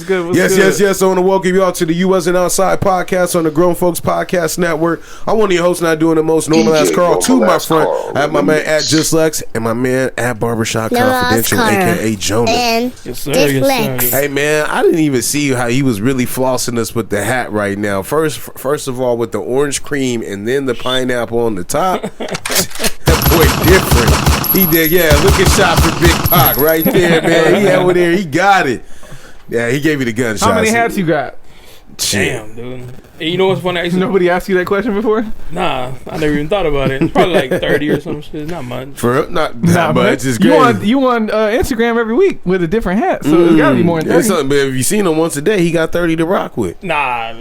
good? Yes. I want to welcome you all to the You Wasn't Outside podcast on the Grown Folks Podcast Network. I'm one of your hosts, not doing the most normal ass Carl. To my front, I have my man at Just Lex and my man at Barbershop Confidential, aka Jonah. And Yes, sir. Yes, sir. Hey man, I didn't even see how he was really flossing us with the hat right now. First of all, with the orange cream and then the pineapple on the top. That boy different. He did, yeah. Look at shot for Big Pac right there, man. He over there. He got it. Yeah, he gave you the gunshot. How many hats you got? Damn, dude. Hey, you know what's funny? Nobody asked you that question before? Nah, I never even thought about it. It's probably like 30 or some shit. Not much. For real? Not much. It's you crazy. on Instagram every week with a different hat, so it's got to be more than 30. But if you seen him once a day, he got 30 to rock with. Nah.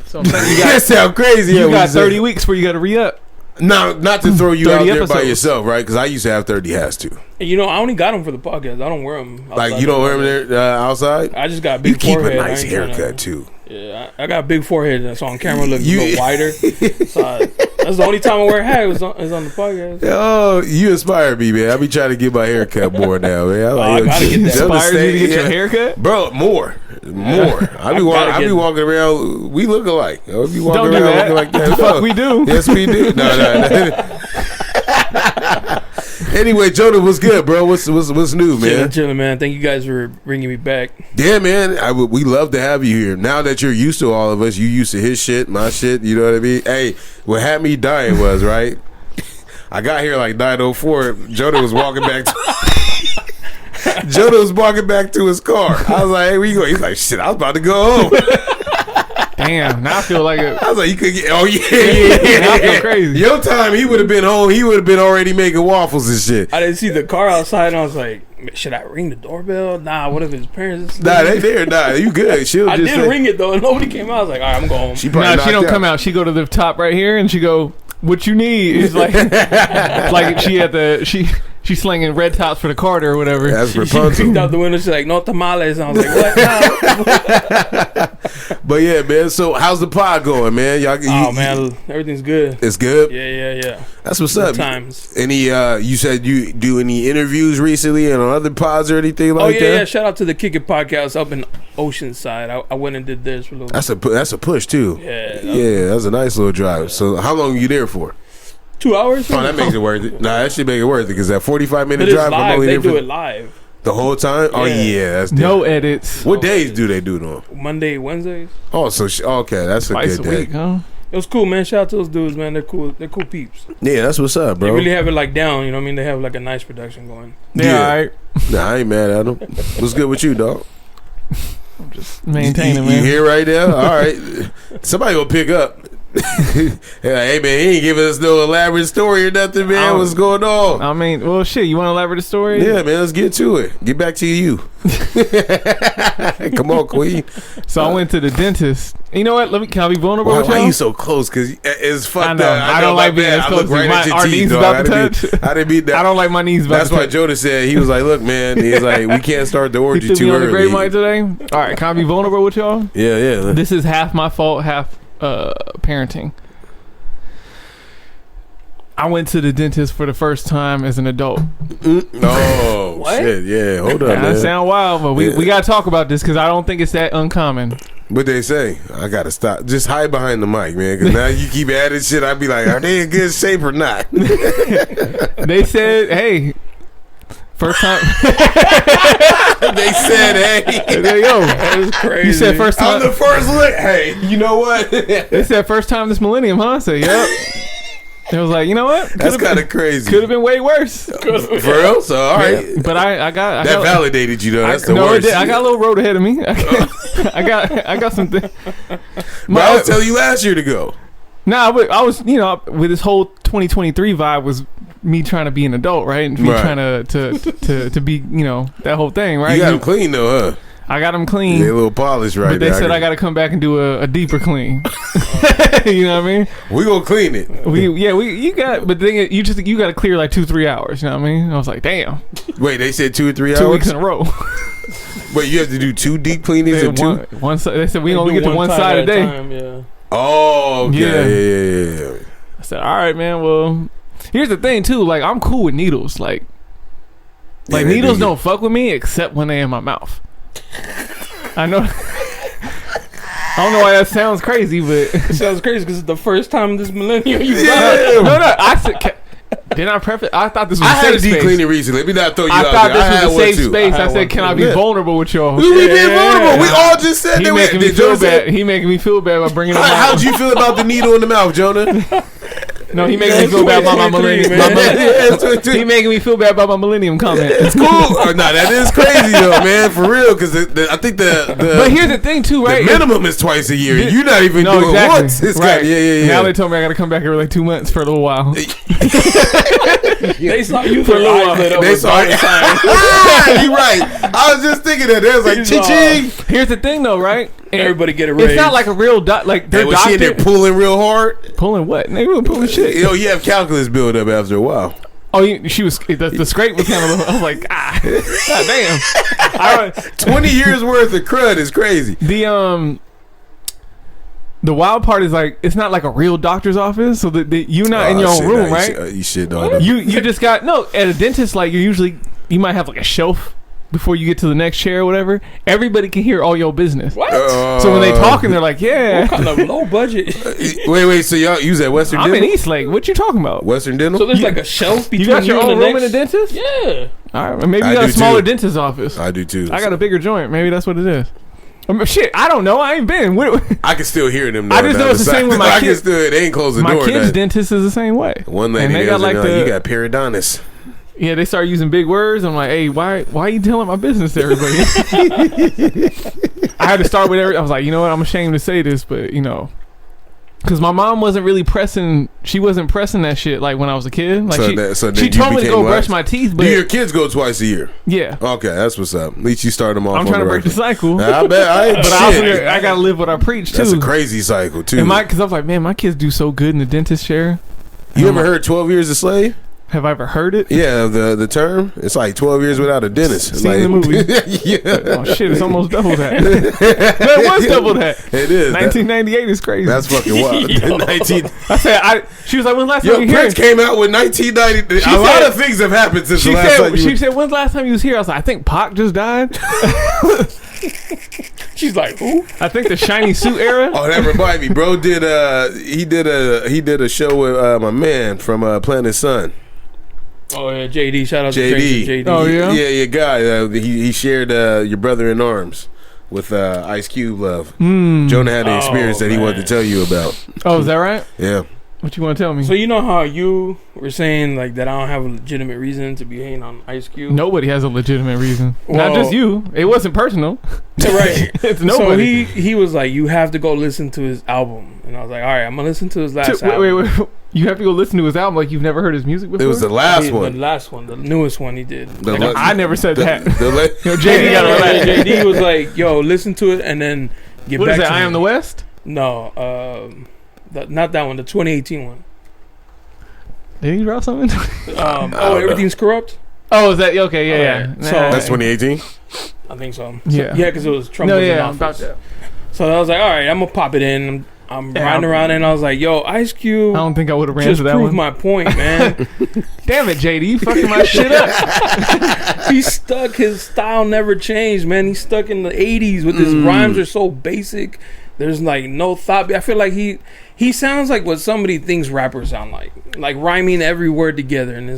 So I'm saying That sound crazy. you got 30 weeks where you got to re-up. No, not to throw you out there by episodes. yourself, right? Because I used to have 30 hats too. You know, I only got them for the podcast. I don't wear them. Like you don't wear them there outside. I just got a You big keep forehead. a nice I ain't haircut tryna- too. Yeah, I got a big forehead, so on camera it looks a little wider. So that's the only time I wear a hat is on the podcast. Oh, you inspire me, man. I be trying to get my haircut more now, man. I gotta get that. Inspires you to get your haircut? bro. More. I be walking around. We look alike. I be walking Don't do around that. looking like that. Fuck, No. we do. Yes, we do. No. Anyway, Jonah, what's good, bro? What's new, man? Chilling, man. Thank you guys for bringing me back. Yeah, man. We love to have you here. Now that you're used to all of us, you used to his shit, my shit. You know what I mean? Hey, what had me dying was right. I got here like 9:04. Jonah was walking back. Jonah was walking back to his car. I was like, "Hey, where you going?" He's like, "Shit, I was about to go home." Damn, now I feel like it. I was like, "You could get." Oh yeah. Now I feel crazy. Your time, he would have been home. He would have been already making waffles and shit. I didn't see the car outside, and I was like, should I ring the doorbell? Nah, what if his parents? Nah, they there. Nah, you good. She'll I just did say, ring it though, and nobody came out. I was like, all right, I'm going home. She probably No, she don't knocked come out. She go to the top right here and she go, "What you need?" It's like, like she had she's slinging red tops for the Carter or whatever. That's She Rapunzel. peeked out the window. She's like, no tamales. And I was like, what? No. But yeah, man. So how's the pod going, man? Oh man, everything's good. It's good. Yeah. That's what's Good up. times. Any you said you do any interviews recently and on other pods or anything like Oh yeah, that? yeah. Shout out to the Kick It podcast up in Oceanside. I went and did this for a little. That's a push too. Yeah. That's a nice little drive. So how long are you there for? 2 hours. Oh, that makes it worth it. Nah, that should make it worth it because that 45-minute But it's drive. I'm live. only They there do for it live. the whole time. Oh Yeah. yeah, that's No different. edits. What days do they do it on? Monday, Wednesdays. Oh, so okay, that's a Twice good a day. week, huh? It was cool, man. Shout out to those dudes, man. They're cool. They're cool peeps. Yeah, that's what's up, bro. They really have it like down. You know what I mean? They have like a nice production going. Yeah, all right. Nah, I ain't mad at them. What's good with you, dog? I'm just maintaining, you man. here right now? All right. Somebody gonna pick up. Hey man, he ain't giving us no elaborate story or nothing, man. What's going on? I mean, well, shit. You want to elaborate the story? Yeah, man, let's get to it. Get back to you. Come on, Queen. So I went to the dentist. You know what? Can I be vulnerable with Why y'all? you so close? Because it's fucked I know. up. I don't my like being bad. as I close look right as at your our teeth, knees dog. about to touch. I didn't mean that. I don't like my knees about That's to why touch. Jonah said, he was like, look, man, he's like, we can't start the You orgy threw too me on the grave mic early. today. All right, can I be vulnerable with y'all? Yeah. This is half my fault, half parenting. I went to the dentist for the first time as an adult. Oh, What? shit. Yeah, hold on, That man. sound wild, but we Yeah. got to talk about this because I don't think it's that uncommon. What they say? I gotta stop. Just hide behind the mic, man. Because now you keep adding shit. I'd be like, are they in good shape or not? They said, hey, first time. They said, hey, There you go. That was crazy. You said first on time. the first look. Hey, you know what? They said first time this millennium, huh? I said, yep. It was like, you know what? That's kind of crazy. Could have been way worse. For real? So, all right. Yeah, but I got That validated you, though. That's the no, worst. it did. I got a little road ahead of me. I got something. But I was telling you last year to go. Nah, but I was, with this whole 2023 vibe was me trying to be an adult, right? And me Right. trying to be, that whole thing, right? You got them clean, though, huh? I got them Yeah, a clean. little polish right But they there. said I got to come back and do a deeper clean. You know what I mean? We gonna clean it. You got, but the thing is, you got to clear like 2-3 hours. You know what I mean? I was like, damn, Wait, they said 2 or 3 hours? 2 weeks in a row. Wait, you have to do 2 deep cleanings and 2? One side. They said we They only do get to one time side a at day. time, yeah. Oh, okay. Yeah. Yeah. I said, all right, man. Well, here's the thing too. Like, I'm cool with needles. Like Yeah, they needles do. don't fuck with me except when they in my mouth. I know. I don't know why that sounds crazy, but It sounds crazy because it's the first time this millennium you got Yeah. it. no. I said, didn't I preface? I thought this was I a had a safe deep space. cleaning recently. Let me not throw you I out thought there. I this had was a one safe too. space. I had said, one can too. I be Yeah. vulnerable with y'all? We being vulnerable. We all just said He that. making me Did feel Jonah say- bad. He making me feel bad by bringing up How'd you feel about the needle in the mouth, Jonah? No, he making me feel bad about my millennium. man. He making me feel bad about my millennium comment. It's cool. No, that is crazy though, man. For real, because I think the But here's the thing too, right? the minimum is twice a year. You're not even No, doing exactly. once. It's Right. yeah. Now they told me I got to come back every like 2 months for a little while. They saw you For a for little while. They saw it. You're right. I was just thinking that. They was like, ching. Here's the thing though, right? And Everybody get a raise. it's not like a real like their And was she in there doctor pulling real hard? pulling what? They were pulling shit. You know, you have calculus build up after a while. Oh, she was the scrape was kind of. I was like, god damn. 20 years worth of crud is crazy. The wild part is like it's not like a real doctor's office, so that you're not in your own room, right? You shit, dog. You just got at a dentist. Like you might have like a shelf before you get to the next chair or whatever. Everybody can hear all your business. What? So when they talking, they're like, yeah. What kind of low budget? Wait. So y'all use at Western I'm Dental? in Eastlake. What you talking about? Western Dental? So there's like a shelf between You got your own and room the in the next? dentist? Yeah. All right, maybe I you got a do smaller too. dentist office. I do too. I got a bigger joint. Maybe that's what it is. Shit, I don't know. I ain't been. I can still hear them. I just know it's the same with my I kids. can still. They ain't close the My door. kid's nothing. dentist is the same way. One lady And they there got was like like, you got periodontist. Yeah, they start using big words. I'm like, hey, why are you telling my business to everybody? I had to start with I was like, you know what? I'm ashamed to say this, but because my mom wasn't really pressing. She wasn't pressing that shit like when I was a kid. Like So she then told you me to became go brush wise. my teeth, Do but your kids go twice a year? yeah, Okay, that's what's up. At least you start them off. I'm on trying to the break the right foot. cycle. I bet. But I gotta live what I preach too. That's a crazy cycle too. Because I was like, man, my kids do so good in the dentist chair. You ever heard 12 Years a Slave? Have I ever heard it? Yeah, the term. It's like 12 years without a dentist. Seen Like, the movie. Yeah, Oh shit, it's almost double that. That was double that. it is. 1998 is crazy. That's fucking wild. 19. I said, she was like, when's the last Yo, time you here? Prince came out with 1990. She A lot said- of things have happened since She the last time said, you. when's the last time you was here? I was like, I think Pac just died. She's like, who? I think the shiny suit era. Oh, that remind me, bro. He did a show with my man from Planet Sun. Oh yeah, JD. Shout out JD. to JD. Oh, yeah? Yeah, guy. He shared Your Brother in Arms with Ice Cube Love. Jonah had an experience that he wanted to tell you about. Oh, is that right? Yeah. What you want to tell me? So you know how you were saying like that I don't have a legitimate reason to be hating on Ice Cube? Nobody has a legitimate reason. Well- Not just you. It wasn't personal. Right. It's So nobody. he was like, you have to go listen to his album, and I was like, all right, I'm gonna listen to his last album. Wait. You have to go listen to his album like you've never heard his music before? It was the last The one. last one, the newest one he did. I never said that. Yo, JD JD got got it right. JD was like, yo, listen to it and then get What back is to that? me. I Am the West? No, not that one. The 2018 one. Did he drop something? Everything's corrupt. Oh, is that okay? Yeah. Okay. So- That's 2018. I think so. Yeah. Yeah, because it was Trump. No, was in yeah, office. about that. So I was like, all right, I'm gonna pop it in. I'm Yeah, riding around and I was like, yo, Ice Cube. I don't think I would have ran just to that proved one. my point, man. Damn it, JD, you fucking my shit up. He's stuck. His style never changed, man. He's stuck in the 80s with his rhymes are so basic. There's like no thought. I feel like he sounds like what somebody thinks rappers sound like rhyming every word together, and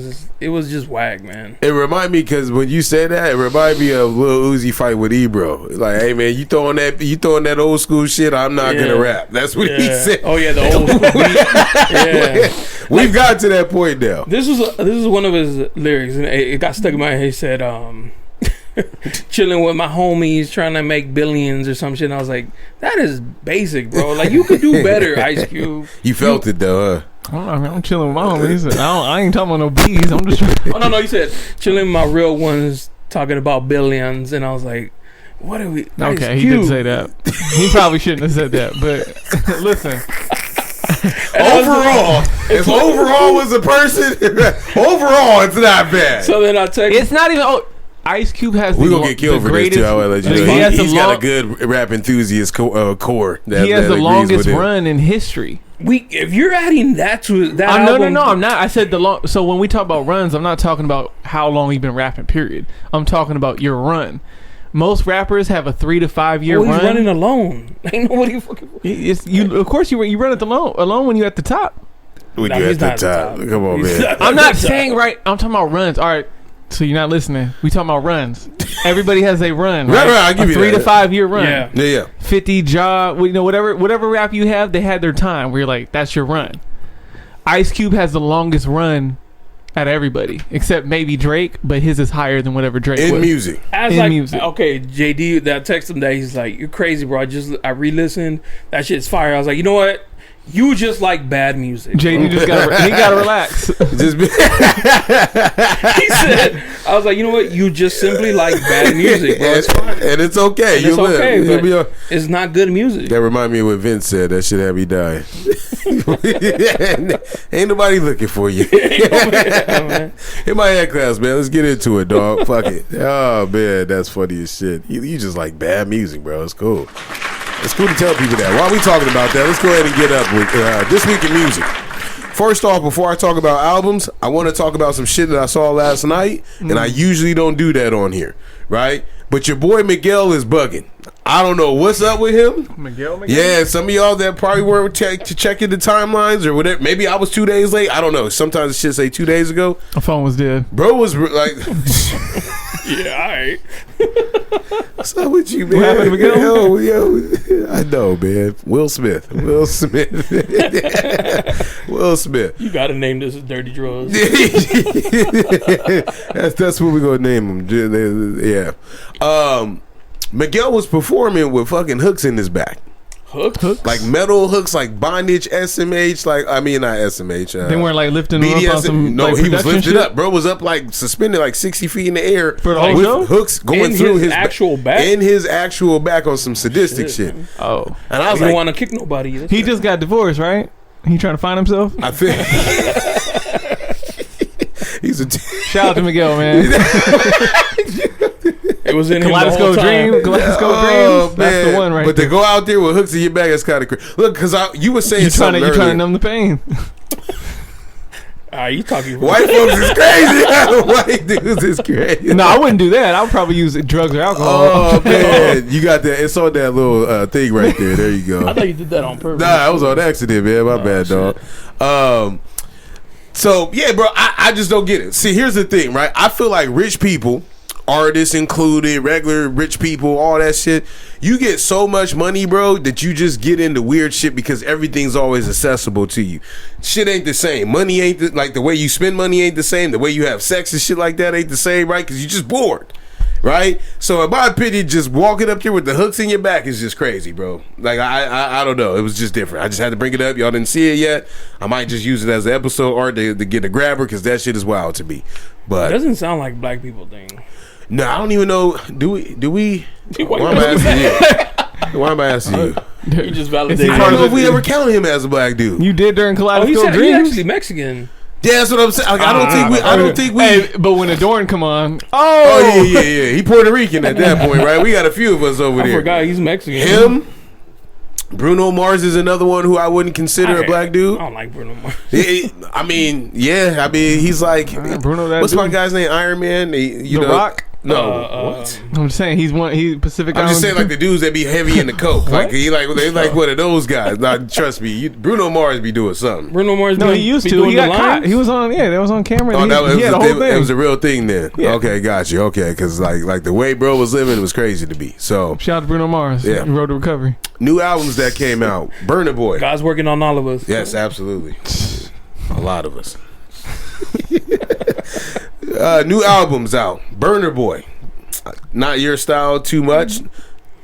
it was just whack, man. It remind me because when you said that, it remind me of Lil Uzi fight with Ebro. Like, hey man, you throwing that old school shit. I'm not gonna rap. That's what he said. Oh yeah, the old school beat. Yeah. We've got to that point now. This is one of his lyrics, and it got stuck in my head. He said, chilling with my homies, trying to make billions or some shit. And I was like, that is basic, bro. Like, you could do better, Ice Cube. You felt it though, huh? I don't know, man, I'm chilling with my homies. I ain't talking about no bees. I'm just trying. Oh no, you said chilling with my real ones, talking about billions, and I was like, what are we? Ice Okay, he Cube. did say that. He probably shouldn't have said that. But listen, Overall, if overall was a person, overall it's not bad. So then I text. it's not even. Oh, Ice Cube has. We're the gonna get killed the for this greatest, too. I will let you know. He has He's the got long, a good rap enthusiast core. That, he has that the agrees longest with him. run in history. If you're adding that to that No, album, I'm not. I said the long. So when we talk about runs, I'm not talking about how long you've been rapping. Period. I'm talking about your run. Most rappers have a 3 to 5 year Well, he's run. running alone. Ain't nobody fucking. It's, you, of course, you run it alone when you're at the top. We No, do he's at the not at the top. top. Come on, He's man. not- I'm not saying right. I'm talking about runs. All right. So you're not listening. We talking about runs. Everybody has a run. Right, I'll give a you 3 that. to 5 year run. Yeah. Yeah. 50 job. Whatever rap you have, they had their time where you're like, that's your run. Ice Cube has the longest run out of everybody, except maybe Drake, but his is higher than whatever Drake In was. music. As In like, music. okay, JD, that text him that he's like, "You're crazy, bro. I re-listened. That shit's fire." I was like, you know what? You just like bad music. JD just gotta relax. Just be- He said, "I was like, you know what? You just simply like bad music, bro. It's fine. and it's okay. And it's You'll live. okay, You'll but be all- it's not good music." That remind me of what Vince said. That shit had me dying. Ain't nobody looking for you. Man. In my head class, man. Let's get into it, dog. Fuck it. Oh man, that's funny as shit. You just like bad music, bro. It's cool. It's cool to tell people that. While we talking about that, let's go ahead and get up with this week in music. First off, before I talk about albums, I want to talk about some shit that I saw last night, and I usually don't do that on here, right? But your boy Miguel is bugging. I don't know what's up with him. Miguel? Yeah, some of y'all that probably weren't checking the timelines or whatever. Maybe I was 2 days late. I don't know. Sometimes it should say 2 days ago. My phone was dead. Bro was like, Yeah, all right. what's up with you, man? What happened to Miguel? Yo, I know, man. Will Smith. Will Smith. Will Smith. You gotta name this Dirty Drugs. that's what we're gonna name him. Yeah. Miguel was performing with fucking hooks in his back. Hooks? Like metal hooks, like bondage, SMH, like I mean not SMH. They weren't like lifting him up on BDSM. some. No, like, he was production lifted shit? up. Bro was up like suspended like 60 feet in the air For the whole with show? hooks going In through his his actual back? In his actual back on some sadistic shit. Man. Oh, And I I was don't like, want to kick nobody. That's he right. just got divorced, right? He trying to find himself. I feel he's a Shout out to Miguel, man. It was in him the whole Kaleidoscope time. Dream. Kaleidoscope Dreams. That's the one, right? But to go out there with hooks in your back, that's kind of crazy. Look, because you were saying You trying something to earlier. numb the pain. You talking White folks is crazy. White dudes is crazy. No, I wouldn't do that. I would probably use drugs or alcohol. Oh man, you got that. It's on that little thing right there. There you go. I thought you did that on purpose. Nah, I was on accident, man. My bad, shit. dog. So yeah, bro, I just don't get it. See, here's the thing, right? I feel like rich people, artists included, regular rich people, all that shit, you get so much money, bro, that you just get into weird shit because everything's always accessible to you. Shit ain't the same. Money ain't like the way you spend money ain't the same. The way you have sex and shit like that ain't the same, right? Because you're just bored. Right, so in my opinion, just walking up there with the hooks in your back is just crazy, bro. Like I don't know, it was just different. I just had to bring it up. Y'all didn't see it yet. I might just use it as an episode art to get a grabber because that shit is wild to me. It But doesn't sound like black people thing. no, I don't even know. Do we? Why Why am I asking you? Why am I asking you? You just Is validated. he I part don't of know if the- we ever count him as a black dude. You did during Oh, Kaleidoscope he's Dreams. actually Mexican. Yeah, that's what I'm saying. Like, I don't think we. Hey, but when Adorn come on, Oh yeah. He Puerto Rican at that point, right? We got a few of us over I there. forgot he's Mexican. Him. Bruno Mars is another one who I wouldn't consider a black dude. I don't like Bruno Mars. I mean, he's like Bruno, that what's my dude. guy's name? Iron Man. The Rock. No, what? I'm just saying he Pacific I'm just Island. saying like the dudes that be heavy in the coke. Like they like one of those guys. Nah, trust me, Bruno Mars be doing something. Bruno Mars. No, be- he used be to. doing He the got caught. lines? He was on. Yeah, that was on camera. Oh, that was he had the a whole thing. thing. It was a real thing then. Yeah. Okay, got you. Okay, because like the way bro was living was crazy to me. So Shout out to Bruno Mars. Yeah. Road to Recovery. new albums that came out. Burna Boy. God's working on all of us. Yes, absolutely. A lot of us. New albums out. Burna Boy. Not your style too much.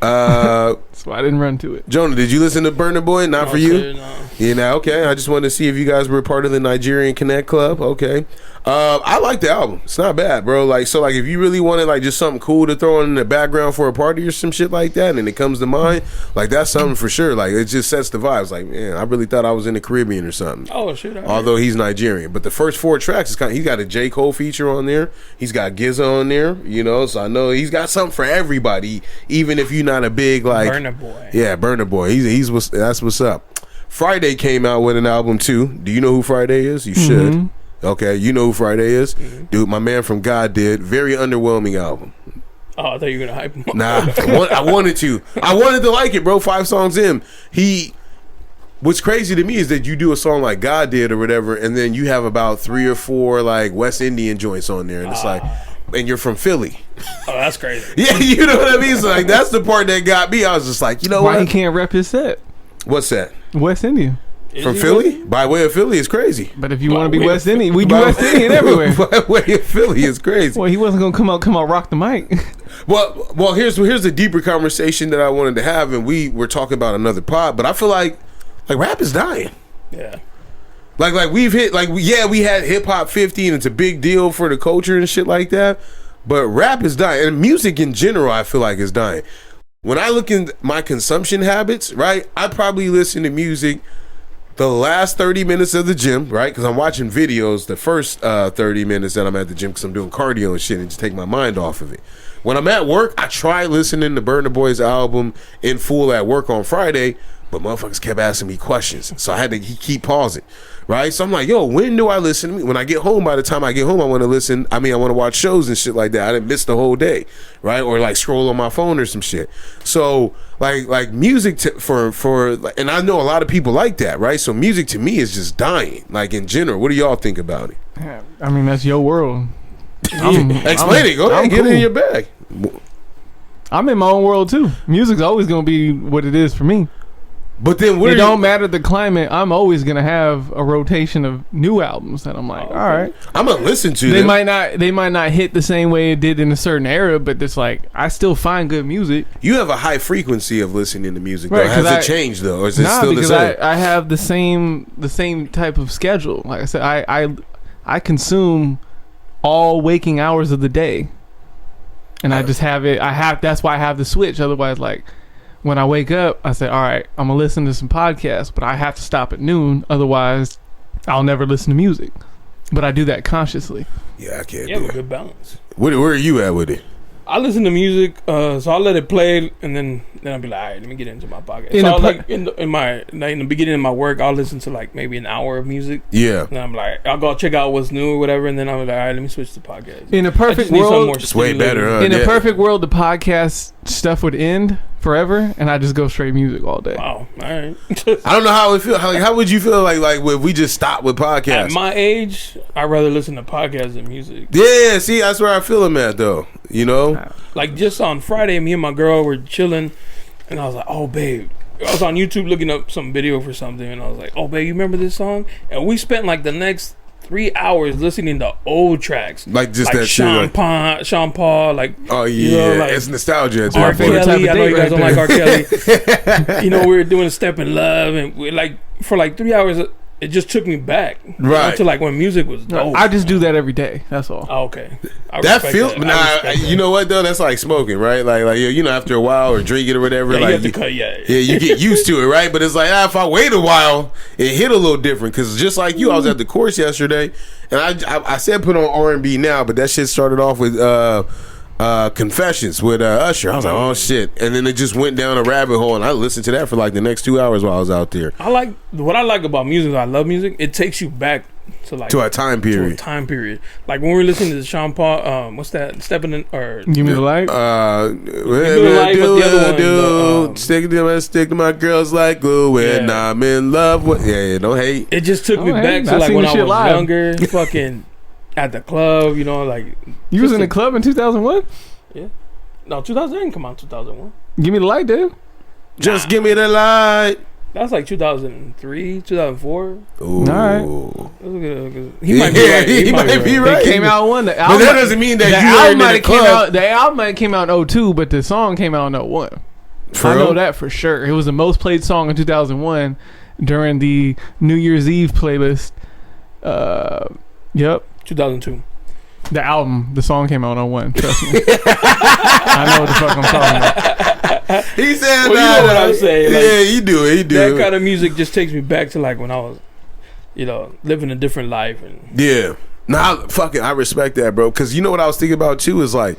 That's why I didn't run to it. Jonah, did you listen to Burna Boy? Not No, for you? sir, no. You know, okay. I just wanted to see if you guys were part of the Nigerian Connect Club. Okay. I like the album. It's not bad, bro. Like, so like if you really wanted like just something cool to throw in the background for a party or some shit like that and it comes to mind, like that's something for sure. Like it just sets the vibes. Like, man, I really thought I was in the Caribbean or something. Oh shit! Although he's Nigerian, but the first 4 tracks is kind of, he's got a J. Cole feature on there. He's got GZA on there, you know. So I know he's got something for everybody, even if you're not a big like Burna Boy. Yeah, Burna Boy. That's what's up. Friday came out with an album too. Do you know who Friday is? You should. Okay, you know who Friday is, dude. My man from God did very underwhelming album. Oh, I thought you were gonna hype him up. Nah, I wanted to. I wanted to like it, bro. 5 songs in, what's crazy to me is that you do a song like God did or whatever, and then you have about 3 or 4 like West Indian joints on there, and it's like, and you're from Philly. Oh, that's crazy. Yeah, you know what I mean? So like, that's the part that got me. I was just like, you know Why what? he can't rep his set? What's that? West Indian. From Philly? By way of Philly is crazy. But if you want to be West Indian, we do West Indian everywhere. By way of Philly is crazy. Well, he wasn't gonna come out, rock the mic. Well, here's the deeper conversation that I wanted to have, and we were talking about another pod, but I feel like rap is dying. Yeah. Like we've hit, we had hip hop 50, and it's a big deal for the culture and shit like that. But rap is dying, and music in general, I feel like is dying. When I look in my consumption habits, right, I probably listen to music the last 30 minutes of the gym, right? Because I'm watching videos the first 30 minutes that I'm at the gym because I'm doing cardio and shit and just take my mind off of it. When I'm at work, I tried listening to Burna Boy's album in full at work on Friday, but motherfuckers kept asking me questions. So I had to keep pausing, right? So I'm like, yo, when do I listen? When I get home, by the time I get home, I want to listen. I want to watch shows and shit like that. I didn't miss the whole day, right? Or like scroll on my phone or some shit. So like music and I know a lot of people like that, right? So music to me is just dying, like in general. What do y'all think about it? I mean, that's your world. Explain it. Go ahead, get it in your bag. I'm in my own world too. Music's always gonna be what it is for me. But then it don't matter the climate. I'm always gonna have a rotation of new albums that I'm like, all right, I'm gonna listen to. They might not hit the same way it did in a certain era, but it's like I still find good music. You have a high frequency of listening to music, right, though. Has it changed though, or is it still the same? Because I have the same type of schedule. Like I said, I consume all waking hours of the day, and I just have it. That's why I have the switch. Otherwise, like. When I wake up, I say, all right, I'm going to listen to some podcasts, but I have to stop at noon. Otherwise, I'll never listen to music. But I do that consciously. Yeah, I can't. You have a good balance. Where are you at with it? I listen to music, so I'll let it play, and then I'll be like, all right, let me get into my podcast. In the beginning of my work, I'll listen to like maybe an hour of music. Yeah. And I'm like, I'll go check out what's new or whatever, and then I'm like, all right, let me switch to podcast. In a perfect world, it's way better. In a perfect world, the podcast stuff would end forever, and I just go straight music all day. Wow, all right. I don't know how it feel. How would you feel like if we just stopped with podcasts? At my age, I'd rather listen to podcasts than music. Yeah, see, that's where I feel them at though. You know, like just on Friday, me and my girl were chilling, and I was like, "Oh, babe." I was on YouTube looking up some video for something, and I was like, "Oh, babe, you remember this song?" And we spent like the next 3 hours listening to old tracks, like just like that Sean Paul, like oh yeah, you know, like it's nostalgia. R. Kelly, I know you guys don't like R. Kelly. You know, we were doing "Step in Love," and we like for like 3 hours. It just took me back, right, to like when music was dope. I just do that every day. That's all. Oh, okay, that feel you know what though? That's like smoking, right? Like you know, after a while or drinking or whatever, yeah, like you have to cut, you get used to it, right? But it's like if I wait a while, it hit a little different because just like you, I was at the course yesterday, and I said put on R&B now, but that shit started off with Confessions with Usher. I was like, oh shit, and then it just went down a rabbit hole, and I listened to that for like the next 2 hours while I was out there. What I like about music. I love music. It takes you back to a time period. Like when we were listening to Sean Paul. What's that? Stepping in or Give Me the Light. Stick to my girls like glue when I'm in love with. Yeah, don't hate. It just took me back to like when I was younger. Fucking. At the club, you know, like you was in the club in 2001. Yeah, no, 2000 didn't come out 2001. Give Me the Light, dude. Just give me the light. That's like 2003, 2004. Ooh. All right. He might be right. He might be right. It came out one. But that doesn't mean that you were in the club. The album might have came out in 02, but the song came out in 01. I know that for sure. It was the most played song in 2001 during the New Year's Eve playlist. Yep. 2002. The album, the song came out on 01. Trust me. I know what the fuck I'm talking about. He said well, that. You know what I'm saying? Like, yeah, you do it. That kind of music just takes me back to like when I was, you know, living a different life. And yeah. Nah, I respect that, bro. Because you know what I was thinking about too is like,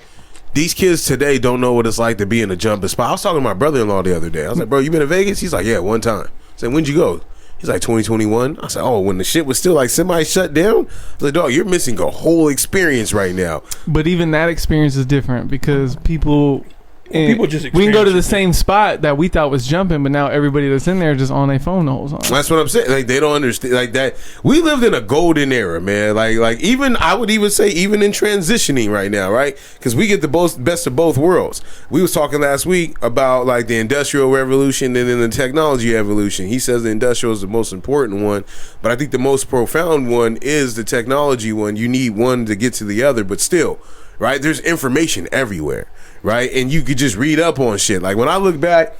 these kids today don't know what it's like to be in a jumping spot. I was talking to my brother-in-law the other day. I was like, bro, you been to Vegas? He's like, yeah, one time. I said, when'd you go? He's like 2021. I said, oh, when the shit was still like semi shut down. I was like, dog, you're missing a whole experience right now. But even that experience is different because people just we can go to the experience it. same spot that we thought was jumping, but now everybody that's in there is just on their phone the whole time. That's what I'm saying. Like they don't understand like that. We lived in a golden era, man. Like even I would even say even in transitioning right now, right? Because we get the best of both worlds. We was talking last week about like the industrial revolution and then the technology evolution. He says the industrial is the most important one, but I think the most profound one is the technology one. You need one to get to the other, but still, right? There's information everywhere. Right, and you could just read up on shit. Like when I look back,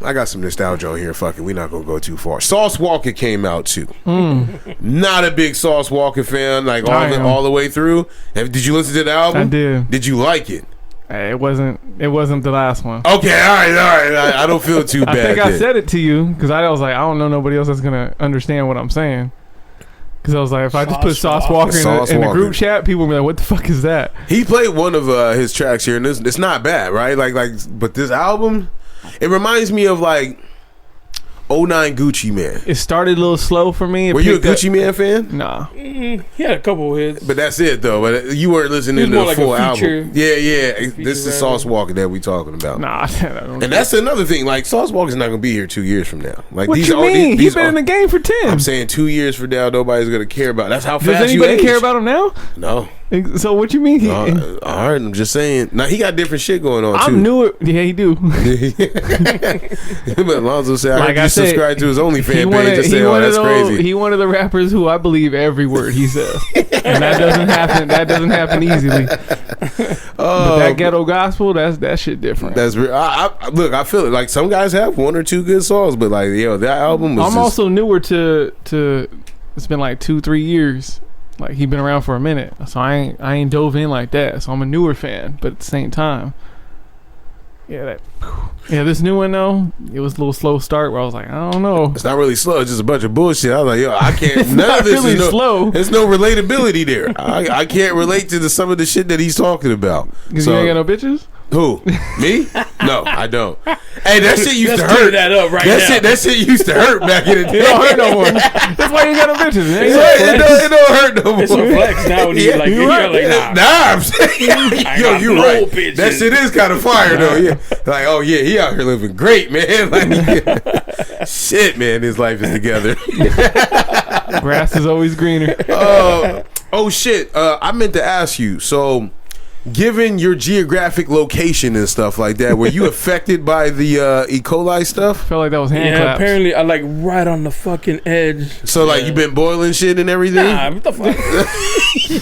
I got some nostalgia on here. Fucking, we're not gonna go too far. Sauce Walker came out too. Not a big Sauce Walker fan. Like all the way through. Did you listen to the album? I did. Did you like it? It wasn't the last one. Okay, all right. I don't feel too bad. I think I then. said it to you because I was like, I don't know nobody else that's gonna understand what I'm saying. Because I was like, if I just put Sauce Walker in the group chat, people will be like, what the fuck is that? He played one of his tracks here, and it's not bad, right? But this album, it reminds me of like 09 Gucci Man. It started a little slow for me. Were you a Gucci Man fan? Nah. He had a couple of hits. But that's it, though. But you weren't listening to the like full a feature, album. Yeah. This is Sauce Walker that we talking about. Nah. I don't And that's another thing. Like, Sauce Walker's not going to be here 2 years from now. Like, what you mean? He's been in the game for 10. I'm saying 2 years from now, nobody's going to care about. That's how fast Does you anybody age. care about him now? No. So what you mean? All right, I'm just saying. Now, he got different shit going on, too. I'm newer. Yeah, he do. But Alonzo said, Like I I said, said, subscribe to his OnlyFans page. Just say, oh, that's crazy. He one of the rappers who I believe every word he says, and that doesn't happen. That doesn't happen easily. But that ghetto gospel, that shit different. That's real. Look, I feel it. Like some guys have one or two good songs, but like that album was. I'm also newer to. It's been like 2-3 years. Like he been around for a minute, so I ain't dove in like that. So I'm a newer fan, but at the same time, this new one though, it was a little slow start where I was like, I don't know. It's not really slow. It's just a bunch of bullshit. I was like, I can't. None of this really is slow. There's no relatability there. I can't relate to some of the shit that he's talking about. Because you ain't got no bitches. Who? Me? No, I don't. Hey, that shit used to Let's hurt. clear that up right now. That shit used to hurt back in the day. It don't hurt no more. That's why you got no bitches. It don't hurt no more. It's a flex now when you're like, I'm saying, yo, you're right. bitches. That shit is kind of fire though. Yeah, like, oh yeah, he out here living great, man. Like, shit, man, his life is together. Grass is always greener. Oh shit, I meant to ask you. So, given your geographic location and stuff like that, were you affected by the E. coli stuff? Felt like that was hand claps. Apparently I like right on the fucking edge. So like you been boiling shit and everything? Nah, what the fuck?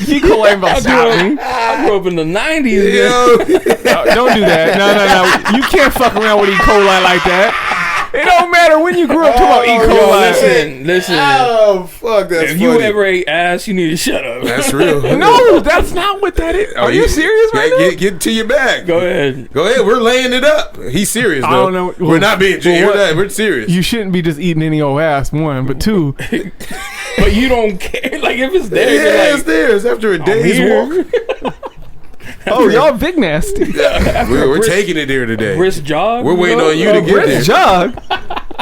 You claim about stopping. I grew up in the 90s. Yo. Don't do that. No. You can't fuck around with E. coli like that. It don't matter when you grew up. Talk about E. coli. Listen. Oh fuck, that's if funny. you ever ate ass, you need to shut up. That's real. No, that's not what that is. Are you serious right now? Get to your bag. Go ahead. We're laying it up. He's serious though. I don't know. We're not being. We're serious. You shouldn't be just eating any old ass, one, but two. But you don't care. Like if it's there, Yeah, you're it's like, there. It's after a day's walk. Oh, y'all big nasty. We're taking it there today. brisk jog. We're waiting on you to get there. Brisk jog.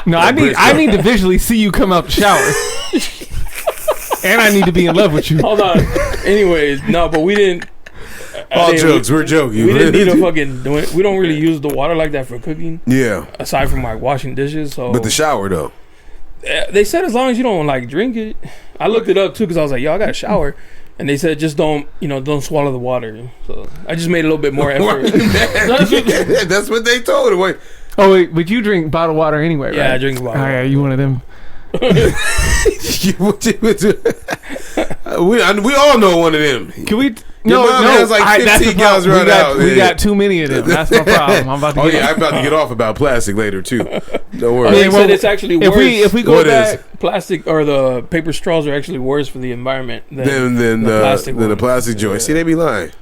No, I need to visually see you come out the shower. And I need to be in love with you. Hold on. Anyways, no, but we didn't. All jokes. We're joking. We didn't need a fucking. We don't really use the water like that for cooking. Yeah. Aside from like washing dishes. So. But the shower though. They said as long as you don't like drink it. I looked it up too because I was like, yo, I got a shower. And they said just don't swallow the water. So I just made a little bit more effort. That's what they told him. Wait. Oh wait, but you drink bottled water anyway, right? Yeah, I drink bottled water. Yeah, you one of them. We all know one of them. Can we? Your mom has like 15 gallons right out. We got too many of them. That's my problem. I'm about to. I'm about to get off about plastic later too. Don't worry. They said it's actually worse. If we go What back, is? Plastic or the paper straws are actually worse for the environment than the plastic joints. See, they be lying.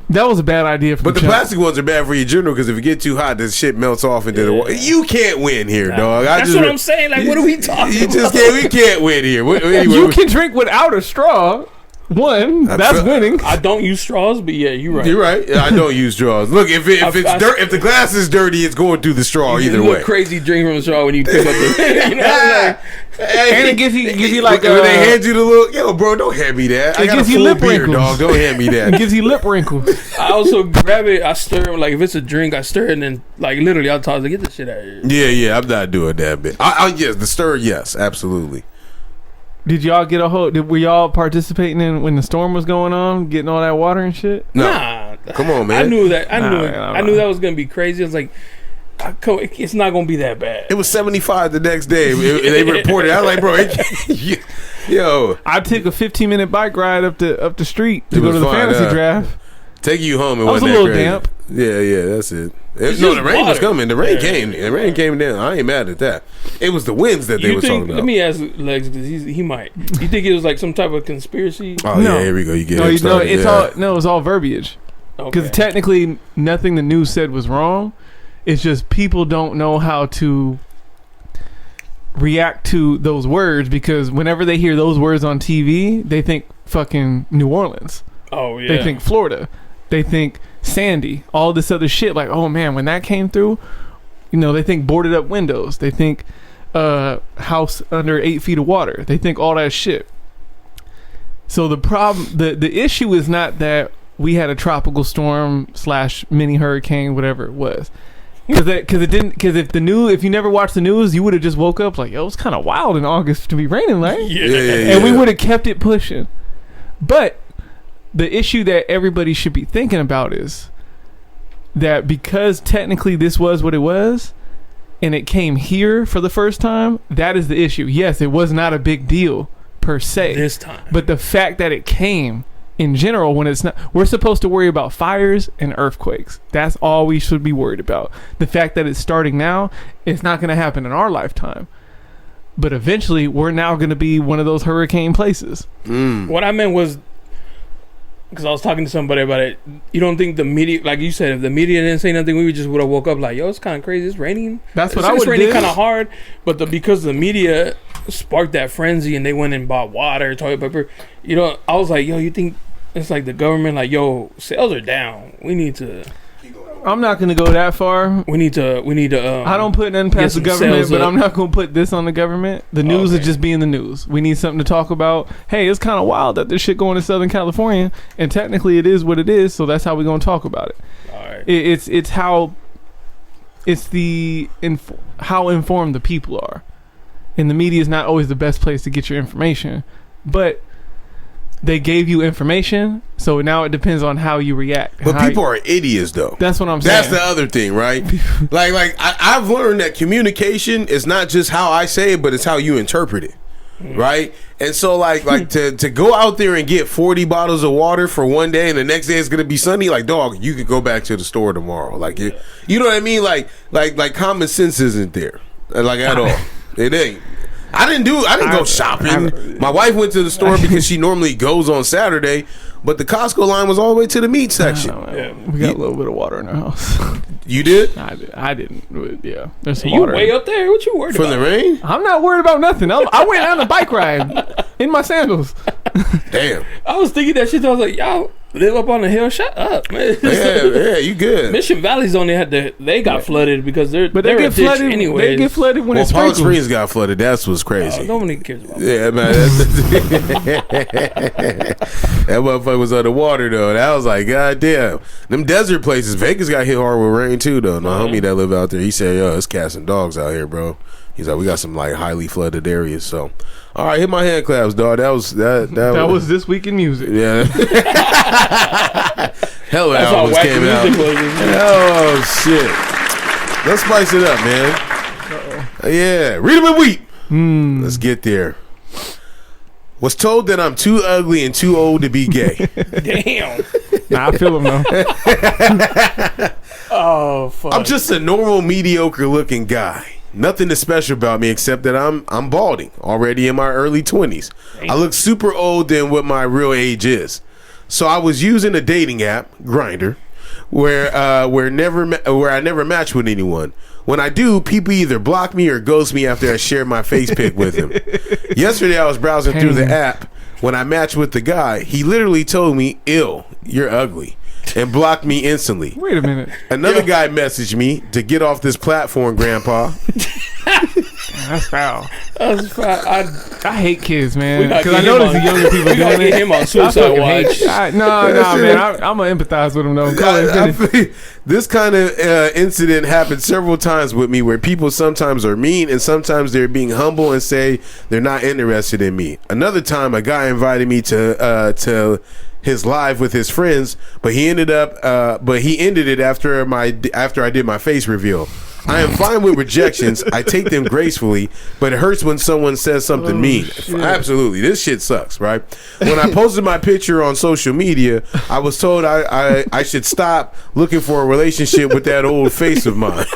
that was a bad idea. But the plastic ones are bad for you general because if it get too hot, this shit melts off into the water. You can't win here, dog. That's what I'm saying. Like, what are we talking about? We can't win here. Anyway, you can drink without a straw. That's winning. I don't use straws, but yeah, you're right. You're right. I don't use straws. Look, if the glass is dirty, it's going through the straw either way. Look crazy drinking from the straw when you pick up the. You know, like, And it gives you like when they hand you the little, yo, bro, don't hand me that. I got gives a you full lip beer, wrinkles. dog. Don't hand me It that. gives you lip wrinkles. I also grab it, I stir it, like if it's a drink, I stir it and then like literally I'll toss it, get the shit out of here. Yeah, I'm not doing that bit. Yes, the stir, yes, absolutely. Did y'all get were y'all participating in when the storm was going on, getting all that water and shit? No. Nah, Come on, man. I knew that. I Nah. knew that was gonna be crazy. I was like, it's not gonna be that bad. It was 75 the next day. They reported. I was like, bro, yo, I took a 15-minute bike ride up the street to It go was to the fine, fantasy draft. take you home. It I was wasn't a little that crazy. damp. Yeah, that's it. It's No, just the rain was water. coming. The rain Yeah. came. The rain came down. I ain't mad at that. It was the winds that they You were think? talking about. Let me ask Legs because he might. You think it was like some type of conspiracy? Oh No. yeah, here we go. You get No, him it's started. all all verbiage. Because Okay. technically, nothing the news said was wrong. It's just people don't know how to react to those words because whenever they hear those words on TV, they think fucking New Orleans. Oh yeah. They think Florida. They think Sandy. All this other shit. Like, oh man, when that came through, they think boarded up windows. They think house under 8 feet of water. They think all that shit. So the problem, the issue is not that we had a tropical storm / mini hurricane, whatever it was. Because if you never watched the news, you would have just woke up like, yo, it's kind of wild in August to be raining, right? Yeah. And we would have kept it pushing. But the issue that everybody should be thinking about is that because technically this was what it was, and it came here for the first time, that is the issue. Yes, it was not a big deal per se. This time. But the fact that it came in general, when it's not, we're supposed to worry about fires and earthquakes. That's all we should be worried about. The fact that it's starting now, it's not going to happen in our lifetime. But eventually, we're now going to be one of those hurricane places. What I meant was, because I was talking to somebody about it, you don't think the media, like you said, if the media didn't say nothing, we just would have woke up like, yo, it's kind of crazy. It's raining. That's what It's I would raining do. kind of hard. But because the media sparked that frenzy and they went and bought water, toilet paper, I was like, yo, you think it's like the government, like, yo, sales are down. We need to. I'm not going to go that far. We need to. I don't put nothing past the get some government, sales but up. I'm not going to put this on the government. The news is Okay. just being the news. We need something to talk about. Hey, it's kind of wild that this shit going to Southern California, and technically it is what it is, so that's how we're going to talk about it. All right. It's how how informed the people are, and the media is not always the best place to get your information, but they gave you information, so now it depends on how you react. But people are idiots, though. That's what I'm saying. That's the other thing, right? I've learned that communication is not just how I say it, but it's how you interpret it, right? And so, to go out there and get 40 bottles of water for one day, and the next day it's gonna be sunny. Like, dog, you could go back to the store tomorrow. Like, you know what I mean? Like common sense isn't there, like at all. It ain't. I didn't go shopping. My wife went to the store because she normally goes on Saturday, but the Costco line was all the way to the meat section. We got a little bit of water in our house. You did? I didn't. Yeah, there's some You water. way up there? What you worried From about? the rain? I'm not worried about nothing. I went on a bike ride in my sandals. Damn. I was thinking that shit. I was like, y'all live up on the hill. Shut up, man. Yeah, you good. Mission Valley's only they got flooded because they're But they're they a get ditch flooded. anyways. They get flooded when Well, it's Palm sprinkles. Springs got flooded. That's what's crazy. Nobody cares about that. Yeah, man. That motherfucker was underwater, though. And I was like, God damn. Them desert places. Vegas got hit hard with rain, too, though. My homie that live out there, he said, yo, it's cats and dogs out here, bro. He's like, we got some, highly flooded areas. So, all right, hit my hand claps, dog. That was this week in music. Yeah. Hell of That's how albums whack came the out. music was. Oh, shit. Let's spice it up, man. Yeah. Read them and weep. Let's get there. Was told that I'm too ugly and too old to be gay. Damn. Nah, I feel him though. Oh fuck. I'm just a normal, mediocre looking guy. Nothing is special about me except that I'm balding, already in my early 20s. I look super old than what my real age is. So I was using a dating app, Grindr, where I never match with anyone. When I do, people either block me or ghost me after I share my face pic with them. Yesterday I was browsing through the app when I matched with the guy, he literally told me, "Ill, you're ugly," and blocked me instantly. Wait a minute. Another guy messaged me to get off this platform, Grandpa. That's foul. That's fine. I hate kids, We man. gotta Because I get him notice the on- younger people we gotta doing it. get him on I suicide fucking watch. hate- No, man. I'm gonna empathize with him though. Go ahead, finish. This kind of incident happened several times with me, where people sometimes are mean and sometimes they're being humble and say they're not interested in me. Another time, a guy invited me to his live with his friends, but he ended it after I did my face reveal. I am fine with rejections. I take them gracefully, but it hurts when someone says something mean. Shit. Absolutely. This shit sucks, right? When I posted my picture on social media, I was told I should stop looking for a relationship with that old face of mine.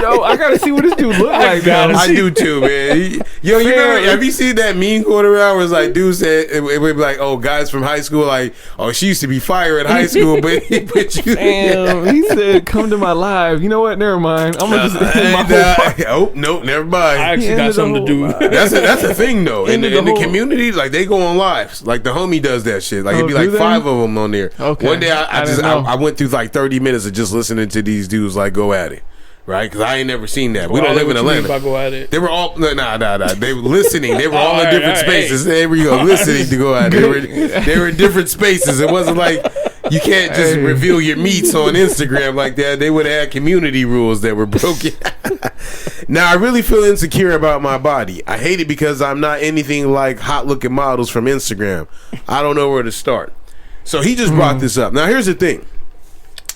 Yo, I gotta see what this dude look like. gotta Now. I do too, man. You remember, have you seen that meme going around where it's like, dude said, it would be like, oh, guys from high school, like, oh, she used to be fire in high school, but you. Damn, he said, "Come to my live." You know what? Never mind. I'm gonna just end my whole part. Oh, no, never mind. I actually He got ended something to the do. whole live. That's a thing though. In Ended the the whole- community, like they go on lives. Like the homie does that shit. Like it'd be do like they? 5 of them on there. Okay. One day I didn't know. went through like 30 minutes of just listening to these dudes like go at it, right? Because I ain't never seen that. We don't live in Atlanta. If I go at it. They were all nah. They were listening. They were all in Alright, different alright, spaces. There we go, listening to go out. They were in different spaces. It wasn't like you can't just Hey. reveal your meats on Instagram like that. They would have had community rules that were broken. Now I really feel insecure about my body. I hate it because I'm not anything like hot looking models from Instagram. I don't know where to start. So he just brought this up. Now here's the thing.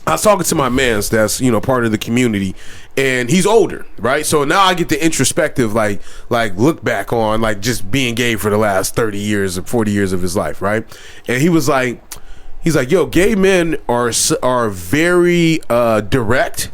I was talking to my mans that's, part of the community, and he's older, right? So now I get the introspective, like look back on, like, just being gay for the last 30 years or 40 years of his life, right? And he's like, yo, gay men are very direct,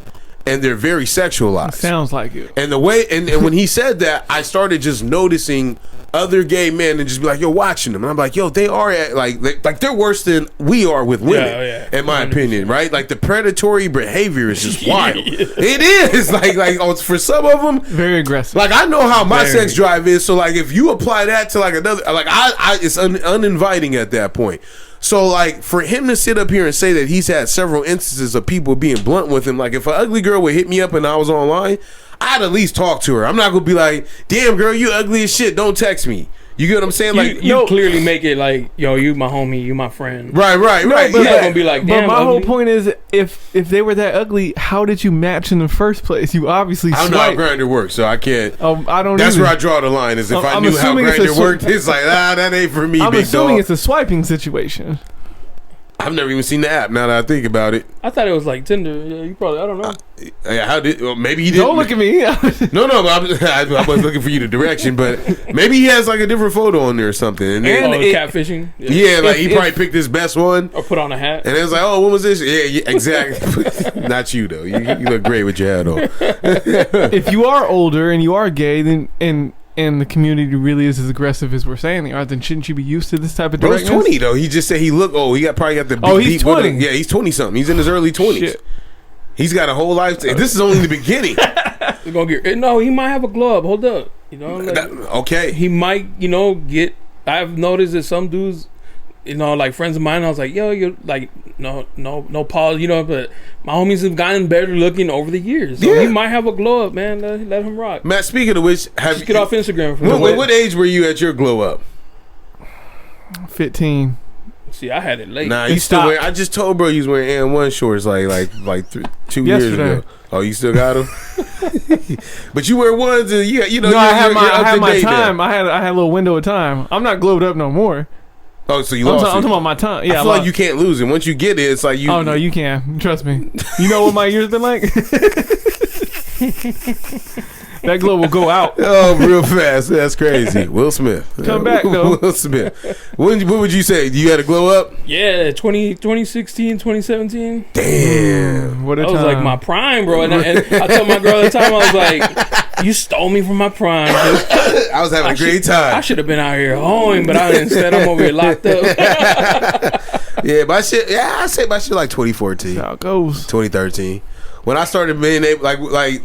and they're very sexualized. Sounds like it. And the way, and when he said that, I started just noticing other gay men and just be like, yo, watching them. And I'm like, yo, they are like they're worse than we are with women, in my 100%. opinion, right? Like the predatory behavior is just wild. It is like for some of them, Very aggressive. like I know how my Very. sex drive is. So like if you apply that to like another, like I it's uninviting at that point. So like for him to sit up here and say that he's had several instances of people being blunt with him, like if an ugly girl would hit me up and I was online, I'd at least talk to her. I'm not gonna be like, damn girl, you ugly as shit, don't text me. You get what I'm saying? Like You clearly make it like, yo, you my homie, you my friend. right. You're not gonna be like, But damn. my whole ugly. point is, if they were that ugly, how did you match in the first place? You obviously I don't know how swiped. Grindr works, so I can't. I don't. That's either. where I draw the line. Is if I I'm knew how assuming it's a Grindr worked, it's like that ain't for me, I'm big assuming dog. it's a swiping situation. I've never even seen the app. Now that I think about it, I thought it was like Tinder. Yeah, you probably. I don't know. how did? Well, maybe he didn't. Don't look at me. No, but I was looking for you the direction, but maybe he has like a different photo on there or something. And then, And Oh, it- catfishing. yeah, like he if- probably picked his best one, Or put on a hat. and it was like, oh, what was this? Yeah, exactly. Not you though. You look great with your hat on. If you are older and you are gay, then and the community really is as aggressive as we're saying they are, then shouldn't you be used to this type of Bro's directness? 20 though. He just said he looked. Oh, he probably got the. Big, Oh, he's deep with 20. him. Yeah, he's 20 something. He's in his early 20s. Shit. He's got a whole life. This is only the beginning. We're gonna get. No, he might have a glow up. Hold up. Like, Okay. he might. Get. I've noticed that some dudes. Like friends of mine. I was like, yo, you're like, no, pause. But my homies have gotten better looking over the years. So Yeah. he might have a glow up, man. Let him rock. Matt, speaking of which, Just get off Instagram for what age were you at your glow up? 15. See, I had it late. Nah, It you still stopped. wear. I just told bro you was wearing N1 shorts like 2 years Yesterday. ago. Oh, you still got them? But you wear ones, and No, I had my time. I had a little window of time. I'm not glowed up no more. Oh, so you I'm lost talking it. about my time. Yeah, I I feel like lost. you can't lose it. Once you get it, it's like you. Oh no, you can. Trust me. You know what my year's been like? That glow will go out. Oh, real fast. That's crazy. Will Smith. Come back, though. Will Smith. What would you say? You had to glow up? Yeah, 2016, 2017. Damn. What a That time. was like my prime, bro. And I told my girl at the time, I was like, you stole me from my prime. I was having a great I time. should have been out here hoeing, but instead I'm over here locked up. Yeah, my shit. Yeah, I say my shit like 2014, That's how it goes. 2013. When I started being able, like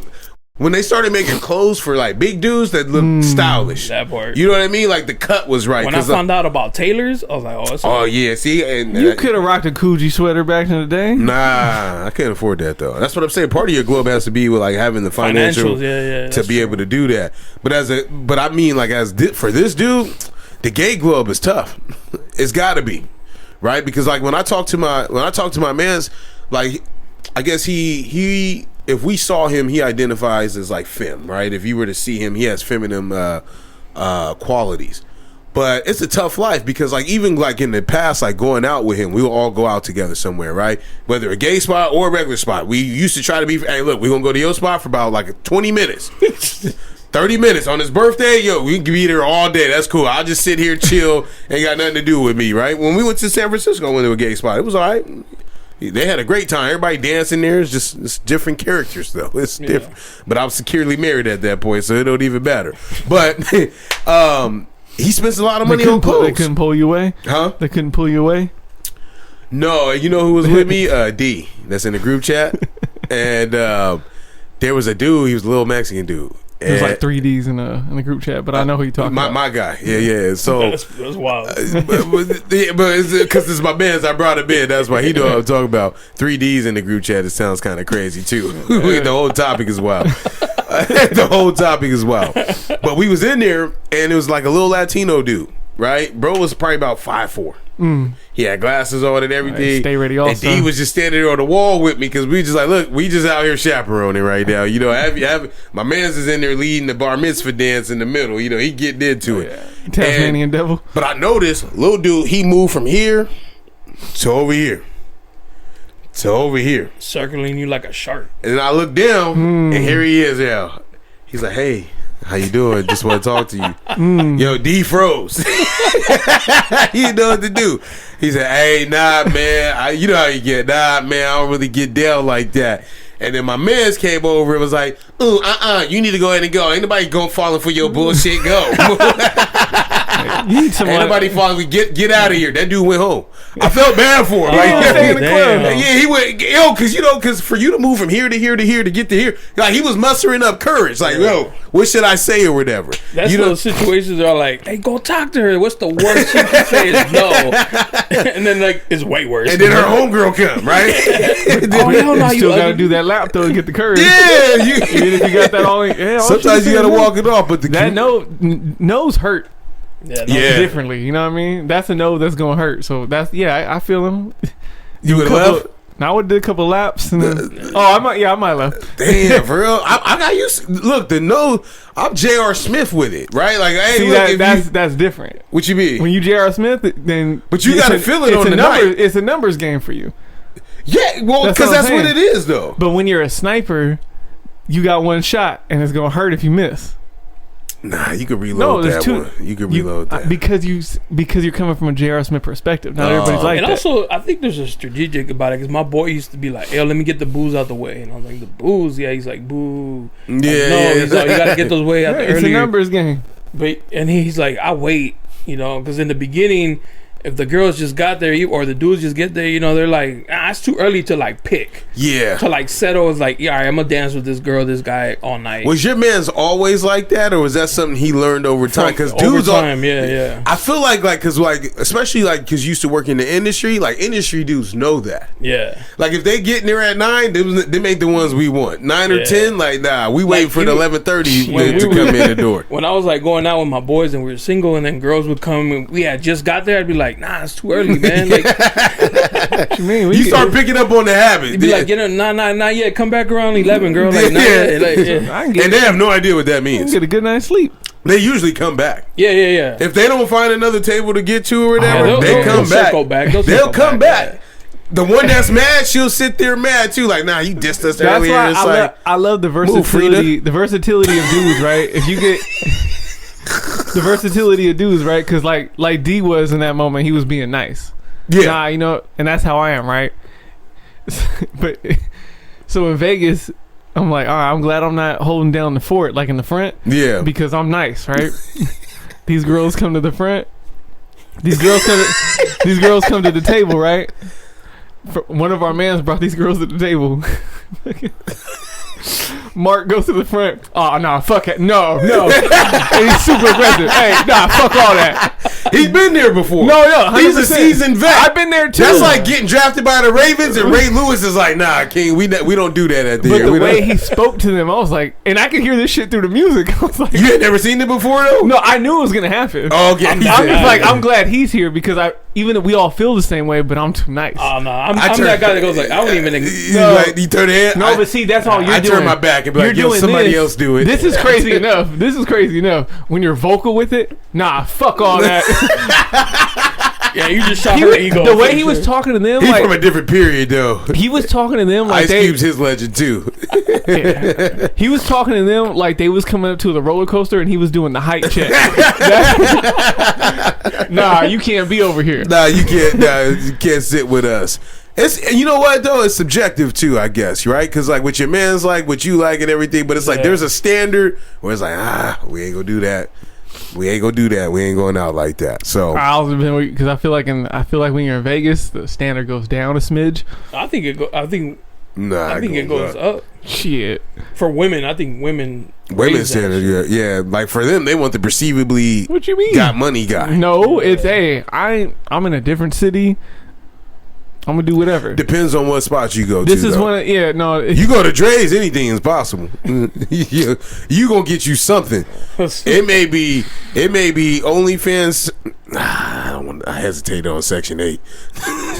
When they started making clothes for like big dudes that look stylish, That part. you know what I mean? Like the cut was right. When I found out about tailors, I was like, oh, it's oh yeah, see, and You could have rocked a Coogee sweater back in the day. nah, I can't afford that though. That's what I'm saying. Part of your globe has to be with like having the financial financials, to be able to do that. But I mean, like for this dude, the gay globe is tough. It's got to be right because like when I talk to my man's, like I guess he if we saw him, he identifies as like femme, right? If you were to see him, he has feminine qualities. But it's a tough life because like even like in the past, like going out with him, we will all go out together somewhere, right? Whether a gay spot or a regular spot. We used to try to be, hey, look, we're gonna go to your spot for about like 20 minutes. 30 minutes on his birthday, yo, we can be there all day. That's cool. I'll just sit here, chill, ain't got nothing to do with me, right? When we went to San Francisco, went to a gay spot, it was all right. They had a great time. Everybody dancing there. It's different characters though. It's different. But I was securely married at that point, so it don't even matter. But he spends a lot of money on clothes. They couldn't pull you away? Huh? They couldn't pull you away? No, you know who was with me? D. That's in the group chat. And there was a dude, he was a little Mexican dude. There's like 3Ds in the group chat, but I know who you're talking about. My guy. Yeah. So that's wild. but because it's my man's, I brought him in. That's why he know what I'm talking about. 3Ds in the group chat. It sounds kind of crazy too. The whole topic is wild. The whole topic is wild. But we was in there, and it was like a little Latino dude, right? Bro was probably about 5'4". He had glasses on and everything. Right, stay ready also. And D was just standing there on the wall with me because we just like, look, we just out here chaperoning right now. You know, my man's is in there leading the bar mitzvah dance in the middle. You know, he getting into it. Yeah. Tasmanian devil. But I noticed, little dude, he moved from here to over here. To over here. Circling you like a shark. And then I look down, and here he is, yeah. He's like, hey, how you doing? Just want to talk to you. Yo, D froze. He didn't know what to do. He said, hey, nah, man. You know how you get. Nah, man, I don't really get down like that. And then my mans came over and was like, you need to go ahead and go. Ain't nobody going falling for your bullshit. Go. You need someone. Ain't nobody falling. Get out of here. That dude went home. I felt bad for him. Damn. He went, because for you to move from here to here to here to get to here, like he was mustering up courage. Like, yo, what should I say or whatever? That's those situations that are like, hey, go talk to her. What's the worst she can say is no. And then like it's way worse. And then her homegirl come, right? Oh, hell no, You still got to do that lap though to get the courage. Yeah, Even if you got that all. Yeah, sometimes you got to walk it off, but that nose hurt. Yeah. Differently, you know what I mean? That's a no that's gonna hurt. So that's I feel him. You would have left? I would did a couple laps and then, I might left. Damn, for real. I got used. Look, the no. I'm J.R. Smith with it, right? Like, hey, see, look, that's different. What you mean? When you J.R. Smith, then but you got to feel it on the night. It's a numbers game for you. Yeah, well, because that's what it is, though. But when you're a sniper, you got one shot, and it's gonna hurt if you miss. Nah, you can reload that one. You can reload that because you're coming from a J.R. Smith perspective. Not everybody's like and that. Also, I think there's a strategic about it because my boy used to be like, "Hey, let me get the booze out the way," and I was like, "The booze?" Yeah, he's like, "Boo." Yeah, he's like, you gotta get those way out It's earlier. a numbers game. But he's like, I wait, because in the beginning, if the girls just got there or the dudes just get there, they're like, it's too early to like pick. Yeah. To like settle is like, yeah, all right, I'm gonna dance with this girl, this guy all night. Was your man's always like that, or was that something he learned over time? Because dudes, yeah. I feel like, especially like, because you used to work in the industry, like industry dudes know that. Yeah. Like if they get in there at 9, they ain't the ones we want. 9 or 10, like nah, we wait for the 11:30 to come in the door. When I was like going out with my boys and we were single, and then girls would come and we had just got there, I'd be like, nah, it's too early, man. Like, what you mean? You start picking up on the habit. You'd be like, not yet. Come back around 11, girl. Like, not yet. Like, and they have no idea what that means. Get a good night's sleep. They usually come back. Yeah. If they don't find another table to get to or whatever, they'll come back. They'll come back. Yeah. The one that's mad, she'll sit there mad too. Like, nah, you dissed us That's earlier. why I love the versatility. The versatility of dudes, right? If you get the versatility of dudes, right? Because like D was in that moment, he was being nice. Yeah. Nah, and that's how I am, right? But so in Vegas, I'm like, all right, I'm glad I'm not holding down the fort like in the front. Yeah. Because I'm nice, right? These girls come to the front. These girls come to the table, right? One of our mans brought these girls to the table. Mark goes to the front. Oh, nah, fuck it. No. And he's super aggressive. Hey, nah, fuck all that. He's been there before. No, 100%. He's a seasoned vet. I've been there too. That's like getting drafted by the Ravens, and Ray Lewis is like, nah, King, we don't do that at the But end. the way he spoke to them, I was like, and I could hear this shit through the music. I was like, You had never seen it before, though? no, I knew it was gonna happen. Oh, okay. I'm just like, I'm glad he's here because even though we all feel the same way, but I'm too nice. Oh no, I'm that guy that goes like, I don't even. Like, you turn the head. No, but see, that's all you're doing. I turn my back and be like, yo, somebody else do it. This is crazy enough. When you're vocal with it, nah, fuck all that. Yeah, you just shot her ego. The way he was talking to them, He's like, from a different period, though. he was talking to them like Ice Cube's his legend, too. Yeah. He was talking to them like they was coming up to the roller coaster and he was doing the height check. Nah, you can't be over here. Nah, you can't sit with us. It's, you know what though, it's subjective too, I guess, right? Because like what your man's like, what you like, and everything. But it's like there's a standard where it's like, we ain't gonna do that. We ain't going out like that. So because I feel like when you're in Vegas, the standard goes down a smidge. I think it goes up. Shit. For women, I think women's standard, yeah. Like for them, they want the perceivably what you mean got money guy. No, it's I'm in a different city. I'm gonna do whatever. Depends on what spot you go to. This is one. Yeah, no. You go to Dre's, anything is possible. You gonna get you something. It may be OnlyFans. I hesitate on Section 8.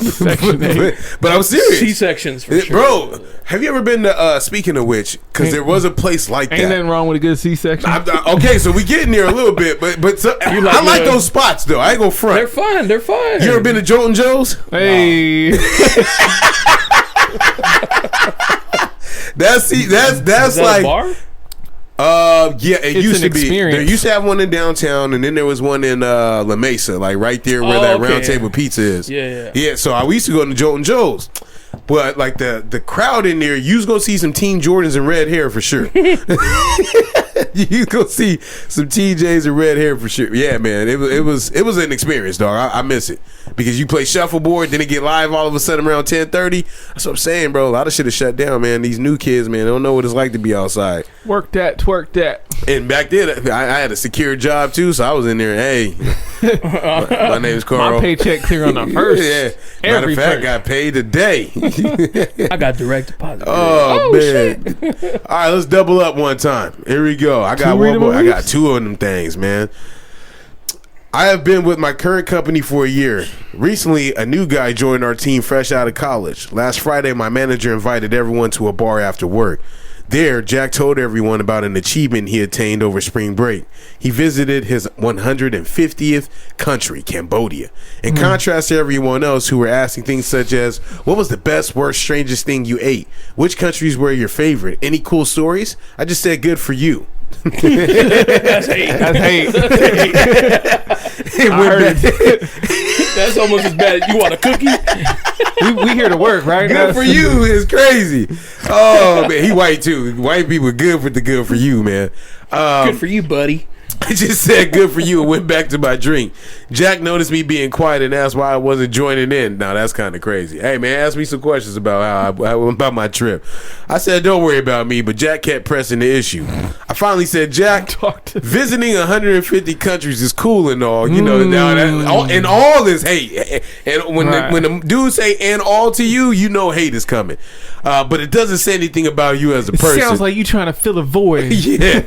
Section 8. But I'm serious. C-sections for sure. Bro, have you ever been to, speaking of which, because there was a place like that. Ain't nothing wrong with a good C-section. Okay, so we getting there a little bit, but so, I like those spots, though. I ain't gonna front. They're fun. You ever been to Joltin' Joe's? Hey. No. That's like a bar? Yeah, it It's used to be. experience. There used to have one in downtown, and then there was one in La Mesa, like right there where that Round Table Pizza is. Yeah. So we used to go to Joltin' Joe's, but like the crowd in there, you was gonna see some Team Jordans and red hair for sure. You gonna see some TJs and red hair for sure. Yeah, man, it was an experience, dog. I miss it because you play shuffleboard, then it get live all of a sudden around 10:30. That's what I'm saying, bro. A lot of shit is shut down, man. These new kids, man, they don't know what it's like to be outside. Work that, twerk that. And back then, I had a secure job too, so I was in there. Hey, my name's Carl. My paycheck clear on the first. Yeah, matter of fact, got paid today. I got direct deposit. Oh man! All right, let's double up one time. Here we go. I got one more. I got two of them things, man. I have been with my current company for a year. Recently, a new guy joined our team fresh out of college. Last Friday, my manager invited everyone to a bar after work. There, Jack told everyone about an achievement he attained over spring break. He visited his 150th country, Cambodia. In contrast to everyone else who were asking things such as, what was the best, worst, strangest thing you ate? Which countries were your favorite? Any cool stories? I just said good for you. That's hate. That's almost as bad as you want a cookie. We here to work, right? Good for you is crazy. Oh man, he white too. White people good for the good for you, man. Good for you, buddy. I just said good for you and went back to my drink. Jack noticed me being quiet and asked why I wasn't joining in. Now that's kind of crazy. Hey man, ask me some questions about about my trip. I said don't worry about me, but Jack kept pressing the issue. I finally said, Jack, visiting 150 countries is cool and all, you know. Now and all is hate. And when the dudes say and all to you, you know hate is coming. But it doesn't say anything about you as a person. It sounds like you trying to fill a void. Yeah.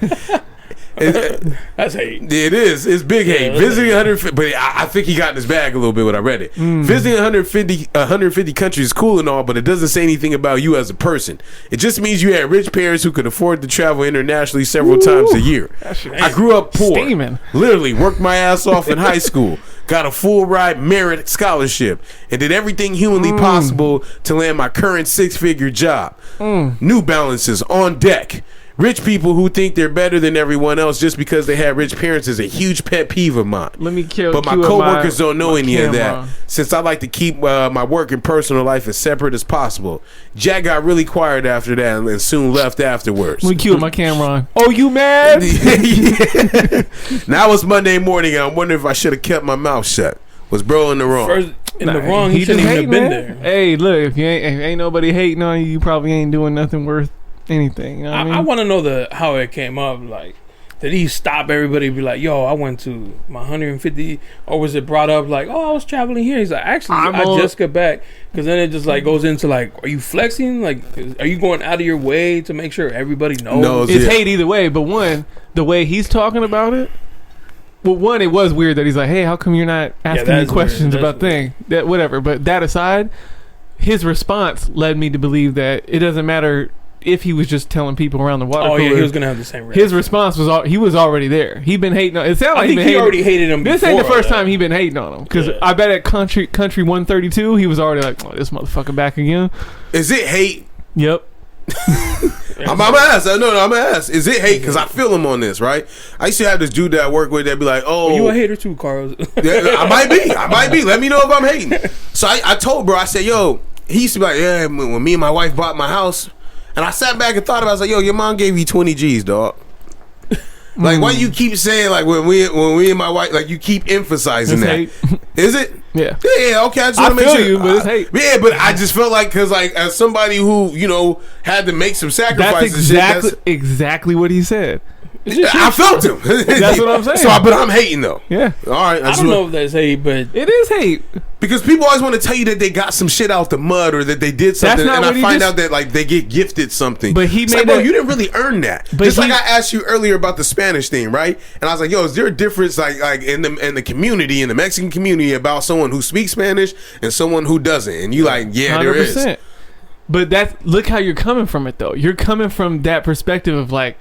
That's hate. It is. It's big hate. Visiting 150, but I think he got in his bag a little bit when I read it. Visiting 150 countries is cool and all, but it doesn't say anything about you as a person. It just means you had rich parents who could afford to travel internationally several times a year. I grew up poor. Steaming. Literally worked my ass off in high school. Got a full ride merit scholarship and did everything humanly possible to land my current 6-figure job. New Balances on deck. Rich people who think they're better than everyone else just because they have rich parents is a huge pet peeve of mine. Let me kill. But my coworkers don't know any of that, since I like to keep my work and personal life as separate as possible. Jack got really quiet after that and soon left afterwards. Let me cue my camera on. Oh, you mad? Now it's Monday morning and I'm wondering if I should have kept my mouth shut. Was bro in the wrong? The wrong, he shouldn't even have been there. Hey, look, if ain't nobody hating on you, you probably ain't doing nothing worth anything. You know what I mean? I want to know how it came up. Like, did he stop everybody and be like, yo, I went to my 150, or was it brought up like, oh, I was traveling here? He's like, actually, I just got back. Because then it just like goes into like, are you flexing? Like, are you going out of your way to make sure everybody knows? It's hate either way, but one, the way he's talking about it, well, one, it was weird that he's like, hey, how come you're not asking me questions about things? That whatever. But that aside, his response led me to believe that it doesn't matter if he was just telling people around the water cooler. He was gonna have the same reaction. His response was he was already there. He'd been hating on. It sounded like he already hated him. This ain't the first time he'd been hating on him, because I bet at country 132 he was already like, oh, this motherfucker back again. Is it hate? Yep. I'm gonna ask. I'm gonna ask. Is it hate? Because I feel him on this, right? I used to have this dude that I work with that be like, "Oh, you a hater too, Carl?" I might be. Let me know if I'm hating. So I told bro, I said, "Yo," he used to be like, "Yeah." When me and my wife bought my house, and I sat back and thought about it, I was like, "Yo, your mom gave you 20 G's, dog." Like, why you keep saying like when we and my wife, like, you keep emphasizing that? Hate. Is it? Yeah. Yeah. Okay. I just want to make sure. You, but it's hate. Yeah, but I just felt like, because like, as somebody who had to make some sacrifices, that's exactly what he said. I felt him. That's what I'm saying. But I'm hating though. Yeah. All right. I don't know if that's hate, but it is hate. Because people always want to tell you that they got some shit out the mud, or that they did something, and I find out that like they get gifted something. But he made bro, you didn't really earn that. Just like I asked you earlier about the Spanish thing, right? And I was like, yo, is there a difference like in the community, in the Mexican community, about someone who speaks Spanish and someone who doesn't? And you like, yeah, 100%. There is. But look how you're coming from it though. You're coming from that perspective of like,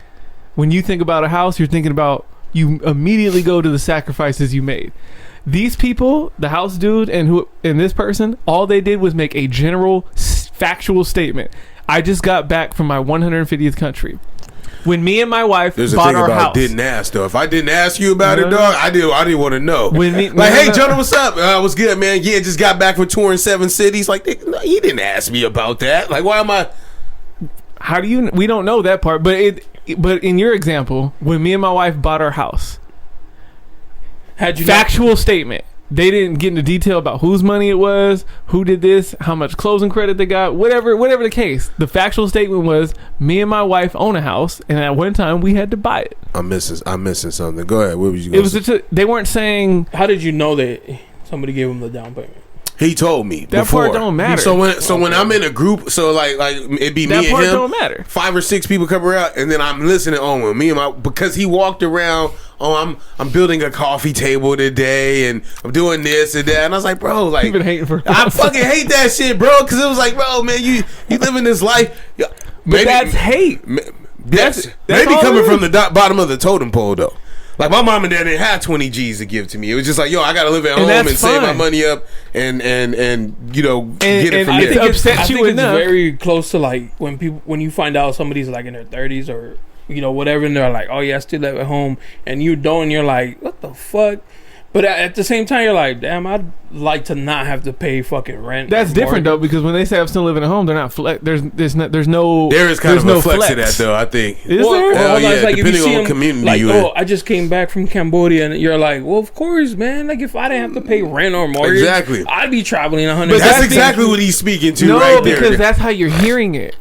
when you think about a house, you're thinking about, you immediately go to the sacrifices you made. These people, the house dude and this person, all they did was make a general factual statement. I just got back from my 150th country. When me and my wife bought our house. Didn't ask though. If I didn't ask you about it, dog, I didn't want to know. Hey, Jonah, what's up? What's good, man? Yeah, just got back from touring 7 cities. Like, he didn't ask me about that. Like, why am I? How do you? We don't know that part, but in your example, when me and my wife bought our house, factual statement. They didn't get into detail about whose money it was, who did this, how much closing credit they got, whatever the case. The factual statement was, me and my wife own a house, and at one time we had to buy it. I'm missing something. Go ahead. What was you going to say? They weren't saying. How did you know that somebody gave them the down payment? He told me that before. Part don't matter. So when I'm in a group, so like it'd be that me part and him. Don't matter. 5 or 6 people come around, and then I'm listening on me and because he walked around. Oh, I'm building a coffee table today, and I'm doing this and that. And I was like, bro, like, you've been hating for. I fucking hate that shit, bro. Because it was like, bro, man, you living this life. But that's hate. That's maybe coming from the bottom of the totem pole though. Like, my mom and dad didn't have 20 G's to give to me. It was just like, yo, I gotta live at home and save my money up and get it from there. I think it's very close to like when you find out somebody's like in their 30s or whatever, and they're like, oh yeah, I still live at home, and you don't, and you're like, what the fuck? But at the same time, you're like, damn, I'd like to not have to pay fucking rent. That's different though, because when they say I'm still living at home, they're not flex. There is kind of a flex to that though. I think. Is there? Well, yeah, like, depending on what community like, you in. I just came back from Cambodia, and you're like, well, of course, man. Like, if I didn't have to pay rent or mortgage, exactly, I'd be traveling 100. But that's exactly what he's speaking to. No, right there. because that's how you're hearing it.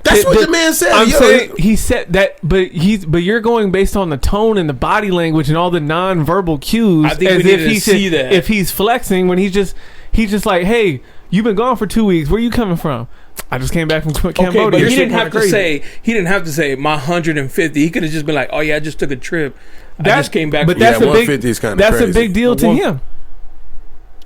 That's what the man said. I'm saying he said that, but you're going based on the tone and the body language and all the non-verbal cues. I think as we need to see that. If he's flexing when he's just like, hey, you've been gone for 2 weeks. Where you coming from? I just came back from Cambodia. Okay, but he didn't have to say my 150. He could have just been like, oh yeah, I just took a trip. I just came back. But that's a 150 is kind of crazy. A big deal to him.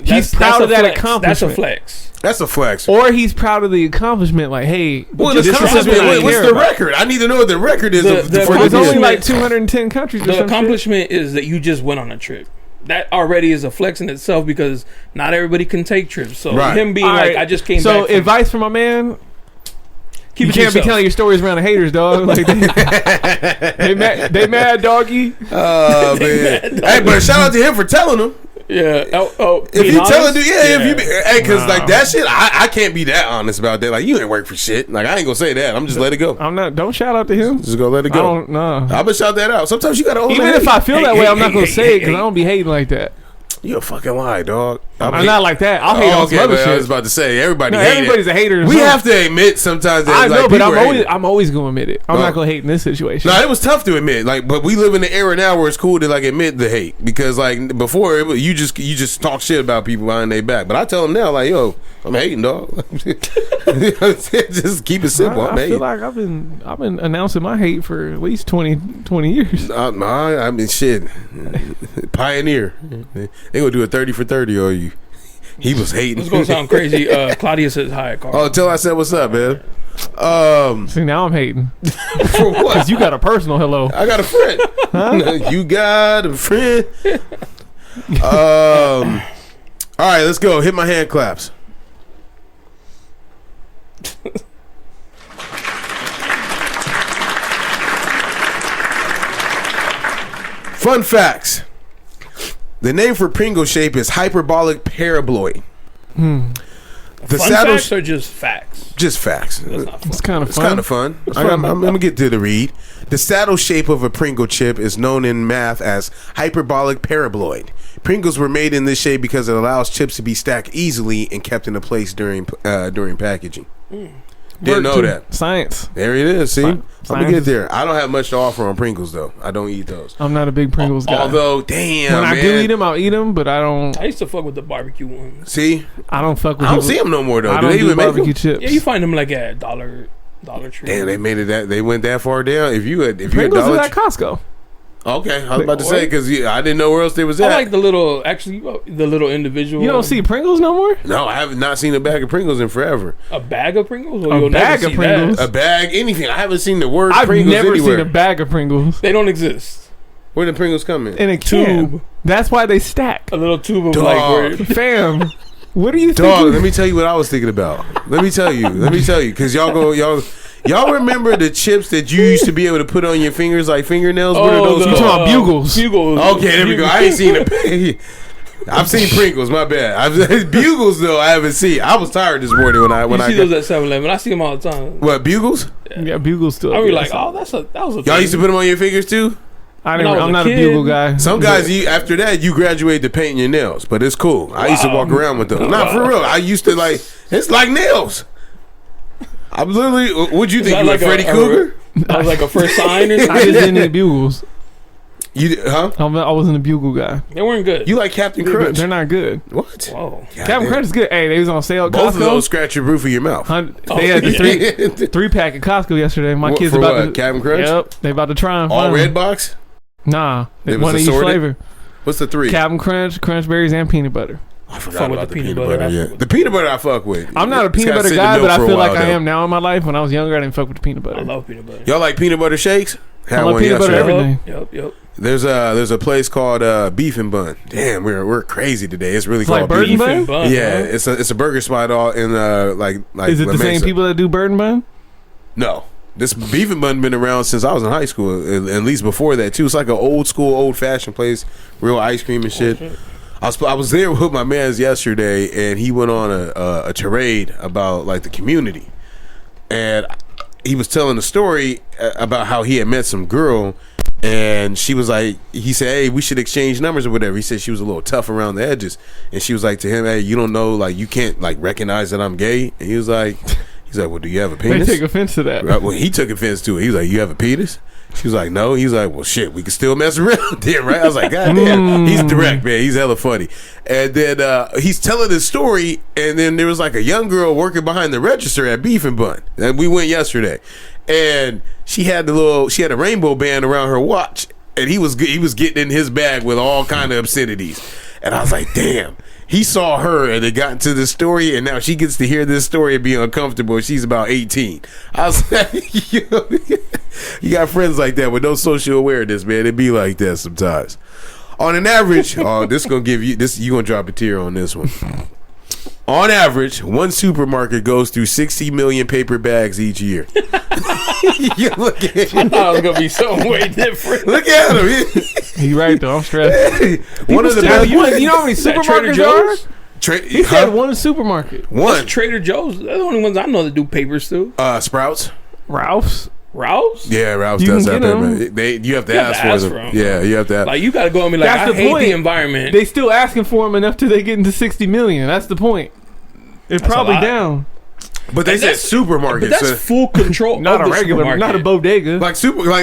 He's proud of that accomplishment. That's a flex. That's a flex. Or he's proud of the accomplishment. Like, hey, what's the record? I need to know what the record is. There's only like 210 countries. The accomplishment is that you just went on a trip. That already is a flex in itself, because not everybody can take trips. So him being like, I just came back. So advice from my man. You can't be telling your stories around the haters, dog. Like they mad, doggy. Oh man! Hey, but shout out to him for telling them. Yeah. If you telling, because like that shit, I can't be that honest about that. Like, you ain't work for shit. Like, I ain't gonna say that. I'm just let it go. I'm not. Don't shout out to him. Just go let it go. I'm gonna shout that out. Sometimes you gotta own even if I feel that way, I'm not gonna say it because I don't be hating like that. You a fucking lie, dog. I'm not like that. I'll hate on some other shit. I was about to say everybody. Everybody's a hater. We have to admit sometimes that I know, like, but I'm always gonna admit it. I'm not gonna hate in this situation. No, it was tough to admit. Like, but we live in an era now where it's cool to like admit the hate because like before you just talk shit about people behind their back. But I tell them now, like, yo, I'm hating, dog. Just keep it simple. I feel like I've been announcing my hate for at least 20 years. I mean, shit, pioneer. They gonna do a 30 for 30 on you. He was hating. It's gonna sound crazy. Claudia says hi, Carl. Oh, tell I said what's up, man. See, now I'm hating. For what? Because you got a personal hello. I got a friend. Huh? You got a friend. All right, let's go. Hit my hand claps. Fun facts. The name for Pringle shape is hyperbolic paraboloid. Fun facts or just facts? Just facts. It's kind of fun. It's kind of fun. I'm gonna get to the read. The saddle shape of a Pringle chip is known in math as hyperbolic paraboloid. Pringles were made in this shape because it allows chips to be stacked easily and kept in a place during packaging. Didn't know that. Science. There it is. See, I'm gonna Science. get there. I don't have much to offer on Pringles though. I don't eat those. I'm not a big Pringles guy. Although, damn, when man. I do eat them, I'll eat them, but I don't. I used to fuck with the barbecue ones. See, I don't fuck with. I don't see them no more though. I Do don't they even make barbecue them? chips. Yeah, you find them like at Dollar Tree. Damn, they made it that. They went that far down. If you Pringles is at Costco. Okay, I was about to say because I didn't know where else they was at. I like the little individual. You don't see Pringles no more? No, I have not seen a bag of Pringles in forever. A bag of Pringles? Or A you'll bag never of see Pringles? A bag, anything. I haven't seen the word I've Pringles never anywhere. seen a bag of Pringles that. They don't exist. Where the Pringles come in? in a can. Tube. That's why they stack. A little tube of Dog. like where Fam, what do you think? Dog, let me tell you what I was thinking about. Let me tell you, because y'all remember the chips that you used to be able to put on your fingers like fingernails? What are those you called? talking about Bugles? Bugles. Okay, there we go. I ain't seen it. I've seen Pringles. My bad. Bugles though, I haven't seen. I was tired this morning when I see those at 7-Eleven. I see them all the time. What, Bugles? Yeah, Bugles still. I be yeah, like, so- that was a. Y'all thing. used to put them on your fingers too? I when I was I'm a not a kid. Bugle guy. Some guys, after that, you graduate to painting your nails, but it's cool. I used to walk around with them. Not for real. I used to it's like nails. I'm literally. What'd you think? that You like like Freddy a- Krueger? I was like a first sign or I something. just didn't eat Bugles. Huh? I wasn't a Bugle guy. They weren't good. You like Captain Crunch? They're not good. What? Whoa. Captain Crunch is good. Hey, they was on sale at Both Costco. of those scratch your roof of your mouth. They had the three pack at Costco yesterday. My What, kids for about what? to Captain Crunch? Yep, they about to try them. All red box? Nah, It was one of each assorted? flavor. What's the three? Captain Crunch, Crunch Berries, and peanut butter. I Fuck forgot with about the the peanut peanut butter. butter. Yeah. The peanut butter I fuck with. I'm not a It's peanut gotta butter sit in the guy, milk but I for a feel like while, I though. am now in my life. When I was younger, I didn't fuck with the peanut I butter. love peanut butter. Y'all like peanut butter shakes? Had I love one peanut butter yesterday. every day. Yep. There's a place called Beef and Bun. Damn, we're crazy today. It's really It's like called Bird Beef. and Bun? Yeah, it's a burger spot all in like Is it La the same Mesa. people that do Bird and Bun? No. This Beef and Bun been around since I was in high school, at least before that too. It's like an old school, old fashioned place, real ice cream and shit. I was there with my mans yesterday, and he went on a tirade about like the community, and he was telling a story about how he had met some girl, and she was like, he said, "Hey, we should exchange numbers or whatever." He said she was a little tough around the edges, and she was like to him, "Hey, you don't know, like you can't like recognize that I'm gay," and he was like. He's like, well, do you have a They penis? take offense to that. Right, well, he took offense to it. He was like, you have a penis? She was like, no. He's like, well, shit, we can still mess around there, right? I was like, God damn. He's direct, man. He's hella funny. And then he's telling his story, and then there was like a young girl working behind the register at Beef and Bun. And we went yesterday. And she had a rainbow band around her watch. And he was getting in his bag with all kind of obscenities. And I was like, damn. He saw her and they got into this story, and now she gets to hear this story and be uncomfortable. She's about 18. I was like, you got friends like that with no social awareness, man. It be like that sometimes. On an average, this gonna give you this. You gonna drop a tear on this one. On average, one supermarket goes through 60 million paper bags each year. You look at I thought it was gonna be something way different. Look at him. He right though. I'm stressed. One of the best. You know how many Trader supermarkets Joe's? are? He said one supermarket. One. Trader Joe's. They're the only ones I know that do papers too. Sprouts. Ralph's. Rouse? Yeah, Rouse You does can have get 'em. paper. You have to You have ask to for ask them. for 'em. Yeah, you have to ask. Like, you gotta go and be like, That's I the hate point. the environment. They still asking for them enough till they get into 60 million. That's the point. It's That's a probably lot. down. But they And said that's- supermarkets. But that's full control Not of a the regular, supermarket. not a bodega. like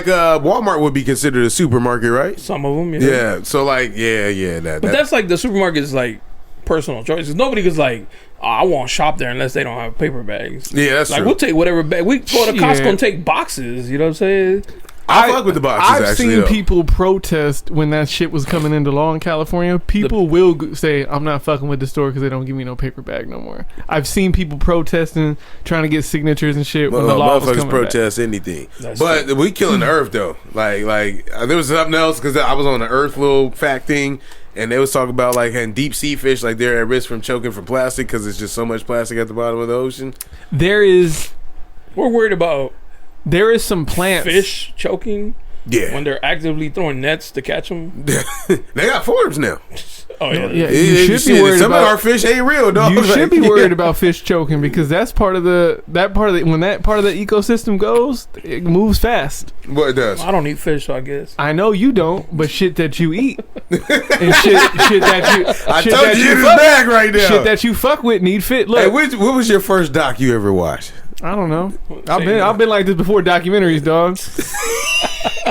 Walmart would be considered a supermarket, right? Some of them, Yeah. So like, But that's like the supermarket is like personal choices. Nobody goes like, oh, I won't shop there unless they don't have paper bags. yeah, that's Like, true. we'll take whatever bag. We go to Costco Shit. and take boxes. You know what I'm saying? I fuck with the boxes. I've actually, seen though. people protest when that shit was coming into law in California. People will say, I'm not fucking with the store because they don't give me no paper bag no more. I've seen people protesting, trying to get signatures and shit when the law was Motherfuckers coming protest anything, That's but we killing the earth though. Like there was something else because I was on the Earth little fact thing, and they was talking about like having deep sea fish, like they're at risk from choking from plastic because there's just so much plastic at the bottom of the ocean. back. We're worried about there is some plants. fish choking Yeah, when they're actively throwing nets to catch them. they got forms now. Oh yeah, Yeah, you should Shit, be worried some about. of our fish ain't real, dog. You should Like, be worried yeah. about fish choking because that's part of the when that part of the ecosystem goes, it moves fast. What it does. I don't eat fish, so I guess. I know you don't, but shit that you eat and shit that you I shit told that you in his fuck- bag right now. shit that you fuck with need fit. Look, Hey, what was your first doc you ever watched? I don't know. I've been like this before documentaries, dog.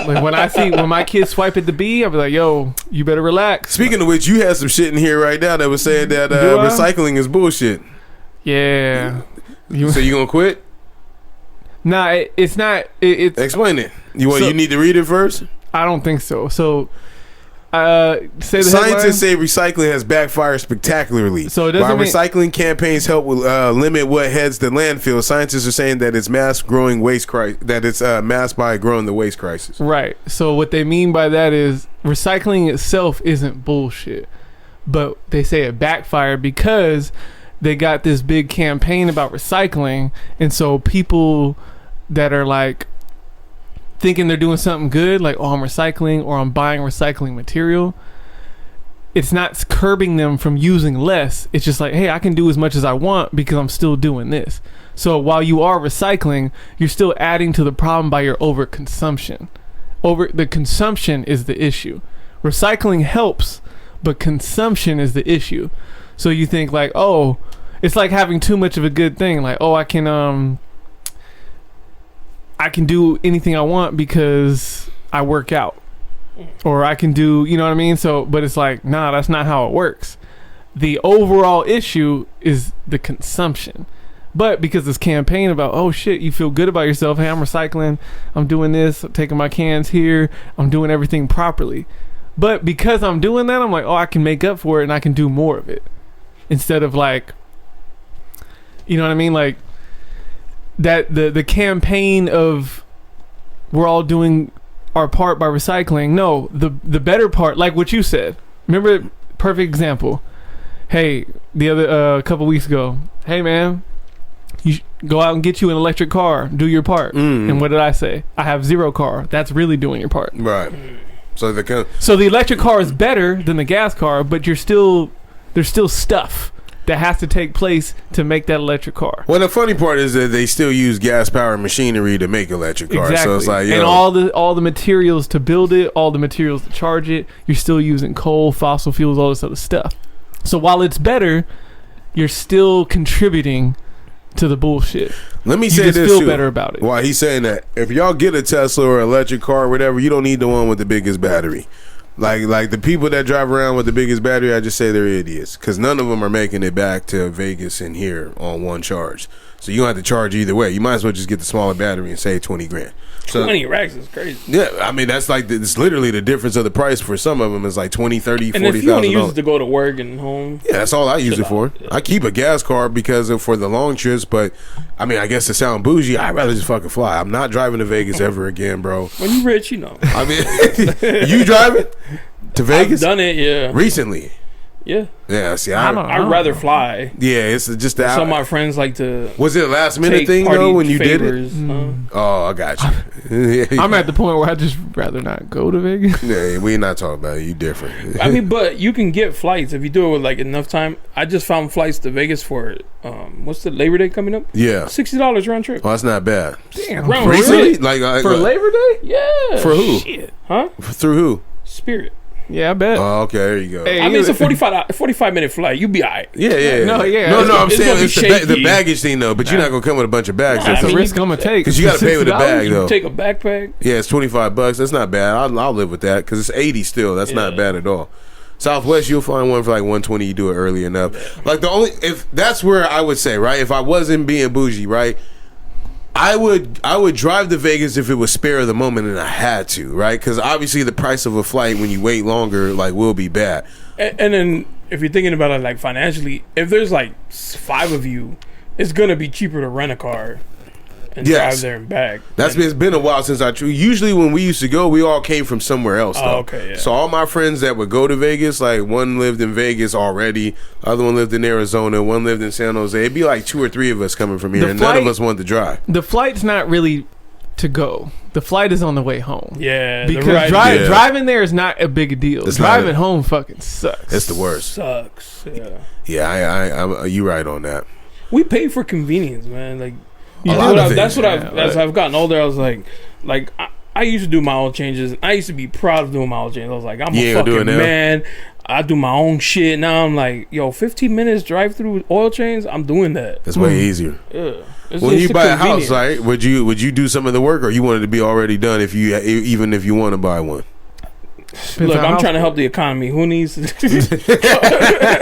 Like when my kids swipe at the B, I'll be like, yo, you better relax. Speaking of which, you had some shit in here right now that was saying that Do I? recycling is bullshit. Yeah. So you gonna quit? Nah, it's not. It's. Explain it. So- You need to read it first. I don't think so. So, say the Scientists headline. say recycling has backfired spectacularly. So it doesn't While mean- recycling campaigns help with, limit what heads to landfill, scientists are saying that it's masked by growing the waste crisis. Right. So what they mean by that is recycling itself isn't bullshit, but they say it backfired because they got this big campaign about recycling, and so people that are like thinking they're doing something good, like, oh, I'm recycling or I'm buying recycling material, it's not curbing them from using less. It's just like, hey, I can do as much as I want because I'm still doing this. So while you are recycling, you're still adding to the problem by your overconsumption. The consumption is the issue. Recycling helps, but consumption is the issue. So you think like, oh, it's like having too much of a good thing. Like, oh, I can do anything I want because I work out, or I can do, you know what I mean? So, but it's like, nah, that's not how it works. The overall issue is the consumption. But because this campaign about, oh shit, you feel good about yourself. Hey, I'm recycling. I'm doing this. I'm taking my cans here. I'm doing everything properly. But because I'm doing that, I'm like, oh, I can make up for it and I can do more of it. Instead of like, you know what I mean? Like that the campaign of we're all doing our part by recycling. No, the better part, like what you said. Remember, perfect example. Hey, the other a couple weeks ago, hey man, you go out and get you an electric car, do your part. And what did I say? I have zero car. That's really doing your part. Right. So the electric car is better than the gas car, but there's still stuff that has to take place to make that electric car. Well, the funny part is that they still use gas powered machinery to make electric cars. Exactly. So it's like, and all the materials to build it, all the materials to charge it, you're still using coal, fossil fuels, all this other stuff. So while it's better, you're still contributing to the bullshit. Let me You say just this feel too. better about it. Why he's saying that if y'all get a Tesla or electric car or whatever, you don't need the one with the biggest battery. Like the people that drive around with the biggest battery, I just say they're idiots because none of them are making it back to Vegas and here on one charge. So you don't have to charge either way. You might as well just get the smaller battery and save 20 grand. So 20 racks is crazy. yeah, I mean that's like it's literally the difference of the price for some of them is like 20, 30, And if you only use it $40,000. to go to work and home, Yeah, that's all I use it for. Yeah. I keep a gas car because for the long trips, but I mean, I guess to sound bougie, I'd rather just fucking fly. I'm not driving to Vegas ever again, bro. when you rich, you know. I mean, you driving to Vegas I've done it, yeah. recently? Yeah, Yeah, see, I don't know. I'd rather fly. yeah, it's just the. Some of my friends like to Was it a last minute take thing party though when you favors. did it? Oh, I got you. I'm at the point where I just rather not go to Vegas. Yeah, we're not talking about it. You different. I mean, but you can get flights if you do it with like enough time. I just found flights to Vegas for what's the Labor Day coming up? Yeah. $60 round trip. Oh, that's not bad. Damn, Round Really? trip. Like for Labor Day? Yeah. For who? Shit. Huh? Through who? Spirit. Yeah, I bet. Oh, okay, there you go. Hey, I mean, it's a 45-minute flight. You be alright. Yeah. No, yeah, No, it's I'm it's saying gonna be it's the shaky. baggage thing though. But you're not gonna come with a bunch of bags. Nah, That's I a mean, risk I'm gonna take. 'Cause you gotta pay with the $60? bag, though. You take a backpack. Yeah, it's $25. That's not bad. I'll live with that because it's 80 still. That's not Yeah. bad at all. Southwest, you'll find one for like 120. You do it early enough. Like if that's where I would say, right? If I wasn't being bougie, right? I would drive to Vegas if it was spare of the moment and I had to, right? Because obviously the price of a flight when you wait longer like will be bad. And then if you're thinking about it like financially, if there's like 5 of you, it's gonna be cheaper to rent a car and Yes. drive there and back. It's been a while since usually when we used to go, we all came from somewhere else. Though. Oh, okay, yeah. So all my friends that would go to Vegas, like one lived in Vegas already, other one lived in Arizona, one lived in San Jose. It'd be like 2 or 3 of us coming from here, The and none flight- of us wanted to drive. The flight's not really to go. The flight is on the way home. Yeah, the Because ride Yeah. driving there is not a big deal. It's not Driving a- home fucking sucks. It's the worst. sucks. Yeah, Yeah, you right on that. we pay for convenience, man. Like A lot of that's things. what I've as I've gotten older. I was like I used to do my own changes. I used to be proud of doing my own changes. I was like, I'm You a ain't gonna do fucking it now? man. I do my own shit. Now I'm like, yo, 15 minutes drive through oil change. I'm doing that. That's way easier. Yeah. It's When just you the buy a house, convenience. right? Would you do some of the work, or you want it to be already done? Even if you want to buy one. Look, on I'm how- trying to help the economy. Who needs?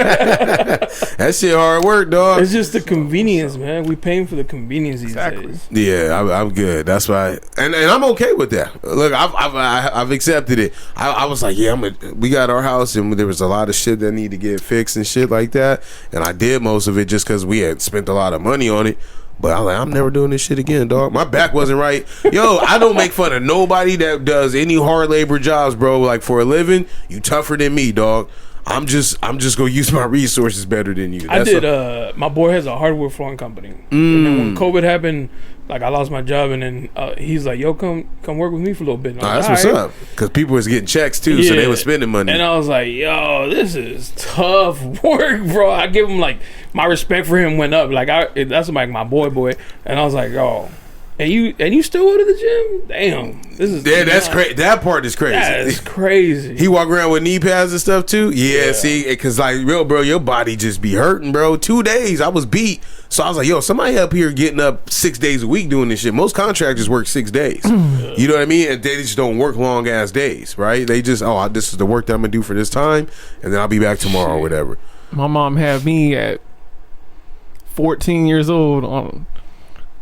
That shit hard work, dog. It's just the convenience, man. We paying for the convenience these days. Yeah, I'm good. That's why, and I'm okay with that. Look, I've accepted it. I was like, yeah, we got our house, and there was a lot of shit that need to get fixed and shit like that, and I did most of it just because we had spent a lot of money on it. But I'm like, I'm never doing this shit again, dog. My back wasn't right. Yo, I don't make fun of nobody that does any hard labor jobs, bro. Like for a living, you tougher than me, dog. I'm just gonna use my resources better than you. I did. My boy has a hardware flooring company, and then when COVID happened, like I lost my job, and then he's like, "Yo, come work with me for a little bit." And I was that's like, what's "All right." up. Because people was getting checks too, so they was spending money. And I was like, "Yo, this is tough work, bro." I give him like my respect for him went up. Like that's like my boy, and I was like, "Oh." And you still go to the gym? Damn, this is That's crazy. That part is crazy. That's crazy. He walk around with knee pads and stuff too. Yeah. See, because like real bro, your body just be hurting, bro. 2 days, I was beat. So I was like, yo, somebody up here getting up 6 days a week doing this shit. Most contractors work 6 days. You know what I mean? And they just don't work long ass days, right? They just, this is the work that I'm gonna do for this time, and then I'll be back tomorrow or whatever. My mom had me at 14 years old on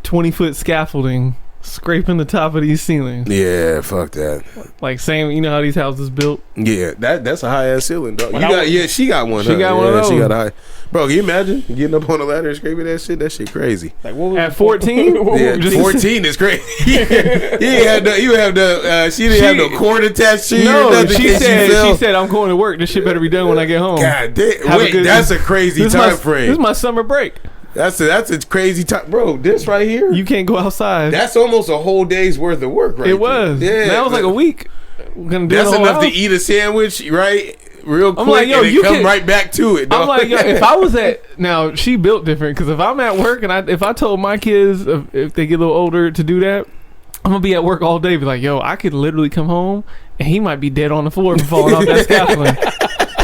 20-foot scaffolding, scraping the top of these ceilings. Yeah, fuck that. Like same, you know how these houses built. Yeah, that's a high ass ceiling, dog. When She got one. She got one of Yeah, she those. got a high. Bro, can you imagine getting up on a ladder and scraping that shit? That shit crazy. Like, what was At 14? Yeah, Just- 14 is crazy. She didn't have no cord attached to you. or No, nothing she in case you said, fell. I'm going to work. This shit better be done when I get home. God damn. Have a Wait, good- that's a crazy This is time my- frame. This is my summer break. That's a crazy time, bro. This right here, You can't go outside. that's almost a whole day's worth of work, right? It was. there. That was like a week. We're gonna do That's the whole enough to house. eat a sandwich, right? Real quick, like, yo, and then you come can- right back to it. Dog. I'm like, yo, if I was at now, she built different because if I'm at work and if I told my kids if they get a little older to do that, I'm gonna be at work all day. Be like, yo, I could literally come home and he might be dead on the floor from falling off that scaffolding.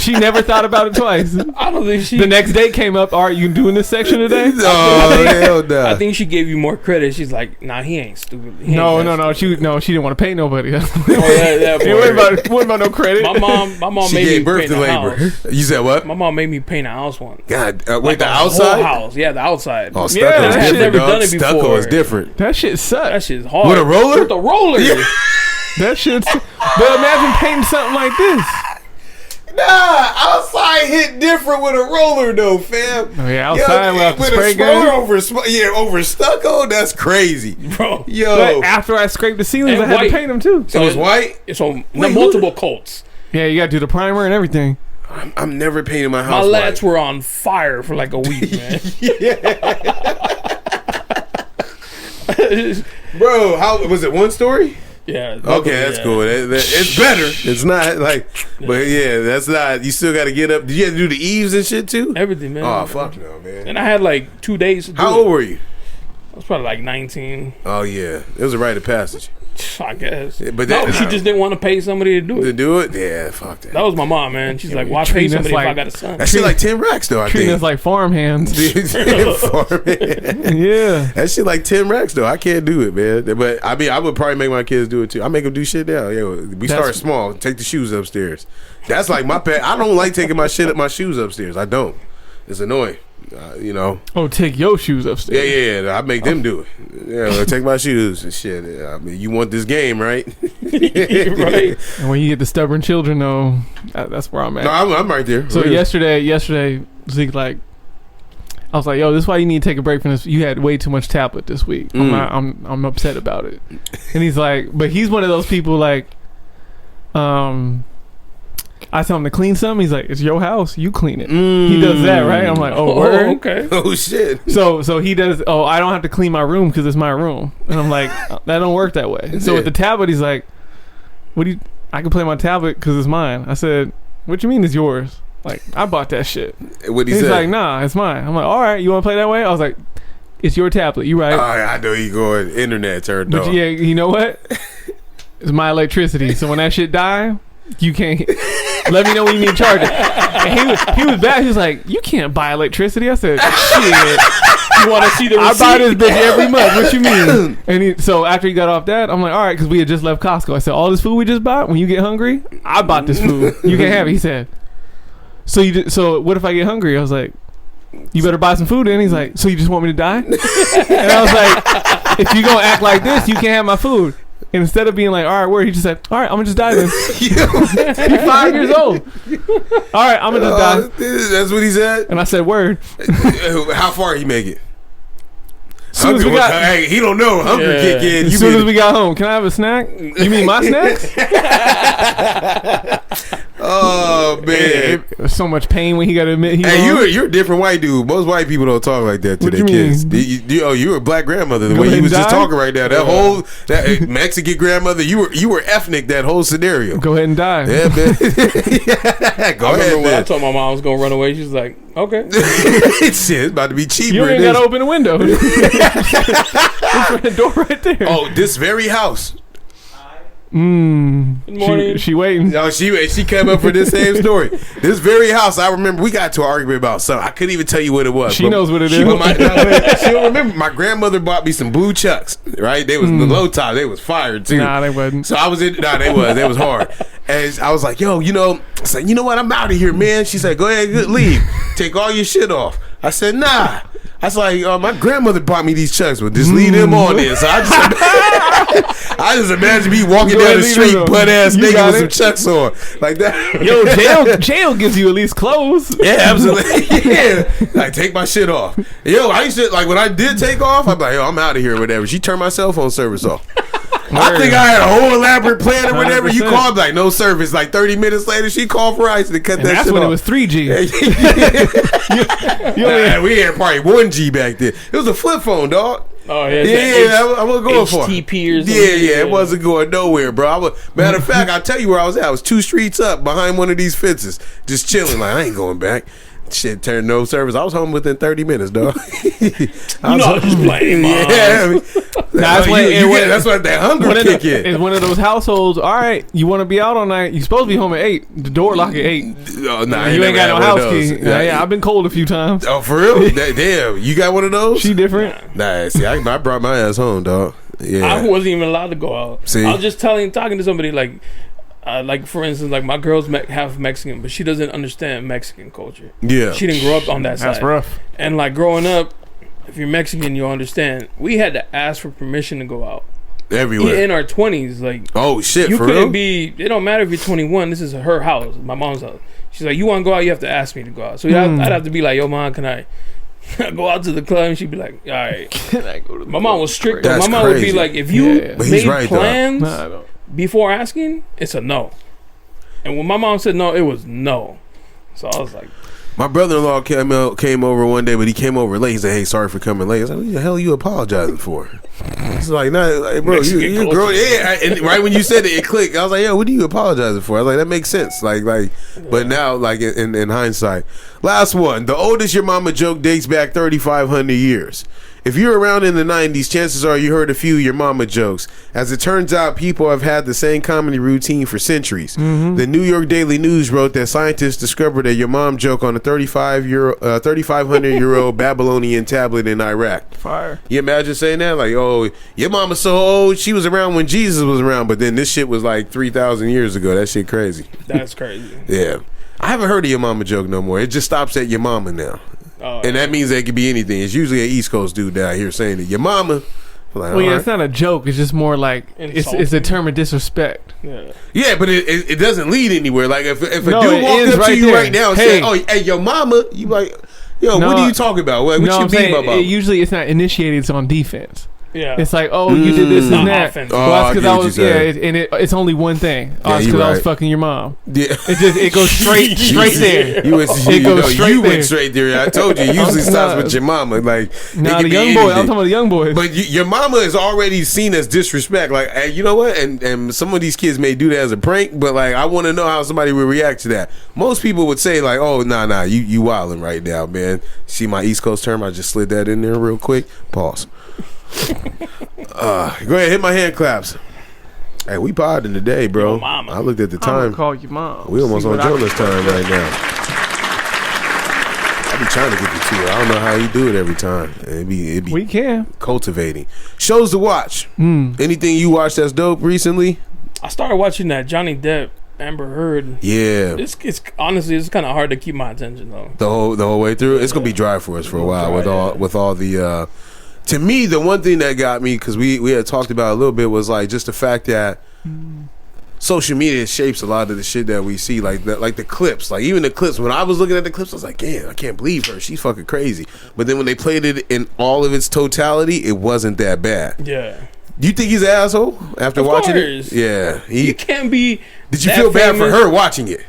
She never thought about it twice. I don't think she. The next day came up. All right, you doing this section today? Oh hell no! I think she gave you more credit. She's like, nah, he ain't stupid. He ain't No. that She didn't want to pay nobody. Oh, that It wasn't about no credit. my mom she made me gave birth paint to the labor. house. You said what? My mom made me paint a house once. God, wait, Like the a whole outside? house. Yeah, the outside. Oh, That stucco Yeah, is that shit- different, never dog. done it Stucco before. is different. That shit sucks. shit's hard. With a roller? With a roller. That shit's. But imagine painting something like this. Nah, outside hit different with a roller though, fam. Oh, yeah, outside without the with spray a gun. over stucco, that's crazy. Bro. Yo, But after I scraped the ceilings, And I had white. to paint them too. so it's white. So Wait, multiple coats. Yeah, you got to do the primer and everything. I'm never painting my My house. lats were on fire for like a week, man. Bro, how was it? One story? Yeah. Okay, that's cool. It's better. It's not like, but yeah, that's not. You still got to get up. Did you have to do the eaves and shit too? Everything, man. Oh fuck no, man. And I had like 2 days to do How old were you? I was probably like 19. Oh yeah, it was a rite of passage. I guess. But no, she just didn't want to pay somebody to do it. To do it, yeah, fuck that. That was my mom, man. She's like, why pay somebody if I got a son? That shit like 10 racks though. I Treating think us like farm hands. Yeah. That shit like 10 racks though. I can't do it, man. But I mean, I would probably make my kids do it too. I make them do shit now. Yeah, we start small. Take the shoes upstairs. That's like my pet. I don't like taking my shoes upstairs. I don't. It's annoying. You know. Oh, take your shoes upstairs. Yeah. I make them do it. Yeah, well, take my shoes and shit. I mean, you want this game, right? Right. And when you get the stubborn children, though, that's where I'm at. No, I'm right there. So Really. yesterday, Zeke, like, I was like, "Yo, this is why you need to take a break from this. You had way too much tablet this week. I'm upset about it." And he's like, but he's one of those people like, I tell him to clean something. He's like, "It's your house. You clean it." He does that, right? I'm like, "Oh, word? Okay. Oh shit. So he does. Oh, I don't have to clean my room because it's my room. And I'm like, that don't work that way. So with the tablet, he's like, "What do you? I can play my tablet because it's mine." I said, "What you mean it's yours? Like I bought that shit." What he He's said? like, "Nah, it's mine." I'm like, "All right, you want to play that way?" I was like, "It's your tablet. You right?" I know you going internet turned But on. yeah, you know what? It's my electricity. So when that shit die, you can't. Let me know when you need to charge it. And he was back. He was like, "You can't buy electricity." I said, "Shit, You want to see the receipt? I buy this bitch every month. What you mean?" And so after he got off that, I'm like, "All right," because we had just left Costco. I said, "All this food we just bought. When you get hungry, I bought this food. You can have it." He said, So what if I get hungry?" I was like, "You better buy some food." And he's like, "So you just want me to die?" And I was like, "If you gonna act like this, you can't have my food." And instead of being like, "All right, word," he just said, "All right, I'm gonna just die then." He's 5 years old. "All right, I'm gonna just die." That's what he said. And I said, "Word." How far he make it? Soon as we got, Hey, he don't know. Hunger kick in. as soon as we got home, "Can I have a snack?" "You mean my snacks?" Oh man, There's so much pain when he got to admit he. hey, you're a different white dude. Most white people don't talk like that to What their you kids. mean? You're a black grandmother. The Go way ahead you was and just die? talking right now. That Mexican grandmother. You were ethnic. That whole scenario. Go ahead and die. Yeah, man. Go I remember ahead. when I Man. told my mom I was gonna run away. She was like, "Okay." Shit, it's about to be cheaper. You ain't than got to this. open the window. It's the door right there. Oh, this very house. Good morning. She waiting. No, she came up for this same story. This very house, I remember we got to an argument about something. I couldn't even tell you what it was. She knows what it is. She don't remember. My grandmother bought me some blue chucks. Right, they was the low top. They was fire too. Nah, they wasn't. So I was in. Nah, they was hard. And I was like, "Yo, I said, you know what? I'm out of here, man." She said, "Go ahead, leave. Take all your shit off." I said, "Nah." I was like, "My grandmother bought me these chucks, but just leave them on there." So I just imagine me walking Go down ahead, the leave street, them. butt ass You naked got with it. some chucks on, like that. Yo, jail gives you at least clothes. Yeah, absolutely. Yeah, like take my shit off. Yo, I used to like when I did take off. I'm like, "Yo, I'm out of here," or whatever. She turned my cell phone service off. I think I had a whole elaborate plan or whatever. You 100%. called like no service. Like 30 minutes later, she called for ice to cut And that that's shit when off. it was 3G. Nah, we had probably 1G back then. It was a flip phone, dog. Oh yeah. Yeah, I was going for it. HTP or something. Yeah, it wasn't going nowhere, bro. Matter of fact, I'll tell you where I was at. I was 2 streets up behind one of these fences, just chilling. Like, I ain't going back. Shit turned no service. I was home within 30 minutes, dog. I was just playing, Mom. Yeah, I mean, That's when that's what that hunger kick in. It's one of those households. All right, you want to be out all night? You supposed to be home at 8. The door lock at 8. Oh, nah, You ain't got no house key. key. Yeah, I've been cold a few times. Oh, for real? Damn, you got one of those? She different. Nah, see, I brought my ass home, dog. Yeah. I wasn't even allowed to go out. See? I was just talking to somebody like for instance, like my girl's half Mexican, but she doesn't understand Mexican culture. Yeah. She didn't grow up on that side. That's rough. And like growing up, if you're Mexican, you understand. We had to ask for permission to go out. Everywhere. In our 20s, like Oh, shit, you for couldn't real? be. It don't matter if you're 21. This is her house, my mom's house. She's like, you want to go out? You have to ask me to go out. So I'd have to be like, yo, mom, can I go out to the club? And she'd be like, all right. Can I go to the My mom was strict. Though. That's My mom would be crazy. like, if you Yeah. But he's made right, though. plans Nah, I don't. before asking, it's a no. And when my mom said no, it was no. So I was like, my brother-in-law came over one day, but he came over late. He said, "Hey, sorry for coming late." I was like, "What the hell are you apologizing for?" It's like, "Nah, like, bro, you grown." Yeah, and right when you said it clicked. I was like, "Yo, what are you apologizing for?" I was like, "That makes sense." Like, but now, like in hindsight, last one. The oldest your mama joke dates back 3,500 years. If you're around in the 90s, chances are you heard a few of your mama jokes. As it turns out, people have had the same comedy routine for centuries. Mm-hmm. The New York Daily News wrote that scientists discovered a your mom joke on a 3,500-year-old Babylonian tablet in Iraq. Fire. You imagine saying that? Like, oh, your mama's so old, she was around when Jesus was around, but then this shit was like 3,000 years ago. That shit crazy. That's crazy. Yeah. I haven't heard of your mama joke no more. It just stops at your mama now. Oh, and that means it could be anything. It's usually an East Coast dude down here saying it. Your mama. Like, well, yeah, it's not a joke. It's just more like it's a term of disrespect. Yeah, but it doesn't lead anywhere. Like if a dude walked up right to you there. right now and said, "Oh, hey, your mama," you like, "Yo, what are you talking about? What you mean about?" Usually, it's not initiated. It's on defense. Yeah, it's like, oh, you did this and that. Offense. Well, that's because I was, and it's only one thing. Oh, it's because I was fucking your mom. Yeah, it goes straight there. You went straight there. I told you. It usually starts with your mama. Like, nah, the young boy. I'm talking about the young boys. But your mama is already seen as disrespect. Like, hey, you know what? And some of these kids may do that as a prank, but like, I want to know how somebody would react to that. Most people would say like, oh, nah, you wilding right now, man. See my East Coast term? I just slid that in there real quick. Pause. Go ahead, hit my hand claps. Hey, we podding today, bro. I looked at the time. I'm call you mom. We almost on Jonas time right now. I be trying to get the 2. I don't know how you do it every time. We can cultivating shows to watch. Anything you watched that's dope recently? I started watching that Johnny Depp Amber Heard. Yeah, it's honestly it's kind of hard to keep my attention though. The whole way through. It's gonna be dry for us for a while with all the. To me, the one thing that got me, because we had talked about it a little bit, was like just the fact that social media shapes a lot of the shit that we see, like the clips, like even the clips. When I was looking at the clips, I was like, damn, I can't believe her. She's fucking crazy. But then when they played it in all of its totality, it wasn't that bad. Yeah. Do you think he's an asshole after watching it? Yeah. You can't be. Did you feel bad for her watching it?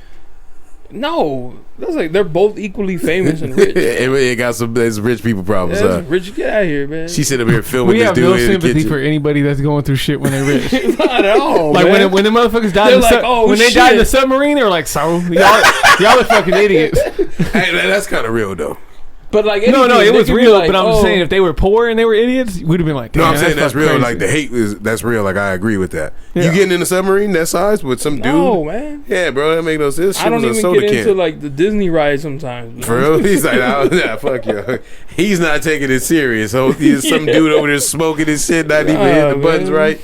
No, that's like they're both equally famous and rich. It got some rich people problems. Rich, get out of here, man. She sit up here filming. We this have dude no in the sympathy kitchen. for anybody that's going through shit when they're rich. Not at all. Like man. when the motherfuckers died, when they died in the submarine, they were like, "So y'all are fucking idiots." Hey, that's kind of real though. But like, no, it was real. Like, but I'm just saying, if they were poor and they were idiots, we'd have been like, no, I'm saying that's real. Crazy. Like the hate that's real. Like I agree with that. Yeah. You getting in a submarine that size with some dude? No, man. Yeah, bro, that make no sense. I don't even get into like the Disney ride sometimes. Man. For real, he's like, nah, fuck you. He's not taking it serious. So he's some dude over there smoking his shit, not even hitting the buttons right.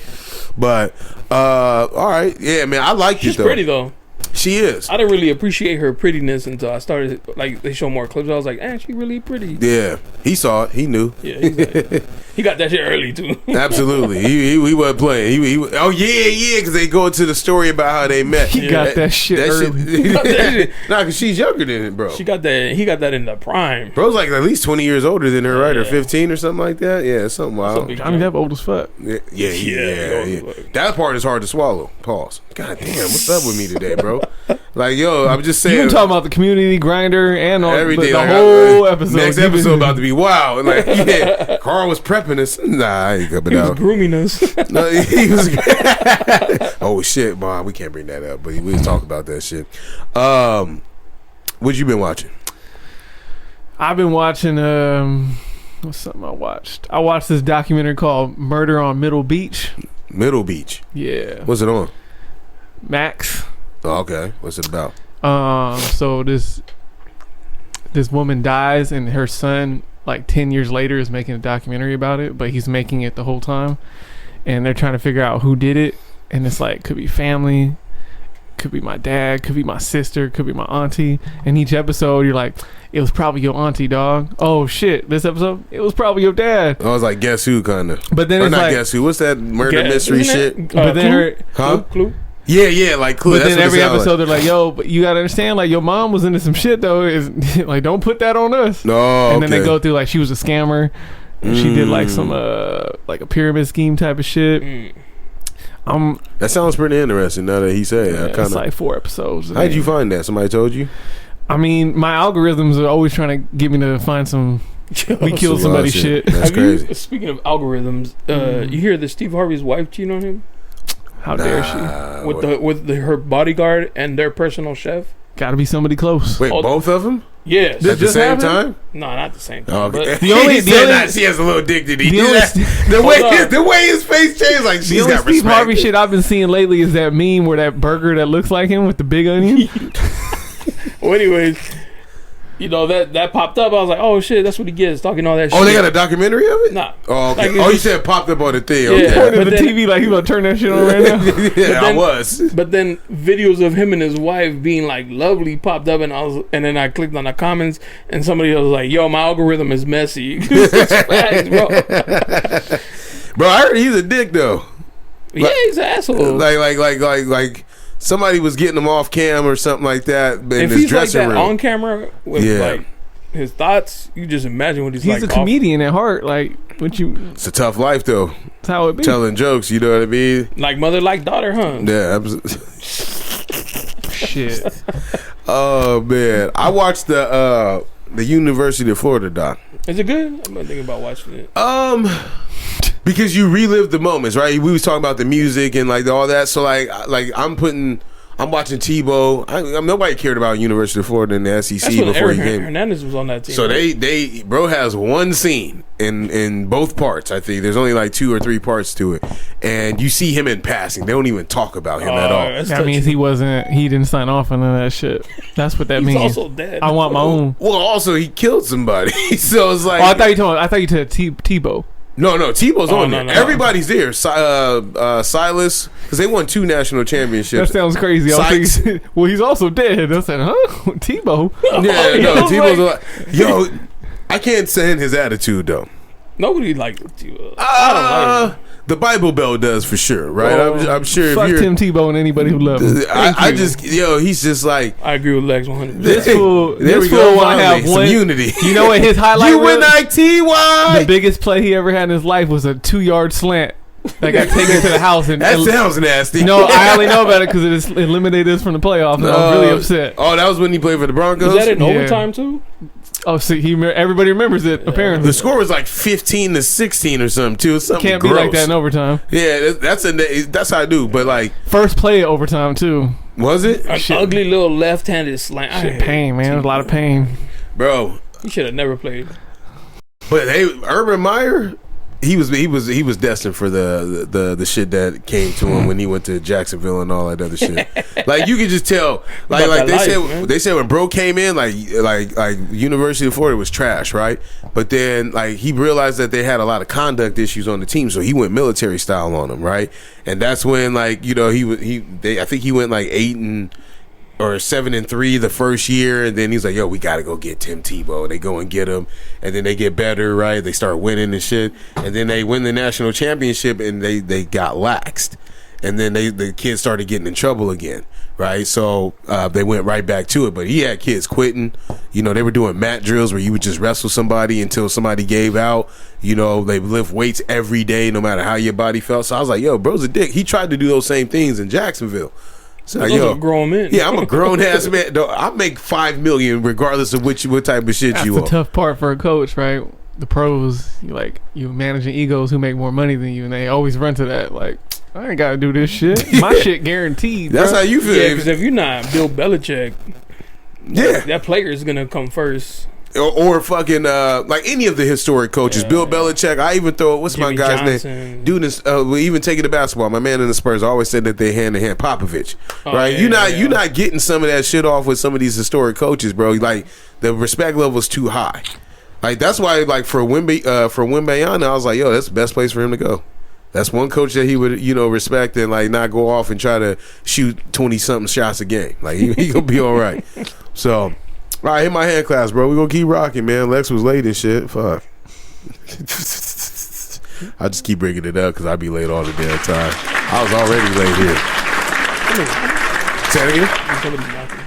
But all right, yeah, man, I like it though. She's pretty though. She is. I didn't really appreciate her prettiness until I started, like, they show more clips. I was like, she really pretty. Yeah. He saw it. He knew. Yeah. He got that shit early, too. Absolutely. He wasn't playing. He oh, yeah, because they go into the story about how they met. He got that shit early. Nah, because she's younger than it, bro. He got that in the prime. Bro's like at least 20 years older than her, right? Or 15 or something like that. Yeah, something wild. Johnny Depp old as fuck. Yeah. That part is hard to swallow. Pause. God damn, what's up with me today, bro? Like, yo, I'm just saying. You been talking about the community grinder and all everything. The whole episode. Next episode about to be wild. And like, yeah, Carl was prepping us. Nah, I ain't coming out. He was grooming us. No, he was. Oh shit, mom, we can't bring that up. But we talk about that shit. What you been watching? I've been watching. What's something I watched? I watched this documentary called "Murder on Middle Beach." Middle Beach. Yeah. What's it on? Max. Oh, okay. What's it about? So this woman dies and her son, like 10 years later, is making a documentary about it, but he's making it the whole time, and they're trying to figure out who did it. And it's like, could be family, could be my dad, could be my sister, could be my auntie. And each episode you're like, it was probably your auntie, dog. Oh shit, this episode, it was probably your dad. I was like, guess who, kind of. But then or it's not like, guess who. What's that murder mystery shit? But then Clue? Yeah, like Clue. But then every episode they're like, yo, but you gotta understand, like, your mom was into some shit though. Is like, don't put that on us. No. And then they go through like she was a scammer. And she did like some like a pyramid scheme type of shit. That sounds pretty interesting now that he said it. It's like 4 episodes. How did you find that? Somebody told you? I mean, my algorithms are always trying to get me to find some we killed Some somebody's wild shit. That's crazy. Speaking of algorithms, you hear that Steve Harvey's wife cheated on him How dare she? with her bodyguard and their personal chef? Got to be somebody close. Wait, Oh, both of them Yes. at the just same happened? time? No, not the same time. Oh, okay. But The only- He the said only- that she has a little dick to eat. the only- The way his face changed, like The she's only got Steve respect. Harvey shit I've been seeing lately is that meme where that burger that looks like him with the big onion. well, anyways, you know that popped up. I was like, oh shit, that's what he gets talking all that shit. Oh, they got a documentary of it? Nah. Oh, okay. Like, Oh, you it's- said it popped up on the thing. Yeah. Okay. Pointing But at the then- TV like he gonna turn that shit on right now. Yeah, I then- was. But then videos of him and his wife being like lovely popped up, and then I clicked on the comments, and somebody was like, "Yo, my algorithm is messy." It's facts, bro. Bro, I heard he's a dick though. Yeah, he's an asshole. Like somebody was getting him off cam or something like that in if his he's like dressing that room. on camera with Yeah. like his thoughts, you just imagine what he's He's like. a comedian at heart. Like what you? It's a tough life though. That's how it be. Telling jokes, you know what I mean? Like mother, like daughter, huh? Yeah. Shit. Oh man, I watched the University of Florida doc. Is it good? I'm thinking about watching it. Because you relive the moments, right? We was talking about the music and like all that. So like I'm watching Tebow. Nobody cared about University of Florida in the SEC That's when before Aaron he came. Hernandez was on that team. So right? they bro has one scene in both parts. I think there's only like 2 or 3 parts to it, and you see him in passing. They don't even talk about him at all. that's That means he didn't sign off on none of that shit. That's what that He's means. also dead. I want my own. Well, also he killed somebody, so it's like Oh, I thought you said Tebow. no, Tebow's on there. no. Everybody's there. Silas, because they won 2 national That championships. sounds crazy. I was Sykes. thinking, well, he's also dead. I said, huh? Tebow? Yeah, no, I was Tebow's like- yo. I can't stand his attitude though. Nobody liked Tebow. I don't like him. The Bible Belt does for sure, right? Well, I'm sure. Fuck if you're, Tim Tebow and anybody who loves him. I just he's just like I agree with Lex 100%. This fool, there we this go. fool want to have Finally, some one. unity. You know what his highlight was? UNITY. The biggest play he ever had in his life was a 2-yard slant that got taken to the house. And That sounds nasty. no, I only know about it because it eliminated us from the playoffs. And I was really upset. Oh, that was when he played for the Broncos. Was that in Yeah. overtime too? Oh, see, everybody remembers it. Apparently, The score was like 15-16 or something too. It's something can't gross. be like that in overtime. Yeah, that's how I do. But like, First play of overtime too. was it, An Shit. ugly little left-handed slant. I Shit, hate pain, man. A lot of pain. bro? He should have never played. But hey, Urban Meyer, he was destined for the shit that came to him when he went to Jacksonville and all that other shit. Like you could just tell. Like About they that said life, man. they said when bro came in, like University of Florida was trash, right? But then like he realized that they had a lot of conduct issues on the team, so he went military style on them, right? And that's when like I think he went like 7-3 the first year, and then he's like, yo, we gotta go get Tim Tebow. They go and get him, and then they get better, right? They start winning and shit, and then they win the national championship, and they got laxed, and then the kids started getting in trouble again, right? So they went right back to it, but he had kids quitting. You know, they were doing mat drills where you would just wrestle somebody until somebody gave out. You know, they lift weights every day, no matter how your body felt. So I was like, yo, bro's a dick. He tried to do those same things in Jacksonville. So like, Those are grown men. yeah, I'm a grown ass man. Though I make $5 million regardless of what type of shit That's you the are. tough part for a coach, right? The pros, you managing egos who make more money than you, and they always run to that. Like, I ain't gotta do this shit. My shit guaranteed. That's bruh. how you feel. Yeah, because if you're not Bill Belichick, Yeah, that player is gonna come first. or fucking like any of the historic coaches, Bill Belichick. I even throw what's my Jimmy guy's Johnson. name? Dude, we even take it to basketball. My man in the Spurs always said that they hand to hand Popovich, right? yeah, You're not getting some of that shit off with some of these historic coaches, bro. Like the respect level is too high. Like that's why, like for Wembanyama, I was like, yo, that's the best place for him to go. That's one coach that he would, respect and like not go off and try to shoot 20-something shots a game. Like he gonna be all right. So, all right, hit my hand class, bro. We gonna keep rocking, man. Lex was late and shit. Fuck. I just keep bringing it up because I be late all the damn time. I was already late here. Say it again. Somebody's knocking.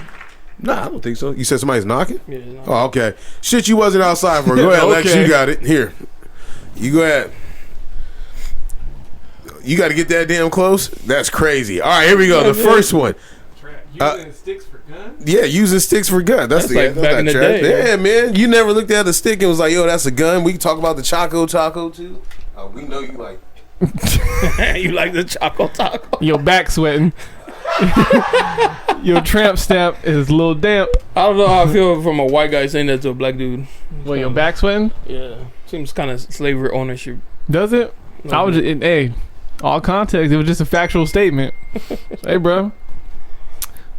Nah, I don't think so. You said somebody's knocking? Yeah, it's knocking. Oh, okay. Shit, you wasn't outside for. Go ahead, Lex. Okay. You got it. Here. You go ahead. You got to get that damn close? That's crazy. All right, here we go. The first one. Using sticks for guns? Yeah, using sticks for guns. That's like back in the trash. day. Yeah, man. You never looked at a stick and was like, yo, that's a gun. We can talk about the Choco Taco too. We know you like. You like the Choco Taco? Your back sweating. Your tramp stamp is a little damp. I don't know how I feel from a white guy saying that to a black dude. Well, your back sweating? Yeah. Seems kind of slavery ownership. Does it? I was just, hey, all context. It was just a factual statement. Hey, bro.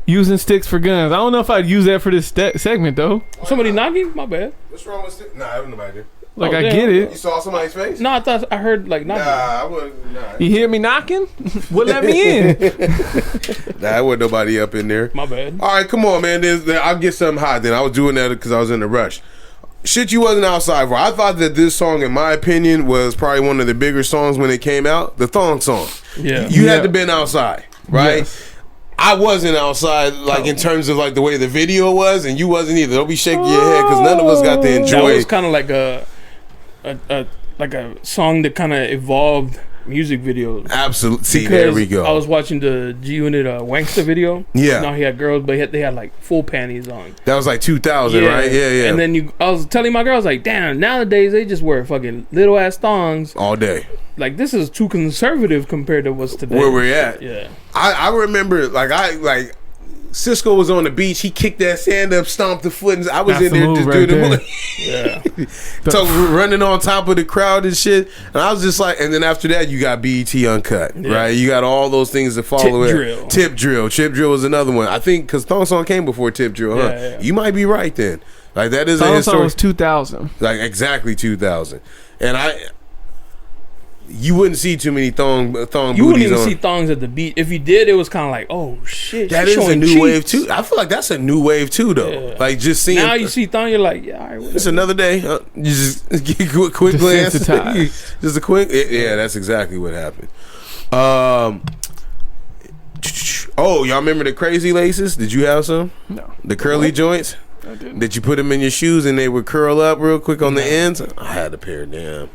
Using sticks for guns. I don't know if I'd use that for this segment, though. Somebody knocking? My bad. What's wrong with sticks? Nah, I have nobody there. Like, Oh, I damn. get You it. saw somebody's face? No, I heard like knocking. Nah, I wouldn't. Nah. You hear me knocking? Well, let me in. Nah, I wasn't nobody up in there. My bad. All right, come on, man. I'll get something hot then. I was doing that because I was in a rush. Shit you wasn't outside for. I thought that this song, in my opinion, was probably one of the bigger songs when it came out. The thong song. Yeah. You had to been outside, right? Yes. I wasn't outside, like in terms of like the way the video was, and you wasn't either. Don't be shaking your head because none of us got to That enjoy was it. kind of like a song that kind of evolved music videos. Absolutely. See, Because there we go. I was watching the G Unit Wankster video. Yeah. Now he had girls, but they had like full panties on. That was like 2000, right? Yeah, yeah. And then I was telling my girl, I was like, damn, nowadays they just wear fucking little ass thongs. all day. Like, this is too conservative compared to what's today. Where we're at. Yeah. I remember, like Cisco was on the beach. He kicked that sand up, stomped the foot, and I was That's in there the just move doing right the there. Yeah. so running on top of the crowd and shit. And I was just like, and then after that, you got BET Uncut, Yeah. right? You got all those things to follow it. Drill. Tip Drill. Chip Drill was another one. I think because Thong Song came before Tip Drill, huh? Yeah, yeah. You might be right then. Like, that is a Thong song historic. was 2000. Like, exactly 2000. And you wouldn't see too many thong You booties wouldn't even on. see thongs at the beach. If you did, it was kind of like, oh shit. That she's is a showing new cheeks. wave too. I feel like that's a new wave too, though. Yeah. Like just seeing. Now you see thong, you're like, yeah, all right, whatever. It's another day. You just get a quick glance. Desensitized. Just a quick. Yeah, that's exactly what happened. Oh, y'all remember the crazy laces? Did you have some? No. The curly joints? I didn't. Did you put them in your shoes and they would curl up real quick on the ends? I had a pair of them.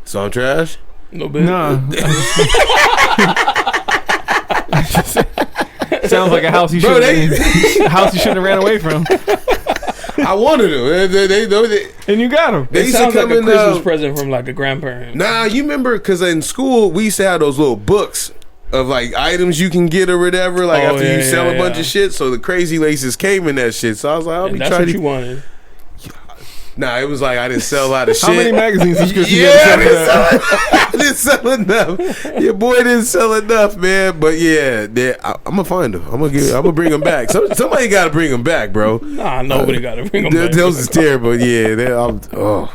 So I'm trash? No bit. Nah. Sounds like a house you Bro, should a house you shouldn't have ran away from. I wanted them. They And you got them. They It used to sounds like come a in. Christmas present from like a grandparent. Nah, you remember because in school we used to have those little books of like items you can get or whatever. Like Oh, after yeah, you sell yeah, a bunch yeah. of shit. So the crazy laces came in that shit. So I was like, I'll And be that's trying what to. you wanted. Nah, it was like I didn't sell a lot of shit. How many magazine subscriptions you Yeah, I had to didn't, set sell, I didn't sell enough. Your boy didn't sell enough, man. But yeah, I'm gonna find them. I'm gonna bring them back. Somebody got to bring them back, bro. Nah, nobody got to bring them back. Those is terrible. Yeah, oh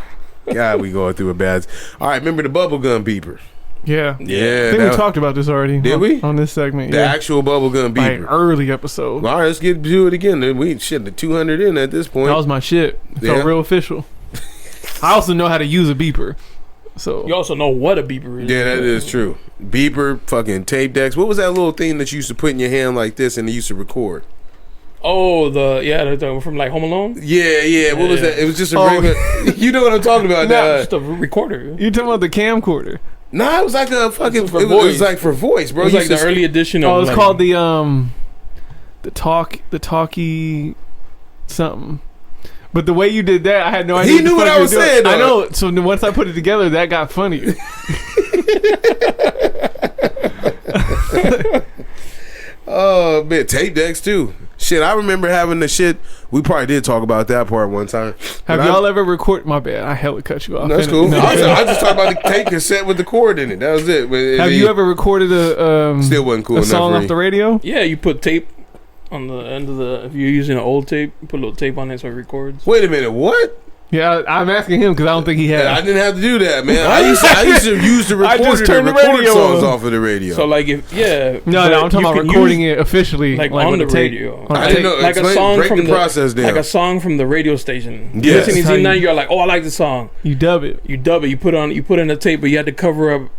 God, we going through a bad. All right, remember the bubblegum beeper? Yeah. Yeah, I think that- we talked about this already. Did we? On this segment. the Yeah. actual bubblegum Like beeper. early episode. All right, let's do it again. We shit the 200 in at this point. That was my shit. It felt Yeah. real official. I also know how to use a beeper. So You also know what a beeper is. Yeah, that is true. Beeper, fucking tape decks. What was that little thing that you used to put in your hand like this and it used to record? Oh, the from like Home Alone. Yeah. What was Yeah. that? It was just a Oh. regular. You know what I'm talking about? Nah. Just a recorder. you talking about the camcorder? Nah, it was like a fucking. It was for It was voice. like for voice, It bro. was You like the used to- early edition of. Oh, it's like, called the talkie something. But the way you did that, I had no idea. He what the knew what fuck I you was were doing. saying, though. I know. So then once I put it together, that got funnier. Oh man, tape decks too. Shit, I remember having the shit. We probably did talk about that part one time. Have But y'all ever recorded? My bad. I hella cut you off. That's Finish- cool. no, I just talked about the tape cassette with the cord in it. That was it. But Have you ever recorded a Still wasn't cool a enough song for off me. the radio? Yeah, you put tape on the end of the. If you're using an old tape, you put a little tape on it so it records. Wait a minute, what? Yeah, I'm asking him because I don't think he had. I didn't have to do that, man. I used to use the I just recorder to turned the record radio songs on. off of the radio. So like if no, but I'm talking you about can recording use, it officially, like on with the a tape. radio. On a I tape. didn't know. Like a Explain- song break from the process down. like a song from the radio station. Yes. Listening How to you- Z9, you're like, oh, I like the song. You dub it. You dub it. You put in a tape, but you had to cover up.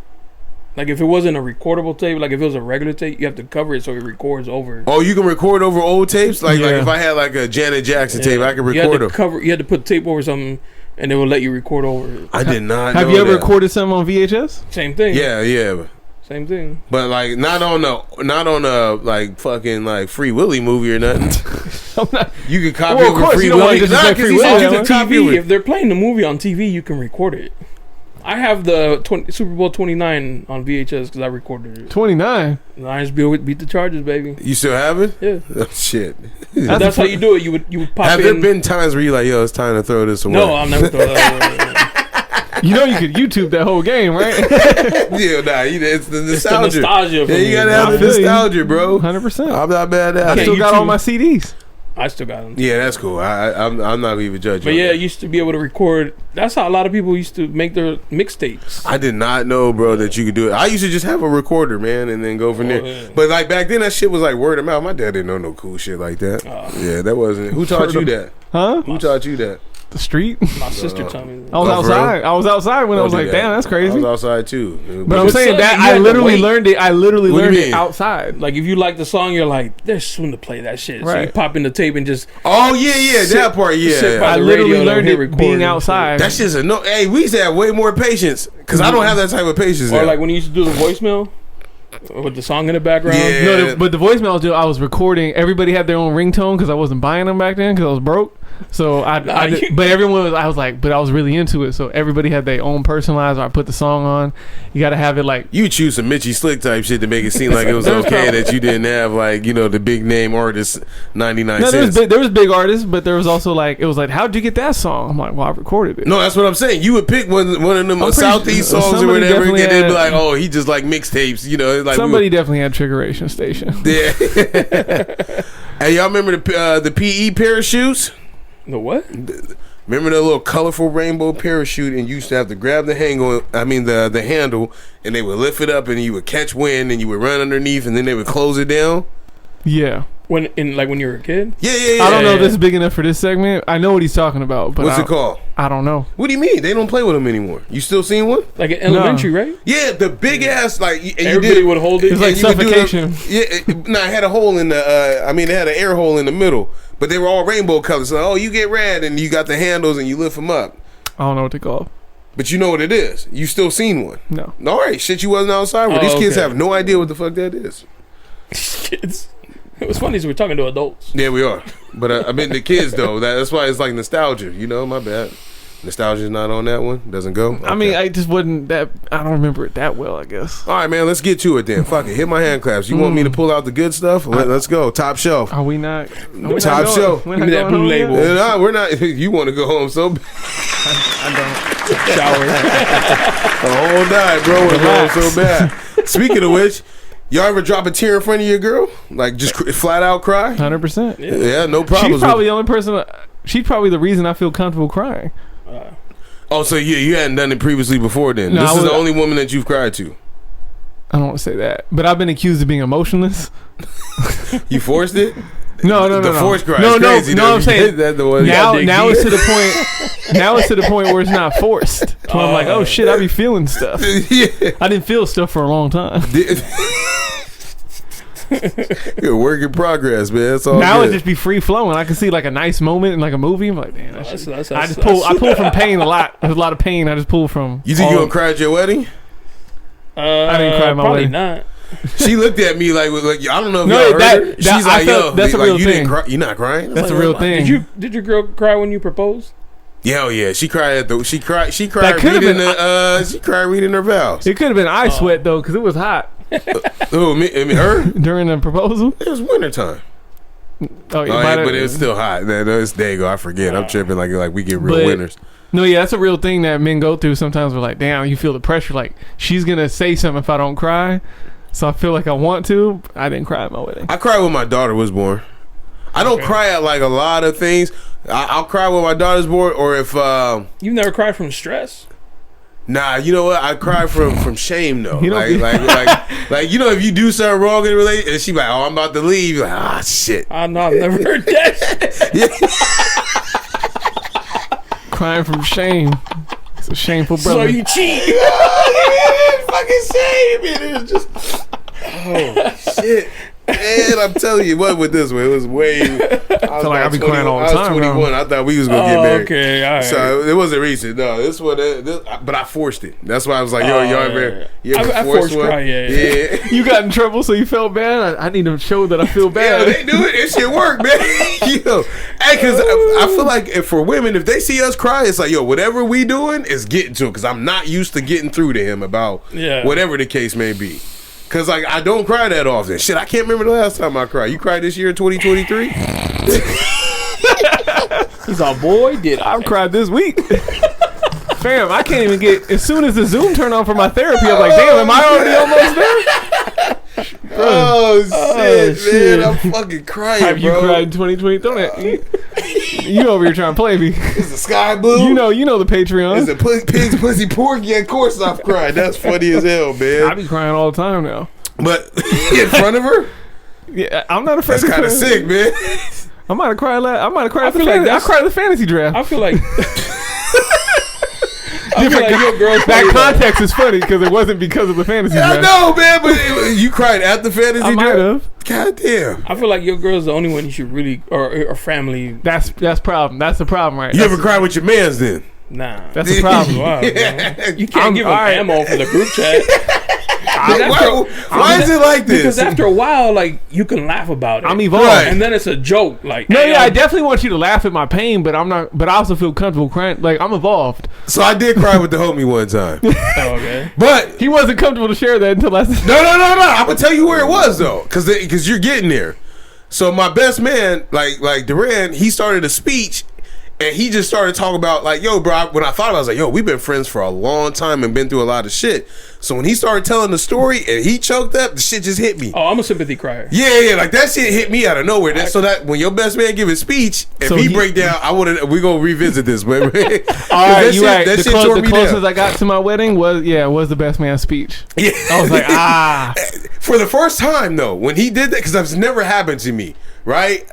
Like if it wasn't a recordable tape, like if it was a regular tape, you have to cover it so it records over. Oh, you can record over old tapes? Like Yeah. if I had like a Janet Jackson tape, I could You had record to them. cover. You had to put tape over something, and it would let you record over it. I did not Have know you ever that. recorded something on VHS? Same thing. Yeah. Same thing. But like not on a like fucking like Free Willy movie or nothing. You can copy Well, of it with course, Free you don't want Willy. to just Nah, make 'cause Free he said Willy, you huh? can copy TV, it. if they're playing the movie on TV, you can record it. I have the Super Bowl 29 on VHS because I recorded it. 29. Lions beat the Chargers, baby. You still have it? Yeah. Oh, shit. That's how you do it. You would pop Have in. there been times where you're like, yo, it's time to throw this away? No, I'll never throw that away. You know you could YouTube that whole game, right? Yeah, nah, it's the nostalgia. It's the nostalgia for Yeah, you me. gotta I have the feel you. nostalgia, bro. 100%. I'm not mad at I it. still got YouTube. all my CDs. I still got them. Yeah, that's cool. I'm not gonna even judge you. But yeah, I used to be able to record. That's how a lot of people used to make their mixtapes. I did not know, bro, that you could do it. I used to just have a recorder, man, and then go from there. Yeah. But like back then, that shit was like word of mouth. My dad didn't know no cool shit like that. Yeah, that wasn't. Who taught you that? Huh? Who taught you that? The street. My sister told me. I was Oh, for real? outside. I was outside when I was Don't do like, that. damn, that's I crazy. was outside too. But I'm But saying son, that you I had to literally wait. learned it. I literally What do you learned it mean? outside. Like if you like the song, you're like, there's soon to play that shit. So you Right. pop in the tape and just. Oh yeah, that part. sit by Yeah, I the literally radio, learned hit it record being and outside. that's just a no. Hey, we used to have way more patience because I don't have that type of patience. Or now. like when you used to do the voicemail with the song in the background. Yeah. No, but the voicemails, dude, I was recording. Everybody had their own ringtone because I wasn't buying them back then because I was broke. So but everyone was. I was like, but I was really into it. So everybody had their own personalized. Or I put the song on. You got to have it like. You choose some Mitchie Slick type shit to make it seem like it was okay that you didn't have like the big name artist 99 No, cents. there was big artists, but there was also like it was like, how'd you get that song? I'm like, well, I recorded it. No, that's what I'm saying. You would pick one of them I'm pretty Southeast sure songs or somebody whatever, and definitely they'd be had- like, "Oh, he just like mixtapes." It's like Somebody definitely had Triggeration Station. Yeah. Hey, y'all remember the PE parachutes? The what? Remember the little colorful rainbow parachute, and you used to have to grab the the handle, and they would lift it up, and you would catch wind, and you would run underneath, and then they would close it down. Yeah. When you were a kid? Yeah. I don't know if this is big enough for this segment. I know what he's talking about, but What's it called? I don't know. What do you mean? They don't play with them anymore. You still seen one? Like in elementary, right? Yeah, the big ass and Everybody would hold it. It's like and you would do suffocation. it had a hole in the. It had an air hole in the middle, but they were all rainbow colors. So, you get red, and you got the handles, and you lift them up. I don't know what they call. But you know what it is. You still seen one. No. All right, shit, you wasn't outside with. These kids okay. have no idea what the fuck that is. Kids. It was funny, so we're talking to adults. Yeah, we are. But I mean the kids though. That's why it's like nostalgia. My bad. Nostalgia's not on that one. Doesn't go. I mean, Okay. I just wasn't that. I don't remember it that well, I guess. All right, man. Let's get to it then. Fuck it. Hit my hand claps. You want me to pull out the good stuff? Let's go. Top shelf. Are we not? Top shelf. We're Give not me that going blue home yet? label. Nah, we're not. You want to go home so bad. Shower. The whole night, bro. Want to go home Relax. so bad. Speaking of which, y'all ever drop a tear in front of your girl? Like just flat out cry? 100%. Yeah, no problem. She's probably the only person. She's probably the reason I feel comfortable crying. Oh, so you hadn't done it previously before then? No, This I is was- the only woman that you've cried to. I don't want to say that, but I've been accused of being emotionless. You forced it? No. The forced cry No, is crazy. no. though. I'm saying That's the one. now dig it's deep. to the point. Now it's to the point where it's not forced. So I'm like, oh shit, I be feeling stuff. Yeah. I didn't feel stuff for a long time. You're a work in progress, man. That's all Now good. it just be free flowing. I can see like a nice moment in like a movie. I'm like, damn, that shit. That's- I just pull. I pull from pain a lot. There's a lot of pain. I just pull from. You think all- you gonna cry at your wedding? I didn't cry at my probably wedding. not. She looked at me like I don't know if No, y'all heard that- her. that- She's I like, felt- yo, that's a like, real you didn't thing. cry. You're not crying? I was That's a like, real what? thing. Did your girl cry when you proposed? Yeah, yeah. She cried at the. She cried could've reading been- She cried reading her vows. It could have been eye sweat though, because it was hot Who? Me, her? during the proposal. It was wintertime. Oh Oh, yeah, yeah, but it was still hot. No, it's day ago. I forget. I'm tripping. Like we get real But- winters. No, yeah, that's a real thing that men go through. Sometimes we're like, damn, you feel the pressure. Like she's gonna say something if I don't cry, so I feel like I want to. I didn't cry at my wedding. I cried when my daughter was born. I don't cry at like a lot of things. I'll cry when my daughter's born, or if You've never cried from stress? nah, you know what? I cry from shame though. You don't be- Like you know, if you do something wrong in a relationship, and she like, oh, I'm about to leave. You're like, ah, shit. I know, I've never heard that. Crying from shame. It's a shameful So brother. you cheat. Fucking shame. It is just. Oh shit. Man, I'm telling you, what with this one, it was way. I feel like I be crying all the time, I was 21. I thought we was gonna get married. Okay, all right. So it wasn't recent. No, this one. But I forced it. That's why I was like, yo, y'all ever? You ever I forced forced one? cry, yeah. You got in trouble, so you felt bad. I need to show that I feel Yeah, bad. they do it. It shit work, man. Yo, hey, because I feel like for women, if they see us cry, it's like, yo, whatever we doing is getting to it. Because I'm not used to getting through to him about whatever the case may be. Because like I don't cry that often. Shit, I can't remember the last time I cried. You cried this year in 2023? He's all, boy, did I. I've cried this week. Fam, I can't even get. As soon as the Zoom turned on for my therapy, I'm like, damn, am I already almost there? Oh shit, man, I'm fucking crying, Have you bro. cried in 2020? Don't it? You over here trying to play me? Is the sky blue? You know the Patreon. Is it pig's pussy pork? Yeah, of course I've cried. That's funny as hell, I man. be crying all the time now. But in front of her, Yeah, I'm not afraid. that's kind of sick, man. I might have cried. I might have cried. I feel like I cried at the fantasy draft. I feel like. I feel like your girl's That probably like- context is funny because it wasn't because of the fantasy I draft. know, man, but you cried at the fantasy I might draft. have. God damn. I feel like your girl's the only one you should really, or family. That's problem. That's the problem, right? You ever cried with your mans then? Nah, That's the problem. Wow, man. You can't give him alright. ammo for the group chat. Why is it like this? Because after a while, like you can laugh about it. I'm evolved. Right. and then it's a joke. Like, No, hey, yeah, I definitely want you to laugh at my pain, but I'm not. But I also feel comfortable crying. Like I'm evolved. So I did cry with the homie one time, oh, okay. but He wasn't comfortable to share that until I said. no. I'm gonna tell you where it was though, because you're getting there. So my best man, like Duran, he started a speech. And he just started talking about like, yo, bro, when I thought about it, I was like, yo, we've been friends for a long time and been through a lot of shit. So when he started telling the story and he choked up, the shit just hit me. Oh, I'm a sympathy crier. Yeah, like that shit hit me out of nowhere. So that when your best man give his speech, if So he he- break down, we gonna revisit this, but All right, that you right. That The, shit tore me closest down. I got to my wedding was the best man speech. Yeah. I was like, ah. For the first time though, when he did that, because that's never happened to me, right?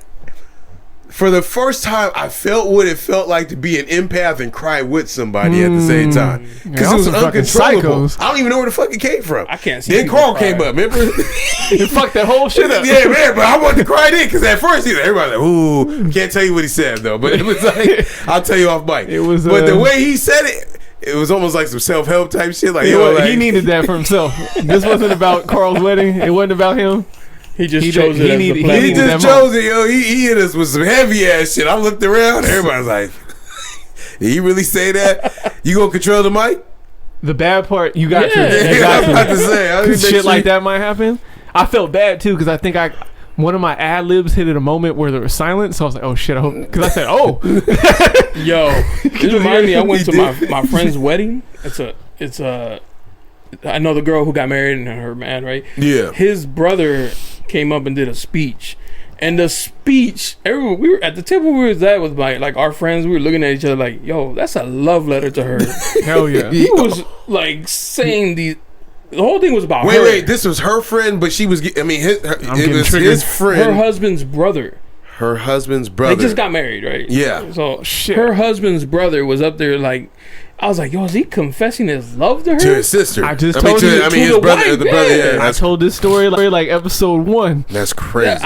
For the first time, I felt what it felt like to be an empath and cry with somebody at the same time. Because Yeah, it was some fucking uncontrollable. psychos. I don't even know where the fuck it came from. I can't see Then people Carl cry. came up, remember? It fucked that whole shit up. Yeah, man, but I wanted to cry then because at first everybody like, ooh, can't tell you what he said though. But it was like, I'll tell you off mic. It was, but the way he said it was almost like some self-help type shit. Like, He, yo, was- like, he needed that for himself. This wasn't about Carl's wedding. It wasn't about him. He just He chose did- it he as needed- the he he platform. needed just that chose it, yo. He hit us with some heavy ass shit. I looked around, everybody's like, did he really say that? You gonna control the mic? The bad part, you got Yeah. to. You Yeah, got I'm about to say. I was 'Cause gonna shit make like sure- that might happen. I felt bad too because I think one of my ad libs hit at a moment where there was silence. So I was like, oh shit, I hope. Because I said, oh. Yo, it reminded me. I went to He my friend's wedding. It's a. I know the girl who got married and her man, right? Yeah. His brother came up and did a speech, and the speech, everyone, we were at the table we was at with like our friends. We were looking at each other like, yo, that's a love letter to her. Hell yeah. He was like saying the whole thing was about her. Wait, this was her friend, but she was, it I'm was getting his triggered. friend, her husband's brother. her husband's brother. They just got married, right? Yeah. So Shit. her husband's brother was up there like, I was like, yo, is he confessing his love to her? to his sister. I just mean, told you I to mean, his the brother, wife, the brother, yeah. yeah. I That's, told this story like episode 1. that's crazy.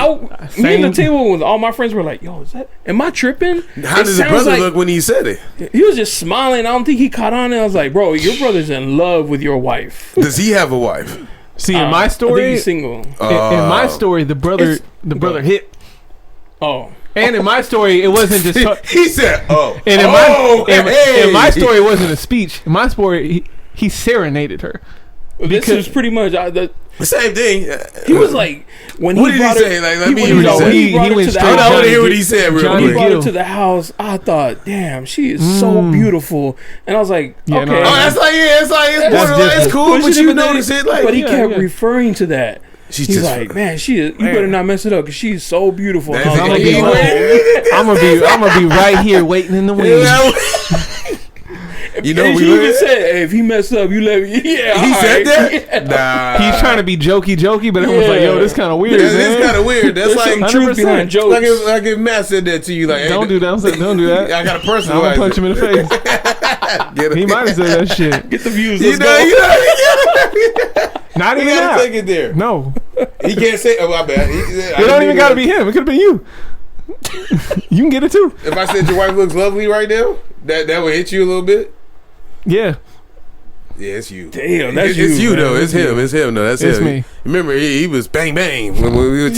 Me and the table with all my friends were like, yo, is that, am I tripping? How It did the sounds brother like- look when he said it? He was just smiling. I don't think he caught on. And I was like, bro, your brother's in love with your wife. Does he have a wife? See, in I my think story, he's single. in my story, the brother hit. Oh. And in my story, it wasn't just. He said, "Oh." And in my hey. story, it wasn't a speech. In my story, he serenaded her. This was pretty much Same thing. he was like when What he did he brought say? her, Like, let me hear when what he said. when He brought her went to the straight I house, want to Johnny hear what Gill- he said real Johnny when he quick. brought her Gill. to the house, I thought, damn, she is so beautiful. And I was like, Yeah, okay. no, Oh, that's like it's That's borderline. It's different. cool, Push but it you in the- notice it like. but he yeah, kept yeah. referring to that. She's He's just like, man, you better not mess it up because she's so beautiful. And I was That's like, it. I'm gonna yo, be I'm gonna be right here waiting in the wings. You know, and we she even live- said, hey, if he messed up, you let me. Yeah, He all said right. that. Yeah. Nah, He's trying to be jokey, but everyone's like, "Yo, this kind of weird." It's man. kind of weird. That's There's like some truth 100%. behind jokes. like if Matt said that to you, like, hey, Don't do that. Don't do that. I got a I'm personal. gonna punch him in the face. Get He might have said that shit. Get the views. You Let's know, go. you Not gotta even that. take it there. No, He can't say. Oh, my bad. It don't even got to be him. It could have been you. You can get it too. If I said your wife looks lovely right now, that would hit you a little bit. Yeah. Yeah, it's you. Damn, that's It's you man. though. It's him. It's him though. That's It's him. me. Remember, he was bang bang when we were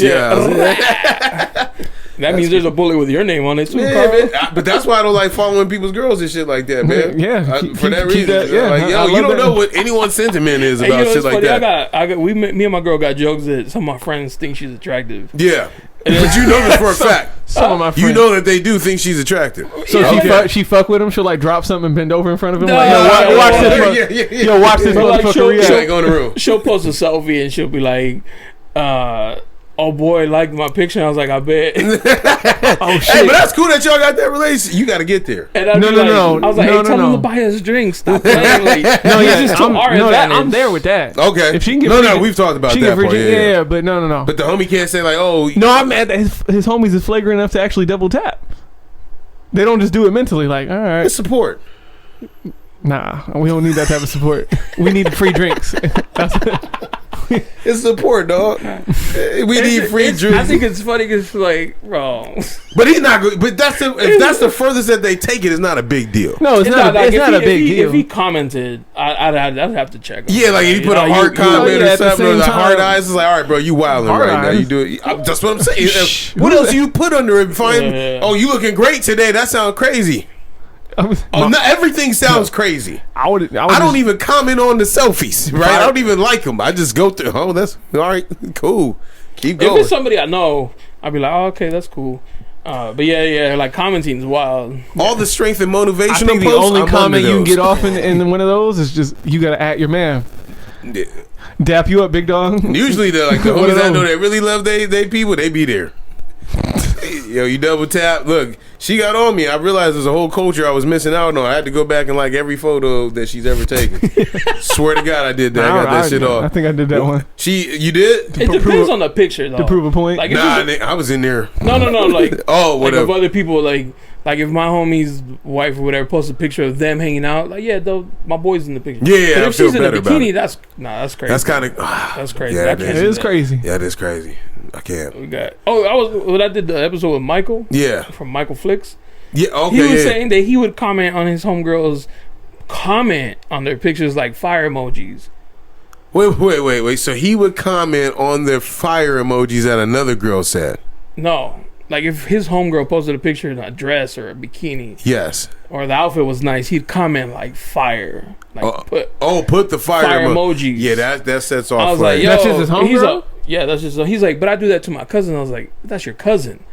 That means there's a bullet with your name on it too, Yeah, Carl. man. But that's why I don't like following people's girls and shit like that, man. Yeah, For that keep reason. that- yeah, Like, I yo, love you don't that. know what anyone's sentiment is Hey, about you know shit what's like funny? that. Me and my girl got jokes that some of my friends think she's attractive. Yeah. But you know this for a fact. Some of my friends. You know that they do think she's attractive. So Yeah. she fuck with him. She'll like drop something and bend over in front of him. No, Like, yo, watch this. Yeah. Yo, watch this But, like, motherfucker she'll- react. Like, go in the room. She'll post a selfie and she'll be like, "Oh boy, liked my picture." And I was like, "I bet." Oh shit! Hey, but that's cool that y'all got that relationship. You got to get there. And I'd No, be no, like, no. I was like, No, "Hey, tell no, him no. to buy us drinks." Stop playing. Like, no, yeah, this is to I'm, our no, that, advantage. I'm there with that. Okay. If she can get No, free, we've talked about she that can free part. drink- Yeah. yeah, but no. But the homie can't say like, oh, No, I'm mad that his homies is flagrant enough to actually double tap. They don't just do it mentally. Like, all right, it's support. nah, we don't need that type of support. We need free drinks. That's It's support, dog. We need free drinks. I think it's funny because like, bro, But he's not good. But if that's the furthest that they take it, it's not a big deal. no, it's not. like, It's not a big deal. If he commented, I'd have to check. Yeah, like if you put a know, hard comment yeah, or at the something, or same the hard time- eyes, it's like, all right, bro, you wilding Hard right now. eyes? You do it. That's what I'm saying. Shh. What else you put under it? Fine. Yeah. Oh, you looking great today. That sounds crazy. Oh, not everything sounds crazy. I would. I don't even comment on the selfies, right? I don't even like them. I just go through. Oh, that's all right. Cool. Keep If going. it's somebody I know, I'd be like, "Oh, okay, that's cool." But yeah, like commenting is wild. All the strength and I motivational think the posts, only I'm comment under you can those. get off in one of those is just you gotta act your man. Yeah. Dap you up, big dog. Usually, the One homies of I know those. that really love they people, they be there. Yo, you double tap. Look, she got on me. I realized there's a whole culture I was missing out on. I had to go back and like every photo that she's ever taken. Swear to God, I did that. I got that shit I off. think I did that one You did? It depends on the picture though. to prove a point. Like if Nah, it's I was in there. no, like Oh, like if whatever. other people like if my homie's wife or whatever posts a picture of them hanging out, like yeah, though my boy's in the picture. Yeah, but I if feel she's in a better about bikini, it. that's crazy. That's kind of. That's crazy. Yeah, I that can't is. It do is that. crazy. Yeah, that's crazy. I can't. We got. When I did the episode with Michael Yeah. from Michael Flicks. Yeah. Okay. He was yeah. saying that he would comment on his homegirls, comment on their pictures like fire emojis. Wait. So he would comment on the fire emojis that another girl said. No, like if his homegirl posted a picture in a dress or a bikini, Yes. or the outfit was nice, he'd comment like fire, like Put the fire emojis. Yeah, that sets off. I was fire. like, yo, That's just his he's homegirl? like, yeah, that's just. He's like, but I do that to my cousin. I was like, that's your cousin.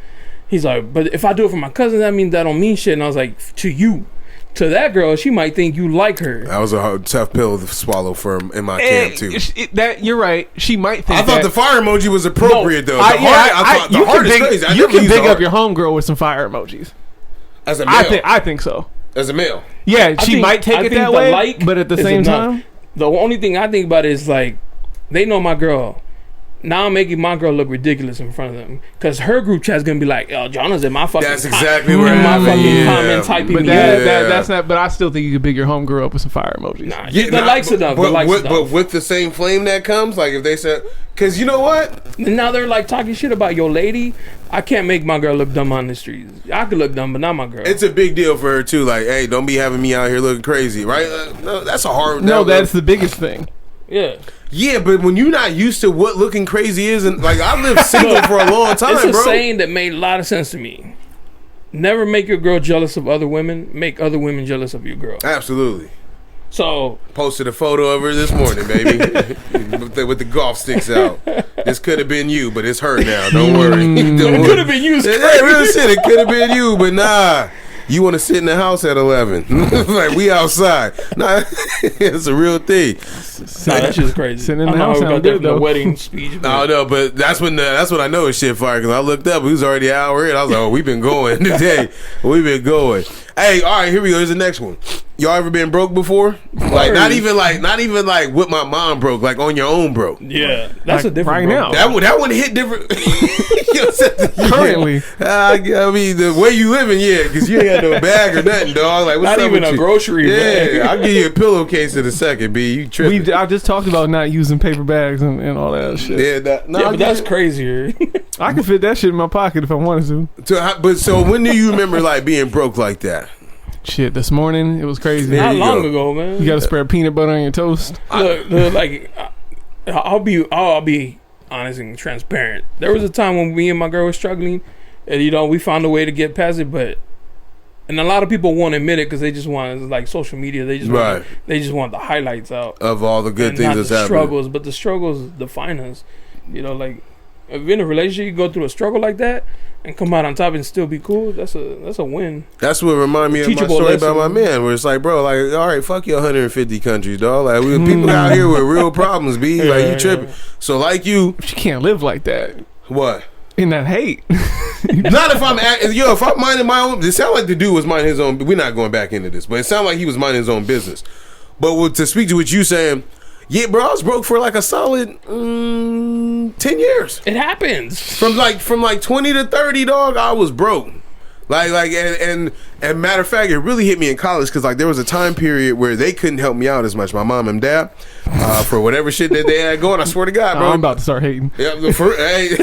He's like, but if I do it for my cousin, that means that don't mean shit. And I was like, to you, to that girl, she might think you like her. That was a tough pill to swallow for in my camp too. That you're right. She might think. I thought that. the fire emoji was appropriate though. The I heart you can is big, crazy. I you never can used the big up heart. your homegirl with some fire emojis. As a male. I think so. As a male. Yeah, she think- might take I it think that the way, like but at the is same enough. time, The only thing I think about is like, they know my girl. Now I'm making my girl look ridiculous in front of them because her group chat's gonna be like, "Yo, Jonah's in my fucking." That's exactly where my I'm fucking at. comment typing but me that, up. that's not. But I still think you could big your homegirl up with some fire emojis. Nah, the likes enough. The But, likes but enough. with the same flame that comes, like if they said, because you know what? And now they're like talking shit about your lady. I can't make my girl look dumb on the streets. I could look dumb, but not my girl. It's a big deal for her too. Like, hey, don't be having me out here looking crazy, right? No, that's a hard. No, that's the biggest thing. yeah. Yeah, but when you're not used to what looking crazy is, and like I lived single for a long time, It's a bro. saying that made a lot of sense to me. Never make your girl jealous of other women. Make other women jealous of your girl. Absolutely. So Posted a photo of her this morning, baby, with the golf sticks out. This could have been you, but it's her now. Don't worry. Don't it worry. could have been used. Yeah, real shit. It could have been you, but nah. You want to sit in the house at 11? Like we outside? Nah, it's a real thing. Nah, that shit's crazy. Sitting in I the don't know house how we sound got that good, from the though. wedding speech. No, no, but that's when I know it's shit fire because I looked up. He was already an hour in. I was like, oh, we've been going today. We've been going. Hey, all right, here we go. Here's the next one. Y'all ever been broke before? Like not even like with my mom broke, like on your own broke. Yeah, that's Like, a different right broke. now. That one hit different. You know what I'm saying? Currently. I mean the way you living, yeah, because you ain't got no bag or nothing, dog. Like what's Not up even with a you? grocery bag. Yeah, I'll give you a pillowcase in a second, B. You tripping? I just talked about not using paper bags and all that shit. Yeah, Yeah, but that's crazier. I can fit that shit in my pocket if I wanted to. But so when do you remember like being broke like that? Shit, this morning it was crazy. There Not you long go. ago, man. You got to spread peanut butter on your toast. Look, like I'll be honest and transparent. There was a time when me and my girl were struggling, and we found a way to get past it. But and a lot of people won't admit it because they just want like social media. They just want the highlights out Of all the good and things not that's the happening. struggles. But the struggles define us. Like if you're in a relationship, you go through a struggle like that and come out on top and still be cool. That's a win. That's what remind me of my Teachable story lesson. about my man, where it's like, bro, like, all right, fuck your 150 countries, dog. Like, people out here with real problems, B. Like, you tripping. So, like you, But you can't live like that what? in that hate. Not if I'm if I'm minding my own. It sounded like the dude was minding his own. We're not going back into this, but it sounded like he was minding his own business. But to speak to what you saying, yeah, bro, I was broke for like a solid 10 years. It happens. From like 20 to 30, dog, I was broke. And matter of fact, it really hit me in college because like there was a time period where they couldn't help me out as much. My mom and dad, for whatever shit that they had going. I swear to God, bro. I'm about to start hating. Yeah, hey.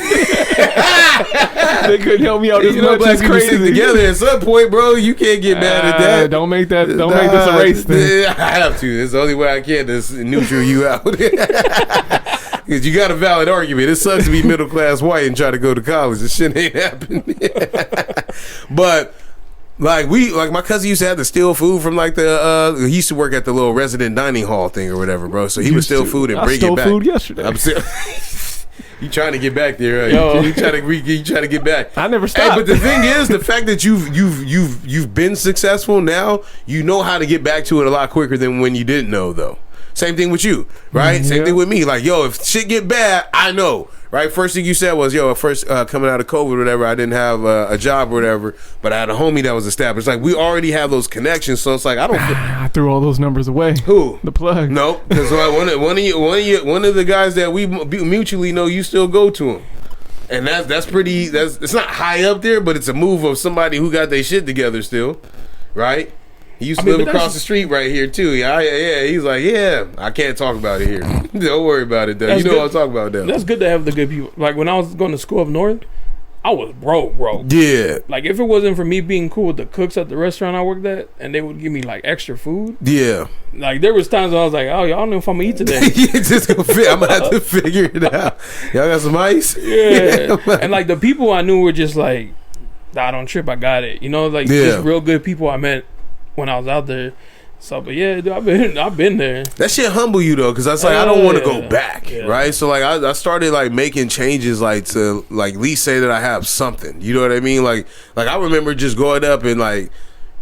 They couldn't help me out as You know, much. black It's people sit crazy. together at some point, bro. You can't get mad at that. Don't make that. Don't make this a race thing. I have to. It's the only way I can to neutral you out. Because you got a valid argument. It sucks to be middle class white and try to go to college. This shit ain't happening. But like my cousin used to have to steal food from like he used to work at the little resident dining hall thing or whatever, bro. So he would steal food and bring it back. I stole food yesterday. I'm still. You trying to get back there? Yo. You trying to get back? I never Hey, stopped. but the thing is, the fact that you've been successful now, you know how to get back to it a lot quicker than when you didn't know, though. Same thing with you, right? Same thing with me. Like, yo, if shit get bad, I know, right? First thing you said was, yo, first coming out of COVID or whatever, I didn't have a job or whatever, but I had a homie that was established. Like, we already have those connections, so it's like I don't. I threw all those numbers away. Who? The plug. No, because one of the guys that we mutually know, you still go to him, and that's pretty. It's not high up there, but it's a move of somebody who got their shit together still, right? He used to live across the street right here too. Yeah. He's like, yeah, I can't talk about it here. Don't worry about it, though. You know what I'm talking about, though. That's good to have the good people. Like when I was going to school up north, I was broke. Yeah, Like if it wasn't for me being cool with the cooks at the restaurant I worked at, and they would give me like extra food. yeah. Like there was times when I was like, oh, y'all don't know if I'm gonna eat today. Just go fit. I'm gonna have to figure it out. Y'all got some ice? Yeah. And like the people I knew were just like, nah, don't trip, I got it. Like just real good people I met when I was out there. So, but yeah, dude, I've been there. That shit humble you though, because I was like, I don't want to go back, Yeah. right? So like, I started like making changes, like to like at least say that I have something. You know what I mean? Like I remember just going up and like,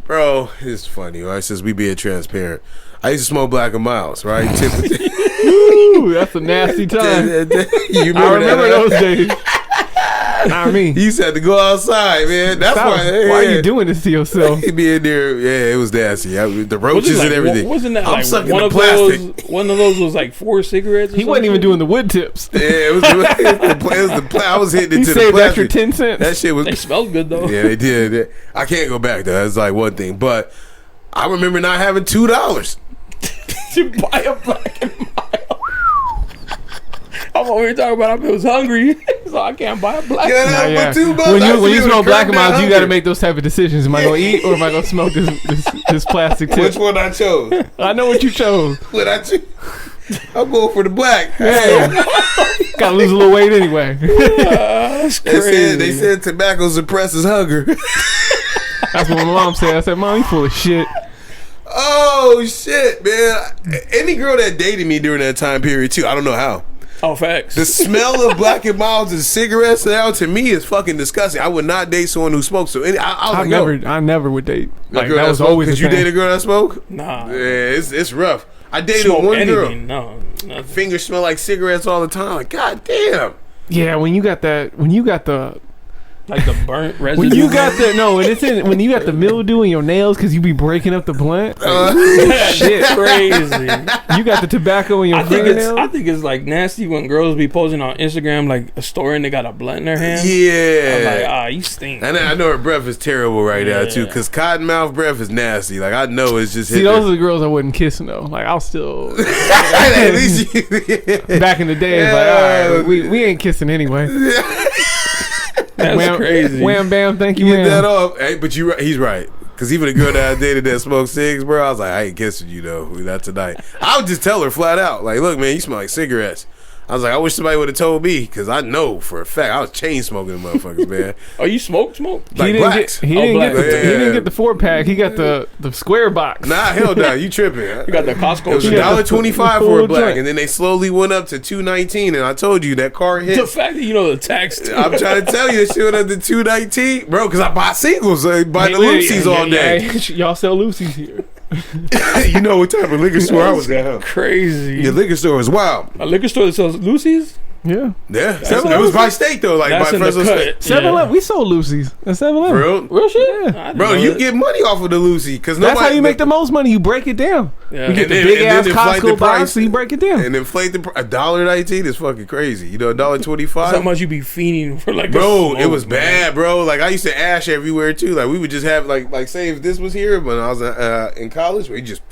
bro, it's funny, right? Since we being transparent, I used to smoke Black and Miles, right? Ooh, that's a nasty time. You I remember that? those days. Not me. You used to have to go outside, man. That's Stop. why. Why are you doing this to yourself? He'd be in there. Yeah, it was nasty. The Was roaches it like, and everything. Wasn't that I'm like sucking one the of plastic. those? One of those was like 4 cigarettes. Or He wasn't even something? doing the wood tips. Yeah, it was I was hitting He into the saved extra plastic. 10 cents. That shit was. They smelled good though. Yeah, they did. I can't go back though. That's like one thing. But I remember not having $2. To buy a Black and Mild. I'm over here talking about I was hungry, so I can't buy a Black. Yeah, Nah, yeah. but $2. When you smoke Black and Miles, you got to hunger. make those type of decisions. Am I gonna eat or am I gonna smoke this plastic tip? Which one I chose? I know what you chose. What I choose? I'm going for the black. Hey, gotta lose a little weight anyway. That's crazy. They said tobacco suppresses hunger. That's what my mom said. I said, "Mom, you full of shit." Oh shit, man! Any girl that dated me during that time period too, I don't know how. Oh, facts. The smell of Black and Miles and cigarettes now to me is fucking disgusting. I would not date someone who smokes. So I was like, I never would date. Like girl that was smoke, always. Cause you date a girl that smoke? Nah. Yeah, it's rough. I dated Smoke one anything? girl. No. Nothing. Fingers smell like cigarettes all the time. Like, god damn. Yeah, when you got the Like the burnt residue. When you got when you got the mildew in your nails because you be breaking up the blunt. Shit, crazy. You got the tobacco in your fingernails. I think it's like nasty when girls be posting on Instagram like a story and they got a blunt in their hand. Yeah. I'm like, you stink. And I know her breath is terrible right now too, because cottonmouth breath is nasty. Like I know it's just. See, those are the girls I wouldn't kiss though. Like I'll still. At least back in the day, it's like, all right, we ain't kissing anyway. That's crazy. Wham bam, thank you, Get ma'am. that off. Hey, but he's right. Because even a girl that I dated that smoked cigs, bro, I was like, I ain't kissing you though. Not tonight. I would just tell her flat out, like, look, man, you smell like cigarettes. I was like, I wish somebody would have told me, because I know for a fact I was chain smoking the motherfuckers, man. Oh, you smoke? Like blacks. He didn't get the 4-pack. He got the square box. Nah, hell no, you tripping. You got the Costco. It was $1.25 for a black, and then they slowly went up to $2.19. And I told you that car hit. The fact that you know the tax. Too. I'm trying to tell you, that shit went up to $2.19, bro. Because I buy singles, I buy the Lucy's all day. Y'all sell Lucy's here. You know what type of liquor store I was at? Huh? Crazy. The liquor store was wild. A liquor store that sells Lucy's. Yeah. It was by state though, like That's by Fresno State. 7-Eleven. We sold Lucy's at 7-Eleven. Real shit. Yeah. Bro, you get money off of the Lucy because that's how you make the most money. You break it down. Yeah. You get the big ass Costco box, so you break it down and inflate the $1.19 is fucking crazy. You know, $1.25. How much you be fiending for like? Bro, it was bad, bro. Like I used to ash everywhere too. Like we would just have like say if this was here when I was in college, we just.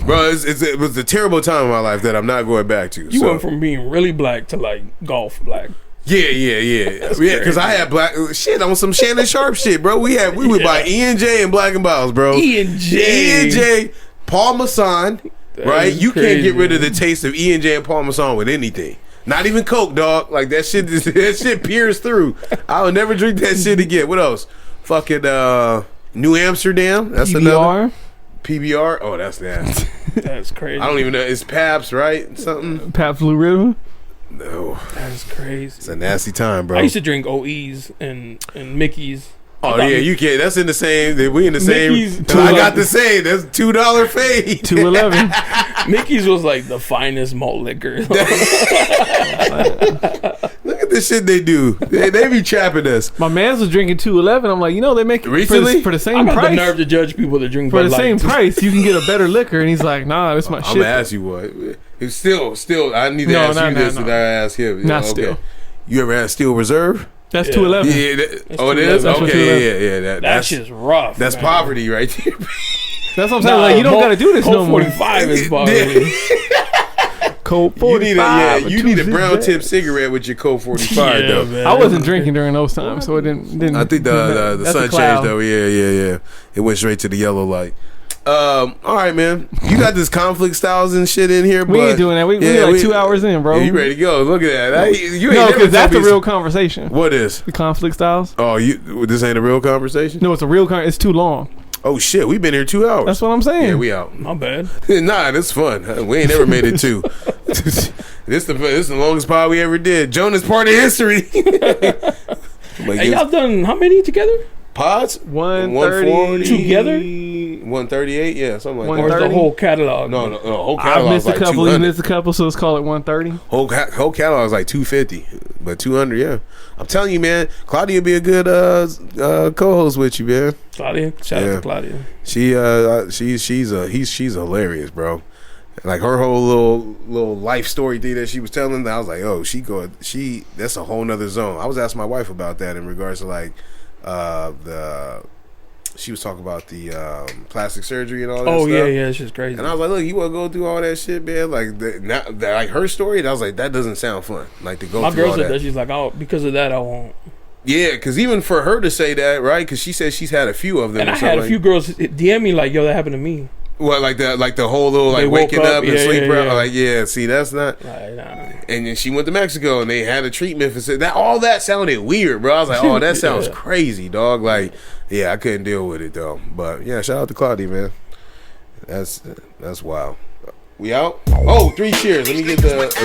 Bro, it was a terrible time in my life that I'm not going back to. You went from being really black to like golf black. Yeah. Because I had black shit on some Shannon Sharp shit, bro. We would buy E&J and Black and Bottles, bro. E&J, Parmesan, right? You can't get rid of the taste of E&J and Parmesan with anything. Not even Coke, dog. Like that shit peers through. I will never drink that shit again. What else? Fucking New Amsterdam. That's PBR. another. PBR? Oh, that's nasty. That's crazy. I don't even know. It's Pabst, right? Something? Pabst Blue Ribbon? No. That's crazy. It's a nasty time, bro. I used to drink OEs and Mickey's. Oh, yeah, you can't. That's in the same. We in the Mickey's same. I got the same. That's $2 fade. 211. Mickey's was like the finest malt liquor. Look at the shit they do. They be trapping us. My man's was drinking 211. I'm like, they make it Recently? for the I same got price. the nerve to judge people that drink For the Bud same Light. price, you can get a better liquor. And he's like, nah, this my I'm shit. gonna ask you what. It's still. I need to ask you this, and I ask him. Not still. You ever had Steel Reserve? That's 211. Yeah. It is. That's what Okay. Yeah. That's just rough. That's man. poverty right there. That's what I'm saying. Like, you don't got to do this no more. 45 is poverty. Colt 45. You need a brown tip cigarette with your Colt 45 though. Man. I wasn't drinking during those times, so it didn't. I think the that's sun a cloud. changed though. Yeah. It went straight to the yellow light. All right, man. You got this conflict styles and shit in here. We ain't doing that. We like 2 hours in, bro. Yeah, you ready to go? Look at that. You ain't No, never because that's told the me real conversation. What is? The conflict styles. Oh, this ain't a real conversation? No, it's a real. It's too long. Oh shit, we've been here 2 hours. That's what I'm saying. Yeah, we out. My bad. Nah, this fun. We ain't never made it 2. This the longest pod we ever did. Jonas part of history. Hey, y'all done how many together? Pods? 130 together? 138, yeah, something like Or that. the whole catalog? No, whole I catalog missed is like a couple. You 200. missed a couple, so let's call it 130. Whole catalog is like 250, but 200, yeah. I'm telling you, man, Claudia be a good co-host with you, man. Claudia? Shout out to Claudia. She's hilarious, bro. Like her whole little life story thing that she was telling, I was like, oh, that's a whole nother zone. I was asking my wife about that in regards to like she was talking about the plastic surgery and all that stuff. Yeah, it's just crazy. And I was like, look, you want to go through all that shit, man? Like, like her story, and I was like, that doesn't sound fun. Like, to go My through girl all said that. She's like, oh, because of that, I won't. Yeah, because even for her to say that, right? Because she said she's had a few of them. And or I had a something few girls DM me like, yo, that happened to me. What, like the whole little They like woke waking up and yeah, sleep yeah, around? yeah. Like, yeah, see, that's not. Like, nah. And then she went to Mexico and they had a treatment for that. All that sounded weird, bro. I was like, oh, that sounds Yeah. crazy, dog. Like, yeah, I couldn't deal with it though. But yeah, shout out to Claudia, man. That's wild. We out? Oh, 3 cheers. Let me get the